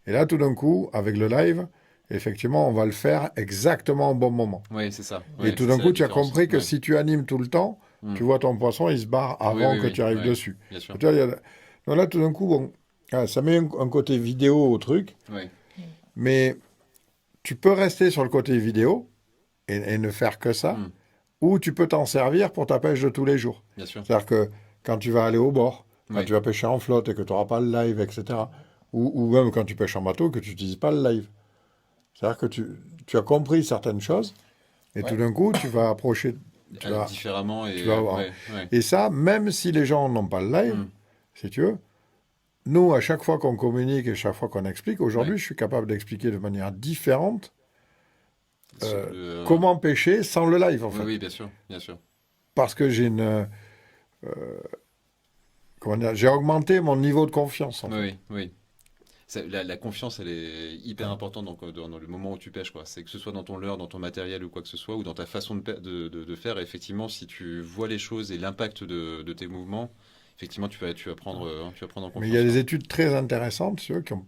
Et là, tout d'un coup, avec le live, effectivement, on va le faire exactement au bon moment. Ouais, c'est ça. Et Ouais, tout ça, d'un c'est la coup, tu as différence. compris que Ouais. si tu animes tout le temps, Mm. tu vois ton poisson, il se barre Oui, avant oui, que oui. tu arrives Ouais. dessus. Bien sûr. Tu vois, donc là, tout d'un coup, bon, ça met un côté vidéo au truc, Ouais. mais tu peux rester sur le côté vidéo et ne faire que ça, Mm. ou tu peux t'en servir pour ta pêche de tous les jours. Bien sûr. C'est-à-dire que quand tu vas aller au bord, quand Oui. tu vas pêcher en flotte et que tu n'auras pas le live, etc., ou même quand tu pêches en bateau, que tu n'utilises pas le live. C'est-à-dire que tu as compris certaines choses, et tout Ouais. d'un coup, tu vas approcher, tu vas, Différemment tu et vas, ouais, ouais. et ça, même si les gens n'ont pas le live, Mm. si tu veux, nous, à chaque fois qu'on communique et chaque fois qu'on explique, Ouais. aujourd'hui, je suis capable d'expliquer de manière différente Sur le, comment pêcher sans le live, en oui, fait. oui, bien sûr, bien sûr. Parce que comment dire, j'ai augmenté mon niveau de confiance, en Oui, fait. oui, oui. La confiance, elle est hyper importante dans le moment où tu pêches, quoi. C'est que ce soit dans ton leurre, dans ton matériel ou quoi que ce soit, ou dans ta façon de faire. Effectivement, si tu vois les choses et l'impact de tes mouvements, effectivement, tu vas prendre en Mais il y a confiance, des quoi. études très intéressantes, ceux qui n'ont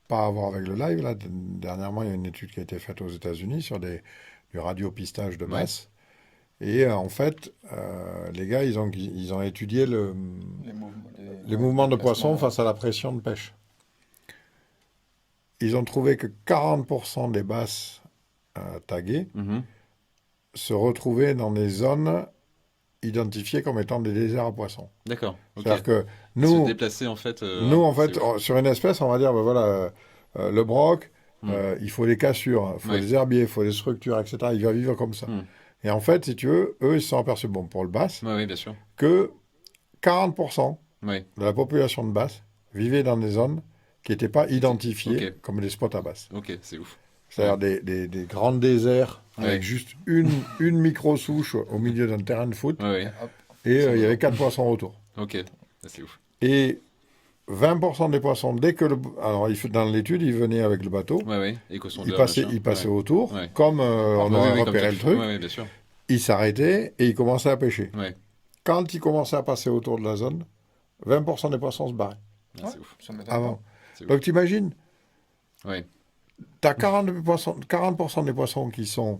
pas à voir avec le live. Là, dernièrement, il y a une étude qui a été faite aux États-Unis sur du radiopistage de Ouais, basse. Et en fait, les gars, ils ont étudié les Ouais, mouvements les de placements, poisson ouais. face à la pression de pêche. Ils ont trouvé que 40% des basses taguées mhm. se retrouvaient dans des zones identifiées comme étant des déserts à poissons. D'accord, ok. C'est-à-dire que Se nous, déplacer, en fait, en c'est fait, ouf. sur une espèce, on va dire, ben voilà, le broc, Mm. il faut des cassures, il faut Ouais. des herbiers, il faut des structures, etc. Il va vivre comme ça. Mm. Et en fait, si tu veux, eux, ils se sont aperçus, bon, pour le basse, Ouais, oui, bien sûr. que 40% Ouais, de la population de basse vivait dans des zones qui n'étaient pas identifiées ok, comme des spots à basse. ok, c'est ouf. Ouais, C'est-à-dire des grands déserts avec ouais, juste une micro-souche au milieu d'un terrain de foot, ouais, Et ouais. hop, et Ils sont il y avait dedans. 4 poissons autour. Ok, ça, c'est ouf. Et 20% des poissons, dès que alors dans l'étude, ils venaient avec le bateau, Ouais, ouais, ils éco-sondeur, passaient, machin. ils passaient Ouais, autour, ouais. comme par on Oui, oui, aurait oui, comme toi repéré tu le fais. Ouais, truc, ouais, bien sûr. ils s'arrêtaient et ils commençaient à pêcher. Ouais, Quand ils commençaient à passer autour de la zone, 20% des poissons se barraient ah, ouais, c'est ouf. ça m'étonne avant. pas. C'est ouf. Donc t'imagines, Ouais, tu as 40% des poissons qui sont,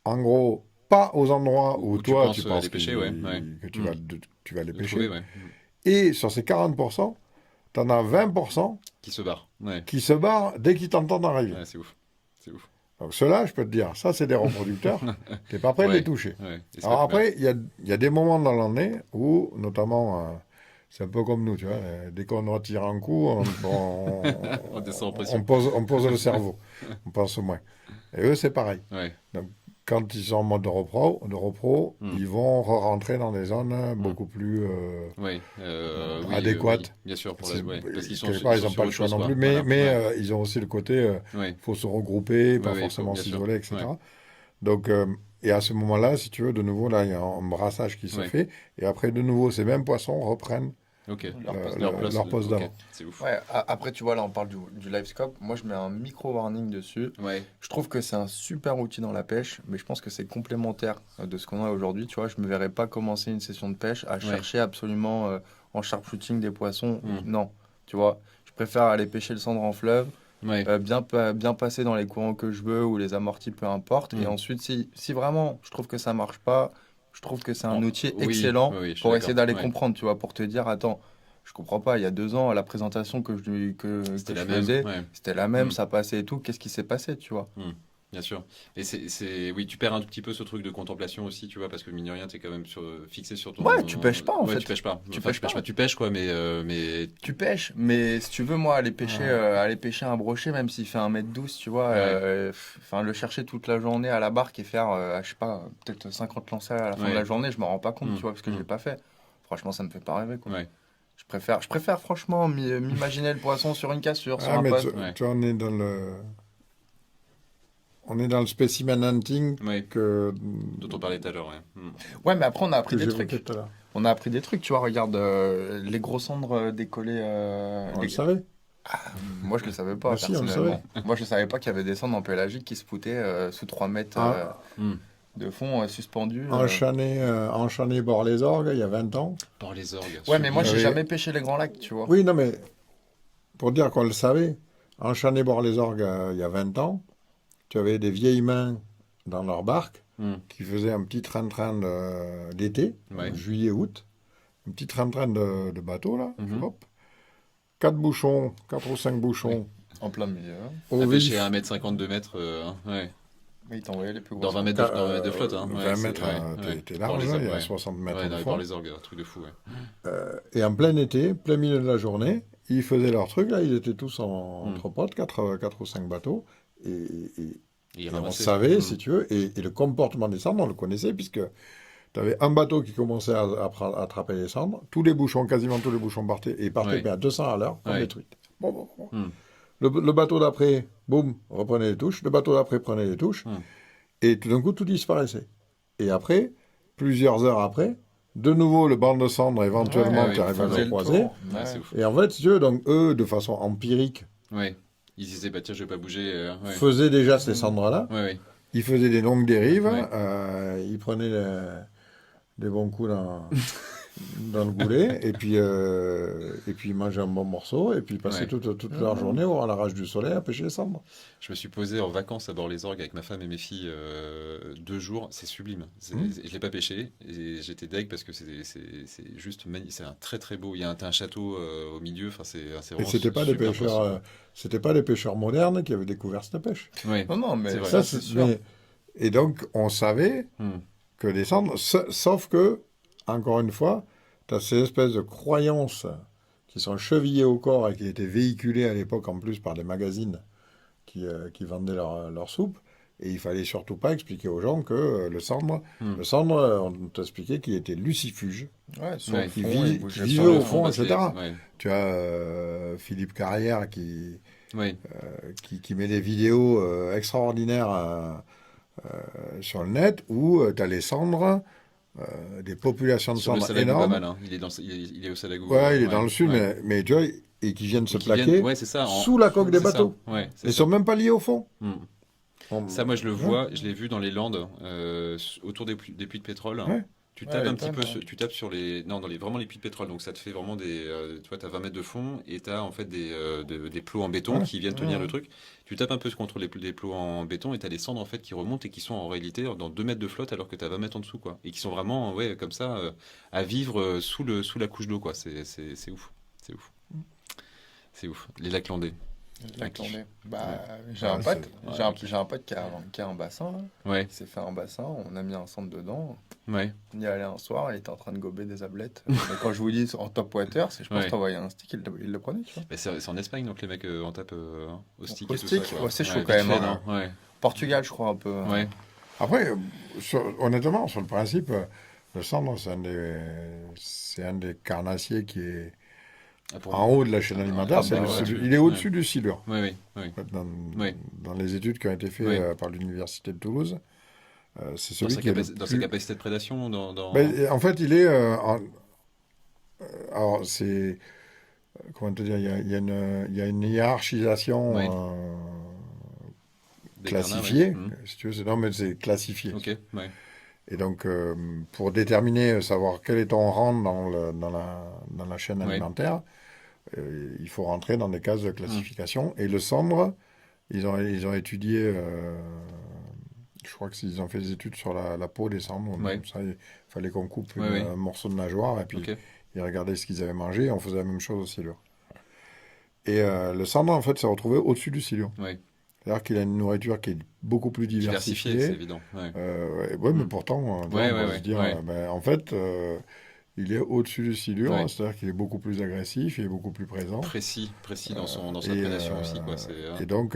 en gros, pas aux endroits où où tu toi tu penses penses les pêcher, ouais, ouais. que Mm. tu vas les Le trouver, pêcher. ouais. Et sur ces 40%, tu en as 20% Qui se barre. Ouais, qui se barrent dès qu'ils t'entendent arriver. ouais, c'est ouf. C'est ouf. Donc ceux-là, je peux te dire, ça c'est des reproducteurs, tu n'es pas prêt de les Ouais, toucher. ouais. Et c'est Alors pas- après, il y a des moments dans l'année où, notamment, c'est un peu comme nous, tu vois, dès qu'on doit tirer un coup, On descend en pression. on pose le cerveau, on pense moins. Et eux, c'est pareil. Ouais. Donc, quand ils sont en mode de repro, Mm. ils vont rentrer dans des zones beaucoup plus Ouais, oui, adéquates. oui, bien sûr, parce qu'ils sont, Quelque part, ils n'ont sur pas le autre choix chose, non quoi. plus, Voilà, mais ouais, ils ont aussi le côté, ouais, faut se regrouper, ouais, pas ouais, forcément bien sûr, s'isoler, ouais, etc. Donc, Et à ce moment-là, si tu veux, de nouveau, là, il y a un brassage qui se Ouais. fait. Et après, de nouveau, ces mêmes poissons reprennent Ok. Leur le- poste Leur d'avant. poste, leur poste ok. d'avant. C'est ouf. Ouais, après, tu vois, là, on parle du live scope. Moi, je mets un micro warning dessus. Ouais. Je trouve que c'est un super outil dans la pêche, mais je pense que c'est complémentaire de ce qu'on a aujourd'hui. Tu vois, je me verrais pas commencer une session de pêche à chercher absolument en sharpshooting des poissons. Mm. Non, tu vois, je préfère aller pêcher le cendre en fleuve, Ouais. bien passer dans les courants que je veux ou les amortis, peu importe. Et Mm. ensuite, si vraiment je trouve que ça marche pas, je trouve que c'est un Oh, outil oui, excellent oui, je suis pour d'accord. essayer d'aller Ouais. comprendre, tu vois, pour te dire, attends, je comprends pas, il y a 2 ans, la présentation que C'était je la même. faisais, Ouais. c'était la même, Mm. ça passait et tout. Qu'est-ce qui s'est passé, tu vois? Bien sûr. Et oui, tu perds un tout petit peu ce truc de contemplation aussi, tu vois, parce que mine de rien, t'es quand même fixé sur ton. Ouais, tu pêches pas, en Ouais, fait. tu pêches pas. Tu Enfin, pêches tu pêches pas. pas. Tu pêches quoi, mais. Tu pêches, mais si tu veux, moi, Ah. aller pêcher un brochet, même s'il fait 1,12 m, tu vois, Ouais. enfin, le chercher toute la journée à la barque et faire, je sais pas, peut-être 50 lancers à la fin de Ouais. la journée, je m'en rends pas compte, Mm. tu vois, parce que je l'ai pas fait. Franchement, ça me fait pas rêver, quoi. Ouais. Je préfère franchement m'imaginer le poisson sur une cassure, sur Ah, un mais poste. Ouais. tu vois, on est dans le specimen hunting Ouais. que, Dont on parlait tout à l'heure, ouais. Ouais, mais après, on a appris que des j'évoquais trucs. tout à l'heure. On a appris des trucs, tu vois, regarde, les gros cendres décollés. On le savait. Moi, je le savais pas, Ah si, on le personnellement. Moi, je savais pas qu'il y avait des cendres en pélagique qui se foutaient sous 3 mètres Ah. Mm. de fond suspendus. Enchaîné bord les orgues, il y a 20 ans. Par les orgues. Ouais, mais moi, j'ai J'avais- jamais pêché les grands lacs, tu vois. Oui, non, mais pour dire qu'on le savait, enchaîné bord les orgues, il y a 20 ans, tu avais des vieilles mains dans leur barque Mm. qui faisaient un petit train-train d'été, Ouais. juillet-août, un petit train-train de bateau, là, Mhm. hop, 4 ou 5 bouchons En plein milieu. au À pêcher vif. à 1,50 m, 2 mètres, ouais. Mais ils t'envoyaient les plus gros. Dans 20 mètres de flotte, hein. 20 Ouais, c'est- mètres, ouais. t'es Par large, les hein, orgues, il y a ouais. 60 mètres Ouais, de dans fond. les orgues, un truc de fou, ouais. Et en plein été, plein milieu de la journée, ils faisaient leur truc, là, ils étaient tous Mm. entre potes, 4 ou 5 bateaux, et, Et et on ramasser. savait, Mm. si tu veux, et le comportement des cendres, on le connaissait, puisque tu avais un bateau qui commençait à attraper les cendres, quasiment tous les bouchons partaient, et ils partaient Ouais. mais à 200 à l'heure, comme Ouais. des truites. Bon. Mm. Le bateau d'après, boum, reprenait les touches, le bateau d'après prenait les touches, Mm. et tout d'un coup, tout disparaissait. Et après, plusieurs heures après, de nouveau, le banc de cendres, éventuellement, ouais, tu arrives à faisait le le croiser. tour. Ouais, Ouais. c'est ouf. Et en fait, si tu veux, donc eux, de façon empirique, Ouais. Ils se disaient, bah tiens, je vais pas bouger. Ouais. faisaient déjà ces cendres-là. Ouais, ouais. Ils faisaient des longues dérives. Ouais. Ils prenaient des bons coups dans le goulet. Et puis ils mangeaient un bon morceau. Et puis ils passaient Ouais. toute leur journée à la rage du soleil à pêcher les cendres. Je me suis posé en vacances à Bord-les-Orgues avec ma femme et mes filles 2 jours. C'est sublime. Je l'ai pas pêché et j'étais deg parce que c'est juste magnifique. C'est un très très beau. T'as un château au milieu. Enfin, c'est Et vraiment c'était pas des super pêcheurs, poisson. c'était pas des pêcheurs modernes qui avaient découvert cette pêche. Ouais. Non, mais C'est vrai. ça, Ça, c'est sûr. Et donc, on savait Hmm. que les cendres, sauf que, encore une fois, tu as ces espèces de croyances qui sont chevillées au corps et qui étaient véhiculées à l'époque en plus par des magazines qui vendaient leur soupe. Et il fallait surtout pas expliquer aux gens que le cendre, on t'expliquait qu'il était lucifuge, Ouais, sur Ouais. le qui fond, vit- il bougeait qui sur vivait le au fond. fond, parce que- etc. Ouais. Tu as Philippe Carrière Ouais. qui met des vidéos extraordinaires sur le net où tu as les cendres, des populations de Sur le cendres Salagou, pas énormes. mal. Hein. Il est au Salagou. Ouais, il est dans le sud, Ouais. mais tu vois, et qui viennent se Et qui viennent- plaquer ouais, c'est ça, sous la coque des c'est ça. bateaux. Ouais, c'est Ils ça. sont même pas liés au fond. Hmm. Ça, moi, je le vois, je l'ai vu dans les Landes, autour des puits de pétrole. Ouais. Tu Ouais, tapes les un petit tonnes, peu, ouais. tu tapes sur les, non, vraiment les puits de pétrole. Donc ça te fait vraiment tu vois, t'as 20 mètres de fond et t'as en fait des plots en béton Ouais. qui viennent tenir Ouais. le truc. Tu tapes un peu contre les plots en béton et t'as des cendres en fait qui remontent et qui sont en réalité dans 2 mètres de flotte alors que t'as 20 mètres en dessous, quoi. Et qui sont vraiment, ouais, comme ça, à vivre sous la couche d'eau, quoi. C'est ouf. C'est ouf. C'est ouf. Les lacs landais. Attendez. Bah, j'ai Ouais, un pote, c'est- j'ai un pote qui a un bassin, là. Ouais, Il s'est fait un bassin, on a mis un centre dedans. ouais. On y est allé un soir, il était en train de gober des ablettes. Mais quand je vous dis en top water, c'est je pense Ouais. t'envoyais un stick, il le prenait, tu vois. Mais c'est en Espagne, donc les mecs en tapent au stick Au et tout stick, ça, quoi. ouais, c'est chaud vite quand même, fait, hein. non ouais. Portugal, je crois, un peu. Ouais. Après, honnêtement, sur le principe, le cendre, c'est un des carnassiers qui est Ah, pour- en haut de la chaîne alimentaire. Ah, c'est bah, le- ouais, c'est tu- le- il est au-dessus du silure. Ouais, ouais, ouais. En fait, Dans, Ouais. dans les études qui ont été faites Ouais. par l'Université de Toulouse, C'est Dans celui qui est le sa plus... capacité de prédation, Ben, en fait, il est... alors, c'est... Comment te dire? Il y a une hiérarchisation Oui. Des Bernard, oui. classifiée. Si tu veux, non, mais c'est classifié. Ok, ouais. Et donc, pour déterminer, savoir quel est ton rang dans la chaîne Ouais. alimentaire, il faut rentrer dans des cases de classification. Et le sambre, ils ont étudié, je crois qu'ils ont fait des études sur la peau des sambres. Ouais. Ça, il fallait qu'on coupe Ouais, ouais. un morceau de nageoire et puis Ok. ils regardaient ce qu'ils avaient mangé. Et on faisait la même chose au silure. Et le sambre, en fait, s'est retrouvé au-dessus du silure. Ouais. C'est-à-dire qu'il a une nourriture qui est beaucoup plus Diversifié, c'est diversifiée. évident. Ouais. Ouais, mais Mm. pourtant, Ouais, on ouais, peut se ouais, dire, ouais. ben, en fait, il est au-dessus du silure, Ouais. c'est-à-dire qu'il est beaucoup plus agressif, il est beaucoup plus présent. Précis dans sa Et, prédation aussi, quoi. et donc,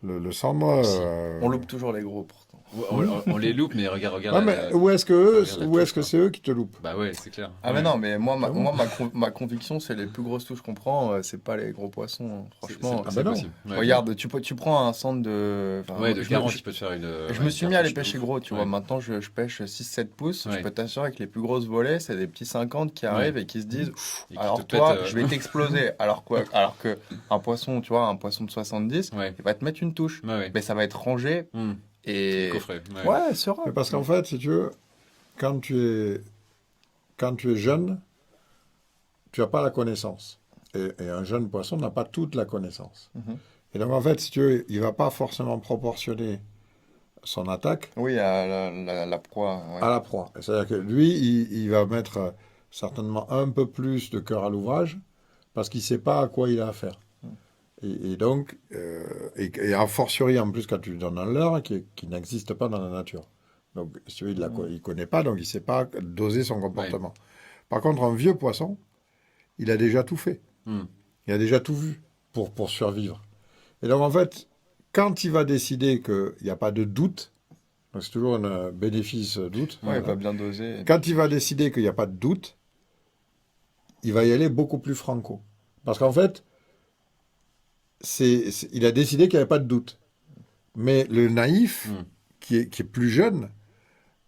le sambre... Si. On loupe toujours les gros pourtant. On les loupe, mais regarde Ouais, mais où est-ce que c'est eux qui te loupent? Bah ouais, c'est clair. Ah Ouais. mais non, mais moi, Ah bon ma conviction, c'est les plus grosses touches qu'on prend, c'est pas les gros poissons, hein. Franchement. Ah bah non. possible. Ouais. Regarde, tu prends un centre de... enfin, Ouais, de je me- 40, je- tu peux te faire une. Je me suis mis à les pêcher gros, tu vois. Ouais. Maintenant, je pêche 6-7 pouces. Ouais. Je peux t'assurer que les plus grosses volées, c'est des petits 50 qui arrivent et qui se disent Et qui alors te toi, pètent, je vais t'exploser. Alors que un poisson, tu vois, un poisson de 70, Ouais. il va te mettre une touche. Ouais, ouais. Mais ça va être rangé Hmm. et. Coffret. Ouais. Ouais, serein. Mais parce qu'en fait, si tu veux, quand tu es jeune, tu n'as pas la connaissance. Et un jeune poisson n'a pas toute la connaissance. Mhm. Et donc, en fait, si tu veux, il ne va pas forcément proportionner son attaque Oui, à la proie. Ouais. à la proie. C'est-à-dire que lui, il va mettre certainement un peu plus de cœur à l'ouvrage parce qu'il ne sait pas à quoi il a affaire. Et donc, et a fortiori, en plus, quand tu lui donnes un leurre qui n'existe pas dans la nature. Donc, si tu veux, il ne connaît pas, donc il ne sait pas doser son comportement. Par contre, un vieux poisson, il a déjà tout fait. Hmm. Il a déjà tout vu pour survivre. Et donc, en fait, quand il va décider qu'il n'y a pas de doute, donc c'est toujours un bénéfice doute, Ouais, il va bien doser. quand il va décider qu'il n'y a pas de doute, il va y aller beaucoup plus franco. Parce qu'en fait, il a décidé qu'il n'y avait pas de doute. Mais le naïf, qui est plus jeune,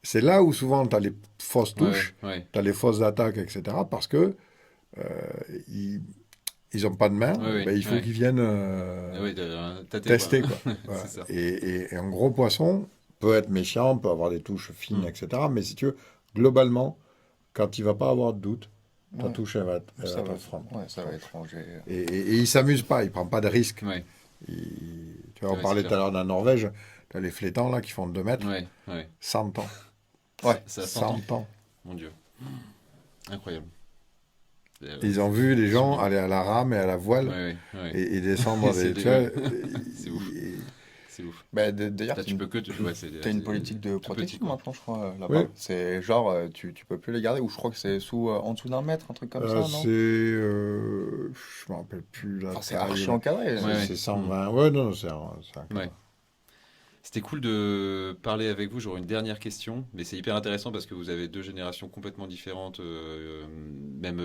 c'est là où souvent tu as les fausses touches, Ouais. tu as les fausses attaques, etc. Parce que ils n'ont pas de main, Ouais, ben, il faut ouais. qu'ils viennent Ouais, tâter, tester. Quoi. C'est Voilà. ça. Et un gros poisson peut être méfiant, peut avoir des touches fines, etc. Mais si tu veux, globalement, quand il ne va pas avoir de doute, ta Ouais. touche, elle va Ça être va, franche. ouais, ça va être rangé. Et il ne s'amuse pas, il ne prend pas de risques. Ouais. Tu vois, on Ouais, parlait c'est tout à l'heure de la Norvège, tu as les flétans là, qui font 2 mètres, Ouais. 100 ans. Ouais. Ça 100 ans. Mon Dieu. Incroyable. Ils ont vu les gens aller à la rame et à la voile Ouais. et descendre C'est des... Tu vois, C'est ouf. et- C'est ouf. Bah, d'ailleurs, Là, tu peux que. Ouais, t'as une politique de tout petit, protection quoi. maintenant, je crois, là-bas. Oui. C'est genre, tu peux plus les garder, ou je crois que c'est en dessous d'un mètre, un truc comme ça, non? je me rappelle plus la Enfin, c'est taille. archi encadré. Ouais. C'est 120. Ouais, non, c'est un Ouais. C'était cool de parler avec vous. J'aurais une dernière question, mais c'est hyper intéressant parce que vous avez deux générations complètement différentes. Même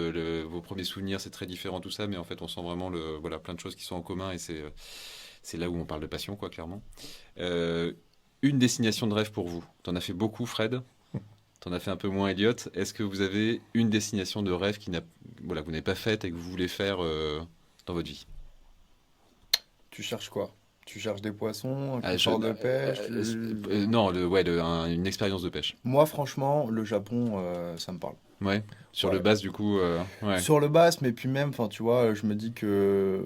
vos premiers souvenirs, c'est très différent tout ça, mais en fait, on sent vraiment voilà, plein de choses qui sont en commun et c'est là où on parle de passion, quoi, clairement. Une destination de rêve pour vous. T'en as fait beaucoup, Fred. T'en as fait un peu moins, Elliot. Est-ce que vous avez une destination de rêve voilà, que vous n'avez pas faite et que vous voulez faire dans votre vie? Tu cherches quoi? Tu cherches des poissons, Ah, un sort de pêche? Non, une expérience de pêche. Moi, franchement, le Japon, ça me parle. Ouais. Sur Ouais. le base, du coup, ouais. Sur le bass, mais puis même, enfin, tu vois, je me dis que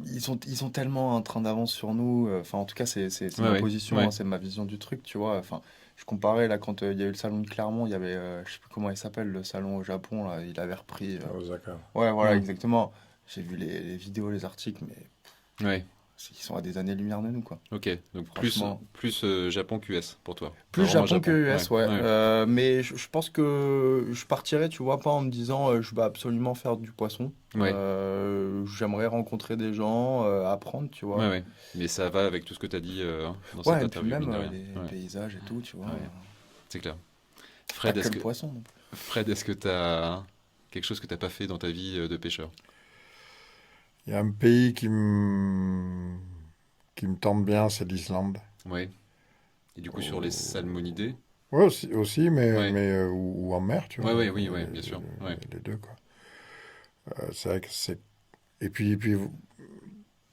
ils sont tellement en train d'avance sur nous. Enfin, en tout cas, c'est ma Ouais. position, Ouais. hein, c'est ma vision du truc, tu vois. Enfin, je comparais là quand il y a eu le salon de Clermont, il y avait, je sais plus comment il s'appelle, le salon au Japon là, il avait repris. Osaka. Ouais, voilà, Mm. exactement. J'ai vu les vidéos, les articles, mais Ouais. ils sont à des années-lumière de nous, quoi. Ok. Donc Franchement. plus Japon qu'US pour toi. Plus Vraiment Japon que US, ouais. Ouais. Mais je pense que je partirais, tu vois, pas en me disant je vais absolument faire du poisson. Ouais. J'aimerais rencontrer des gens, apprendre, tu vois. Ouais. Mais ça va avec tout ce que tu as dit dans Ouais, cette et puis interview, même mine de rien. les Ouais. paysages et tout, tu vois. Ouais. C'est clair. Pas Fred, que est-ce le que poisson, non plus. tu as quelque chose que tu n'as pas fait dans ta vie de pêcheur? Il y a un pays qui me tente bien, c'est l'Islande. Oui. Et du coup, sur les salmonidés? Ouais, aussi Ouais. ou en mer, tu Ouais, vois, ouais, oui, ouais, bien sûr. Ouais. les deux, quoi. C'est vrai que c'est... Et puis,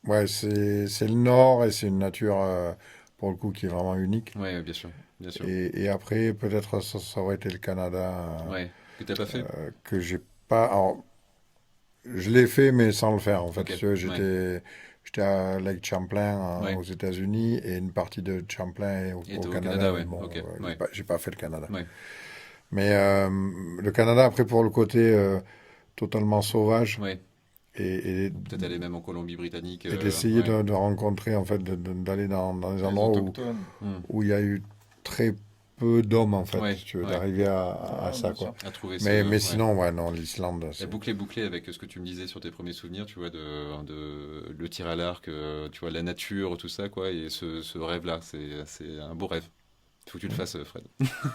ouais, c'est le nord et c'est une nature, pour le coup, qui est vraiment unique. Ouais, bien sûr. Bien sûr. Et après, peut-être ça aurait été le Canada, Ouais. Que t'as pas fait? que j'ai pas... Alors, je l'ai fait, mais sans le faire, en fait. Ok. Si tu veux, Ouais. j'étais à Lake Champlain, Ouais. aux États-Unis, et une partie de Champlain est Et au au Canada, Canada, mais ouais. bon, Ok. Ouais. j'ai pas fait le Canada. Ouais. Mais le Canada, après, pour le côté totalement sauvage, Ouais. et, Peut-être aller même en Colombie-Britannique. et d'essayer Ouais. de rencontrer, en fait, d'aller dans des Les endroits autochtones. Hmm. où il y a eu très peu d'hommes, en fait, Ouais. si tu veux, Ouais. d'arriver à Ouais, ça, bien quoi. sûr. À trouver Mais ce. Ouais. sinon, ouais, non, l'Islande, La c'est... boucle est bouclée avec ce que tu me disais sur tes premiers souvenirs, tu vois, de le tir à l'arc, tu vois, la nature, tout ça, quoi, et ce rêve-là, c'est un beau rêve. Faut que tu le fasses, Fred.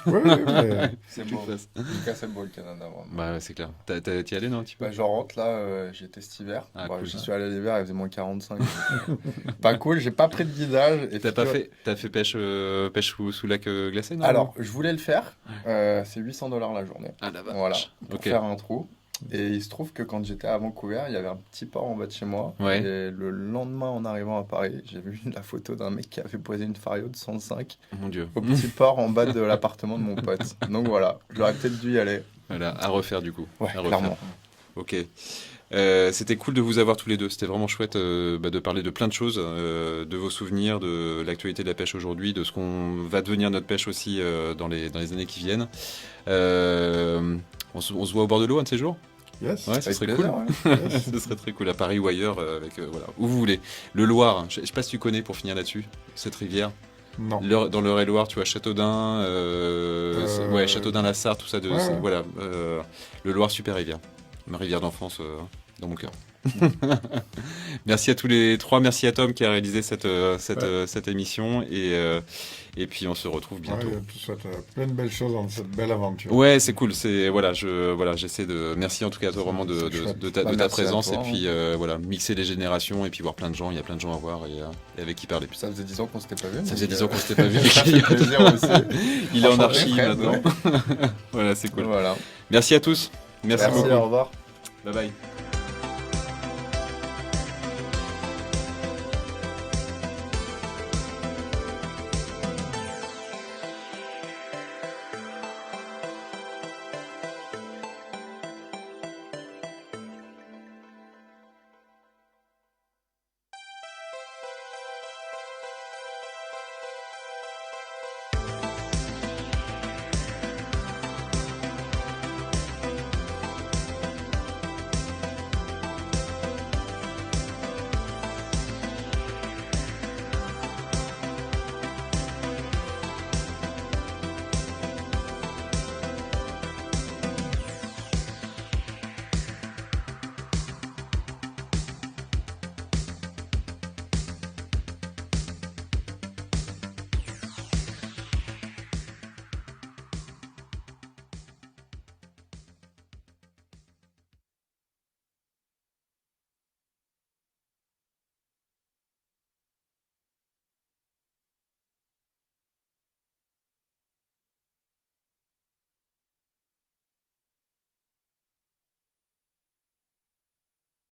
Oui, oui, mais... C'est Faut que tu le beau. fasses. En tout cas, c'est beau le Canada, vraiment. Bah ouais, c'est clair. T'y allé, non, un petit peu? Bah, je rentre là, j'y étais cet hiver. Ah, Bah, cool. j'y suis allé l'hiver, il faisait moins 45. Pas cool, j'ai pas pris de guidage. Et T'as fait pêche sous lac glacé, non? Alors, je voulais le faire, c'est 800 $ la journée. Ah la Voilà, vache. pour Ok. faire un trou. Et il se trouve que quand j'étais à Vancouver, il y avait un petit port en bas de chez moi. Ouais. Et le lendemain, en arrivant à Paris, j'ai vu la photo d'un mec qui avait posé une Fario de 105 Mon Dieu. au petit port en bas de l'appartement de mon pote. Donc voilà, j'aurais peut-être dû y aller. Voilà, à refaire du coup. Ouais, À refaire. clairement. Ok. C'était cool de vous avoir tous les deux. C'était vraiment chouette de parler de plein de choses, de vos souvenirs, de l'actualité de la pêche aujourd'hui, de ce qu'on va devenir notre pêche aussi dans les années qui viennent. On se voit au bord de l'eau un de ces jours? Yes. Ouais, ça Avec serait plaisir, cool. ouais. Yes. Ce serait très cool, à Paris ou ailleurs, voilà, où vous voulez. Le Loir, hein, je sais pas si tu connais pour finir là-dessus, cette rivière. Non. Dans l'Eure-et-Loir, tu vois, Châteaudun, ouais, Châteaudun-la-Sarre, tout ça, Ouais. voilà, le Loir, super rivière. Ma rivière d'enfance dans mon cœur. Merci à tous les trois, merci à Tom qui a réalisé cette émission et puis on se retrouve bientôt. Ouais, je te souhaite plein de belles choses dans cette belle aventure. Ouais, c'est cool. J'essaie de. Merci en tout cas à toi vraiment C'est chouette. de ta Bah, merci à présence toi, et puis voilà, mixer les générations et puis voir plein de gens. Il y a plein de gens à voir et avec qui parler. Ça faisait 10 ans qu'on s'était pas vu. Ça faisait donc, 10 ans qu'on s'était pas vu. ça fait plaisir aussi. Il est en Enchanté, archi Fred, maintenant. Voilà, c'est cool. Voilà. Merci à tous. Merci Merci, beaucoup. au revoir. Bye bye.